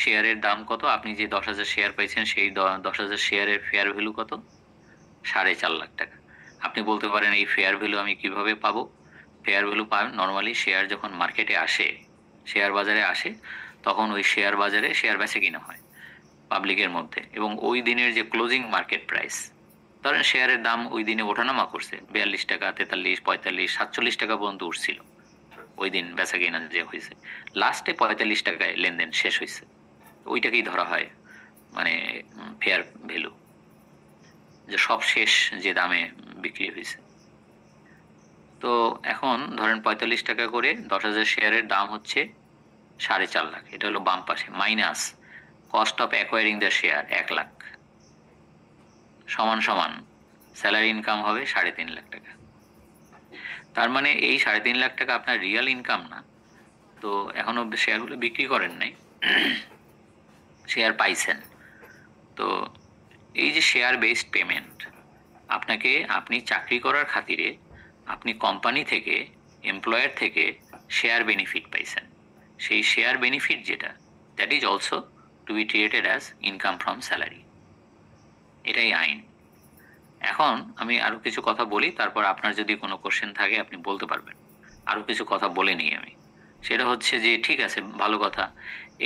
শেয়ারের দাম কত? আপনি যে 10,000 শেয়ার পাইছেন সেই 10,000 শেয়ারের ফেয়ার ভ্যালু কত? 4.5 লাখ টাকা। আপনি বলতে পারেন এই ফেয়ার ভ্যালু আমি কিভাবে পাবো? ফেয়ার ভ্যালু পাবেন নর্মালি শেয়ার যখন মার্কেটে আসে, শেয়ার বাজারে আসে, তখন ওই শেয়ার বাজারে শেয়ার বেচে কিনা হয় পাবলিকের মধ্যে, এবং ওই দিনের যে ক্লোজিং মার্কেট প্রাইস, ধরেন শেয়ারের দাম ওই দিনে ওঠানামা করছে 42 টাকা, 43, 45, 47 টাকা পর্যন্ত উঠছিল ওই দিন বেচা কিনা যে হয়েছে, লাস্টে 45 টাকায় লেনদেন শেষ হয়েছে। ওইটাকেই ধরা হয় মানে ফেয়ার ভ্যালু, যে সব শেষ যে দামে বিক্রি হয়েছে। তো এখন ধরেন 45 টাকা করে 10,000 শেয়ারের দাম হচ্ছে 4.5 লাখ। এটা হলো বাম পাশে, minus cost of acquiring the share 1 lakh সমান সমান স্যালারি ইনকাম হবে 3.5 লাখ টাকা। তার মানে এই 3.5 লাখ টাকা আপনার রিয়েল ইনকাম না। তো এখনো শেয়ারগুলো বিক্রি করেন নাই, শেয়ার পাইছেন। তো এই যে শেয়ার বেসড পেমেন্ট, আপনি চাকরি করার খাতিরে আপনি কোম্পানি থেকে, এমপ্লয়ার থেকে শেয়ার বেনিফিট পাইছেন। সেই শেয়ার বেনিফিট যেটা, that is also to be treated as income from salary. এটাই আইন। এখন আমি আরো কিছু কথা বলি, তারপর আপনার যদি কোনো কোশ্চেন থাকে আপনি বলতে পারবেন। আরো কিছু কথা বলে নিই আমি। সেটা হচ্ছে যে ঠিক আছে, ভালো কথা,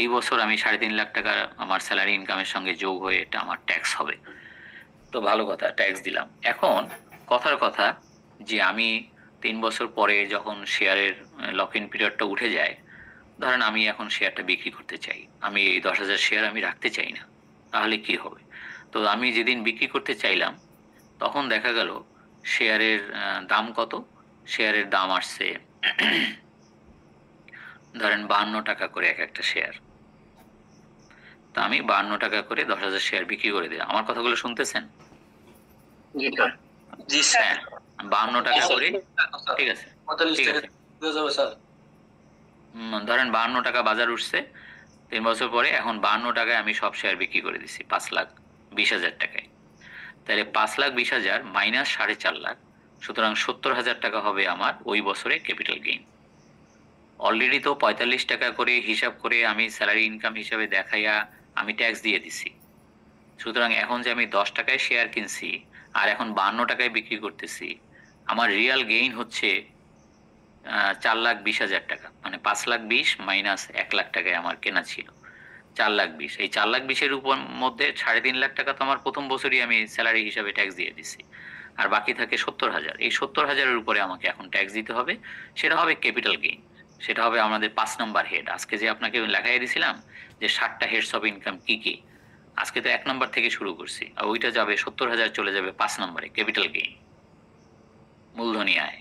এই বছর আমি 3.5 লাখ টাকা আমার স্যালারি ইনকামের সঙ্গে যোগ হয়ে এটা আমার ট্যাক্স হবে, তো ভালো কথা, ট্যাক্স দিলাম। এখন কথার কথা যে আমি 3 বছর পরে যখন শেয়ারের লক ইন পিরিয়ডটা উঠে যায়, ধরেন আমি এখন শেয়ারটা বিক্রি করতে চাই, আমি এই 10,000 শেয়ার আমি রাখতে চাই না, তাহলে কি হবে? তো আমি যেদিন বিক্রি করতে চাইলাম তখন দেখা গেল শেয়ারের দাম কত, শেয়ারের দাম আসছে ধরেন 52 টাকা করে এক একটা শেয়ার। তা আমি 52 টাকা করে 10,000 শেয়ার বিক্রি করে দিলাম। আমার কথাগুলো শুনতেছেন? জি স্যার। জি স্যার। 52 টাকা করে, ঠিক আছে, ঠিক আছে। ধরেন 52 টাকা বাজার উঠছে 3 বছর পরে, এখন 52 টাকায় আমি সব শেয়ার বিক্রি করে দিছি 5,20,000 টাকায়। তাহলে 5,20,000 মাইনাস 4.5 লাখ, সুতরাং 70,000 টাকা হবে আমার ওই বছরে ক্যাপিটাল গেইন। অলরেডি তো 45 টাকা করে হিসাব করে আমি স্যালারি ইনকাম হিসাবে দেখাইয়া আমি ট্যাক্স দিয়ে দিছি। সুতরাং এখন যে আমি 10 টাকায় শেয়ার কিনছি আর এখন 52 টাকায় বিক্রি করতেছি, আমার রিয়াল গেইন হচ্ছে 4,20,000 টাকা, মানে 5,20,000 মাইনাস 1 লাখ টাকায় আমার কেনা ছিল 4,20,000। এই 4,20,000 উপর মধ্যে 3.5 লাখ টাকা তো আমার প্রথম বছরই আমি স্যালারি হিসাবে ট্যাক্স দিয়ে দিছি, আর বাকি থাকে 70,000। এই 70,000-এর উপরে আমাকে এখন ট্যাক্স দিতে হবে, সেটা হবে ক্যাপিটাল গেইন, সেটা হবে আমাদের 5 নম্বর হেড। আজকে যে আপনাকে লেখাই দিয়েছিলাম যে 60টা হেডস অফ ইনকাম কি কি, আজকে তো 1 নম্বর থেকে শুরু করছি, আর ওইটা যাবে 70,000 চলে যাবে 5 নম্বরে, ক্যাপিটাল গেইন, মূলধনী আয়।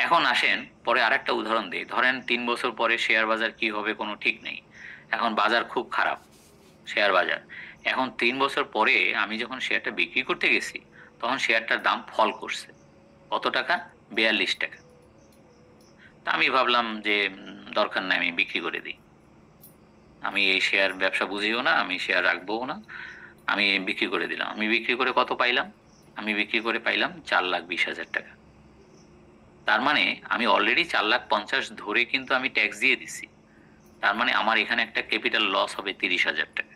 এখন আসেন পরে আরেকটা উদাহরণ দিই। ধরেন 3 বছর পরে শেয়ার বাজার কি হবে কোনো ঠিক নেই, এখন বাজার খুব খারাপ শেয়ার বাজার। এখন 3 বছর পরে আমি যখন শেয়ারটা বিক্রি করতে গেছি তখন শেয়ারটার দাম ফল করছে কত টাকা, 42 টাকা। তা আমি ভাবলাম যে দরকার নাই, আমি বিক্রি করে দিই, আমি এই শেয়ার ব্যবসা বুঝিও না, আমি শেয়ার রাখবোও না, আমি বিক্রি করে দিলাম। আমি বিক্রি করে কত পাইলাম? আমি বিক্রি করে পাইলাম 4,20,000 টাকা। তার মানে আমি অলরেডি 4,50,000 ধরে কিন্তু আমি ট্যাক্স দিয়ে দিছি। তার মানে আমার এখানে একটা ক্যাপিটাল লস হবে 30,000 টাকা,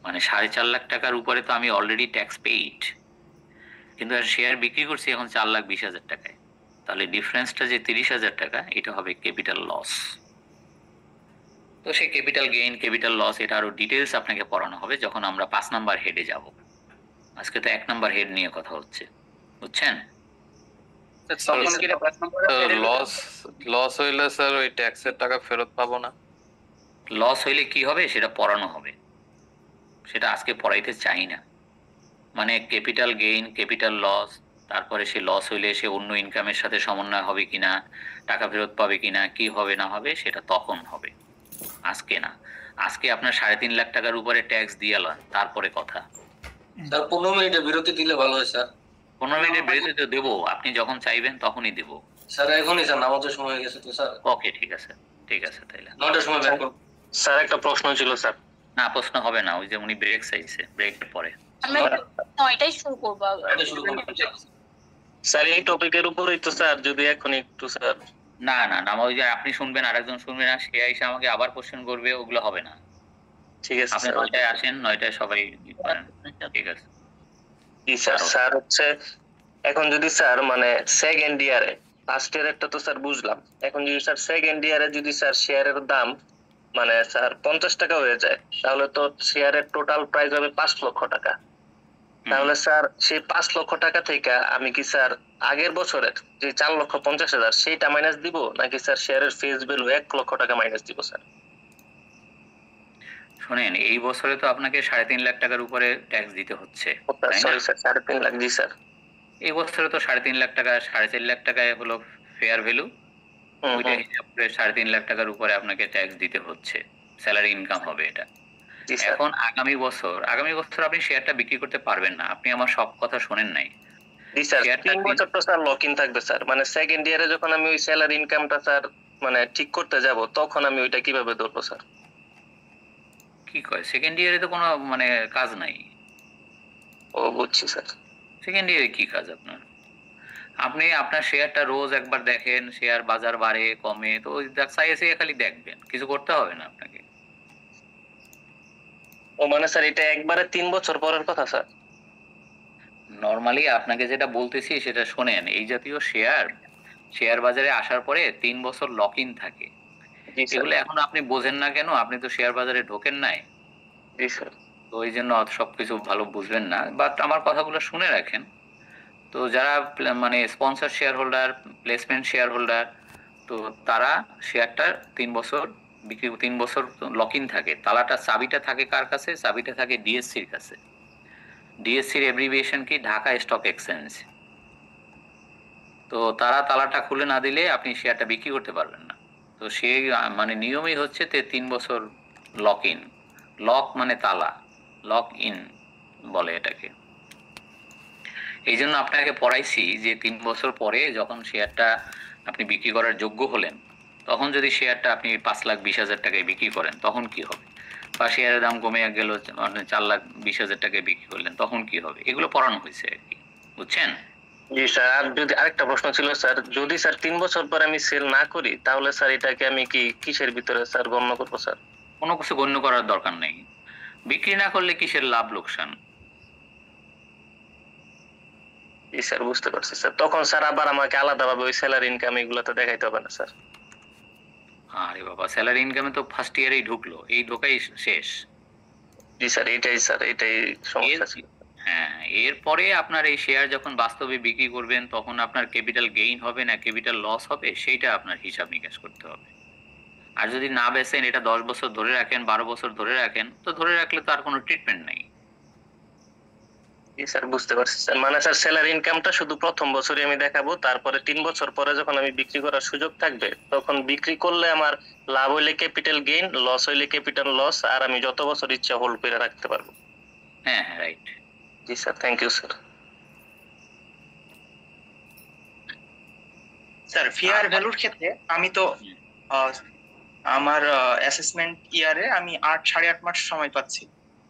মানে 4.5 লাখ টাকার উপরে তো আমি অলরেডি ট্যাক্স পেইড, কিন্তু শেয়ার বিক্রি করছি এখন 4,20,000 টাকায়। তাহলে ডিফারেন্সটা যে 30,000 টাকা, এটা হবে ক্যাপিটাল লস। তো সেই ক্যাপিটাল গেইন, ক্যাপিটাল লস, এটা আরো ডিটেলস আপনাকে পড়ানো হবে যখন আমরা 5 নাম্বার হেডে যাব। আজকে তো 1 নাম্বার হেড নিয়ে কথা হচ্ছে, বুঝছেন? লস হইলে স্যার ওই ট্যাক্সের টাকা ফেরত পাবো না? লস হইলে কি হবে সেটা পড়ানো হবে, সেটা আজকে পড়াইতে চাই না। মানে ক্যাপিটাল গেইন, ক্যাপিটাল লস, তারপরে সে লস হইলে সে অন্য ইনকামের সাথে সমন্বয় হবে কিনা, টাকা ফেরত পাবে কিনা, কি হবে না হবে সেটা তখন হবে, আজকে না। আজকে আপনার 3.5 লাখ টাকার উপরে ট্যাক্স দিয়ে এলেন, তারপরে কথা। স্যার 15 মিনিটের বিরতি দিলে ভালো হয় স্যার। 15 মিনিটের বিরতি তো দেবো, আপনি যখন চাইবেন তখনই দেব স্যার। এখনই স্যার, নামাজের সময় হয়ে গেছে তো স্যার। ওকে, ঠিক আছে, ঠিক আছে, তাইলে 9টার সময় ব্যাক করব। স্যার একটা প্রশ্ন ছিল স্যার। না, প্রশ্ন হবে না, ওই যে উনি ব্রেক চাইছে, ব্রেকের পরে আমরা 9টায় শুরু করবো আবার। স্যার এই টপিকের উপরেই তো স্যার, যদি এখন একটু স্যার। না না না, ওই যে আপনি শুনবেন আরেকজন শুনবে না, সে এসে আমাকে আবার কোশ্চেন করবে, ওগুলো হবে না। ঠিক আছে আপনি স্যার। 9টায় আসেন, 9টায় সবাই করেন, ঠিক আছে। জি স্যার। স্যার হচ্ছে এখন যদি স্যার মানে সেকেন্ড ইয়ারে, ফার্স্ট ইয়ার একটা তো স্যার বুঝলাম, এখন যদি স্যার সেকেন্ড ইয়ারে যদি স্যার শেয়ারের দাম মানে স্যার 50 টাকা হয়ে যায়, তাহলে তো শেয়ারের টোটাল প্রাইস হবে 5 লক্ষ টাকা। তাহলে স্যার সেই 5 লক্ষ টাকা থেকে আমি কি স্যার আগের বছরের যে 4,50,000 সেইটা মাইনাস দিব, নাকি স্যার শেয়ারের ফেস ভ্যালু 1 লক্ষ টাকা মাইনাস দিব স্যার? শোনেন, এই বছরে তো আপনাকে 3.5 লাখ টাকার উপরে ট্যাক্স দিতে হচ্ছে, সরি স্যার, 3.5 লাখ। জি স্যার। এই বছরে তো 3.5 লাখ টাকা, 4.5 লাখ টাকায় হলো ফেয়ার ভ্যালু, ওইটা হিসাব করে 3.5 লাখ টাকার উপরে আপনাকে ট্যাক্স দিতে হচ্ছে, স্যালারি ইনকাম হবে এটা। এখন আগামী বছর আপনি শেয়ারটা বিক্রি করতে পারবেন না, আপনি আমার সব কথা শোনেন নাই। জি স্যার, 3 বছর তো স্যার লক ইন থাকবে স্যার, মানে সেকেন্ড ইয়ারে যখন আমি ওই স্যালারি ইনকামটা স্যার মানে ঠিক করতে যাব, তখন আমি ওইটা কিভাবে ধরবো স্যার? কি কয়, সেকেন্ড ইয়ারে তো কোনো মানে কাজ নাই। ও বুঝছি স্যার। সেকেন্ড ইয়ারে কি কাজ আপনার? আপনি আপনার শেয়ারটা রোজ একবার দেখেন, শেয়ার বাজার বাড়ে কমে, তো ওই সাইএসএ খালি দেখবেন, কিছু করতে হবে না আপনাকে। ও মানে স্যার এটা একবারে 3 বছর পরের কথা স্যার? নর্মালি আপনাকে যেটা বলতেছি সেটা শোনেন, এই জাতীয় শেয়ার শেয়ার বাজারে আসার পরে 3 বছর লক ইন থাকে। জি স্যার। এগুলো এখন আপনি বোঝেন না কেন? আপনি তো শেয়ার বাজারে ঢোকেন নাই, জি স্যার। তো ওই জন্য অত সবকিছু ভালো বুঝবেন না, বাট আমার কথাগুলো শুনে রাখেন। তো যারা মানে sponsor share holder, placement share holder, তো তারা শেয়ারটা 3 বছর বিক্রি, 3 বছর লক ইন থাকে। তালাটা, চাবিটা থাকে কার কাছে? চাবিটা থাকে ডিএসসির কাছে। ডিএসসির এব্রিভিয়েশন কি? Dhaka stock exchange. তো তারা তালাটা খুলে না দিলে আপনি শেয়ারটা বিক্রি করতে পারবেন না। তো সেই মানে নিয়মই হচ্ছে 3 বছর লক ইন। লক মানে তালা, লক ইন বলে এটাকে। এই জন্য আপনাকে পড়াইছি যে 3 বছর পরে যখন শেয়ারটা আপনি বিক্রি করার যোগ্য হলেন, তখন যদি শেয়ারটা আপনি 5,20,000 টাকায় বিক্রি করেন তখন কি হবে, বা শেয়ারের দাম কমে গেল, মানে 4,20,000 টাকায় বিক্রি করলেন তখন কি হবে, এগুলো পড়ানো হয়েছে আর কি, বুঝছেন? জি স্যার। আর যদি আরেকটা প্রশ্ন ছিল স্যার, যদি স্যার 3 বছর পরে আমি সেল না করি তাহলে স্যার এটাকে আমি কি কিসের ভিতরে স্যার গণ্য করবো স্যার? কোনো কিছু গণ্য করার দরকার নেই। বিক্রি না করলে কিসের লাভ লোকসান? জি স্যার, বুঝতে পারছি স্যার। তখন স্যার আবার আমাকে আলাদাভাবে ওই স্যালারি ইনকাম এগুলো তো দেখাইতে হবে না স্যার? আরে বাবা, স্যালারি ইনকামে তো ফার্স্ট ইয়ারেই ঢুকলো, এই ঢোকাই শেষ। জি স্যার, এটাই সমস্যা ছিল। হ্যাঁ, এরপরে আপনার এই শেয়ার যখন বাস্তবে বিক্রি করবেন তখন আপনার ক্যাপিটাল গেইন হবে না ক্যাপিটাল লস হবে, সেইটা আপনার হিসাব নিকাশ করতে হবে। আর যদি না বেচেন, এটা 10 বছর ধরে রাখেন, 12 বছর ধরে রাখেন, তো ধরে রাখলে তো আর কোনো ট্রিটমেন্ট নাই। জি স্যার, বুঝতে পারছি স্যার। মানে স্যার স্যালারি ইনকামটা শুধু প্রথম বছরই আমি দেখাবো, তারপরে 3 বছর পরে যখন আমি বিক্রি করার সুযোগ থাকবে তখন বিক্রি করলে আমার লাভ হইলে ক্যাপিটাল গেইন, লস হইলে ক্যাপিটাল লস, আর আমি যত বছর ইচ্ছা হোল্ড করে রাখতে পারবো। হ্যাঁ হ্যাঁ, রাইট। জি sir, thank you sir. Sir fair ভ্যালুর ক্ষেত্রে আমি তো আমার অ্যাসেসমেন্ট ইয়ারে আমি 8.5 মাস সময় পাচ্ছি।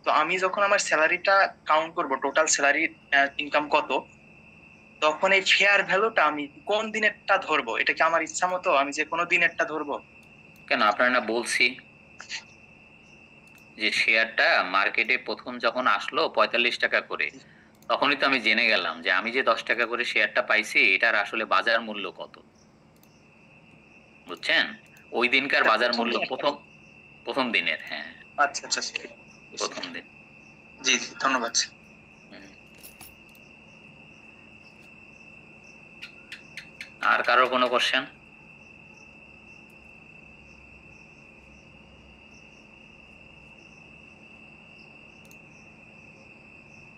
তো আমি যখন আমার স্যালারিটা কাউন্ট করব, টোটাল স্যালারি ইনকাম কত, তখন এই ফেয়ার ভ্যালুটা আমি কোন দিনেরটা ধরবো? এটা কি আমার ইচ্ছা মতো আমি যে কোনো দিনেরটা ধরবো? কেন, আপনার না বলছি যে শেয়ারটা মার্কেটে প্রথম যখন আসলো 45 টাকা করে, তখনই তো আমি জেনে গেলাম যে আমি যে 10 টাকা করে শেয়ারটা পাইছি এটার আসলে বাজার মূল্য কত, বুঝছেন? ওই দিনকার বাজার মূল্য প্রথম দিনের। হ্যাঁ, আচ্ছা আচ্ছা, প্রথম দিন। জি জি, ধন্যবাদ। আর কারো কোনো কোশ্চেন?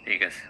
ঠিক আছে।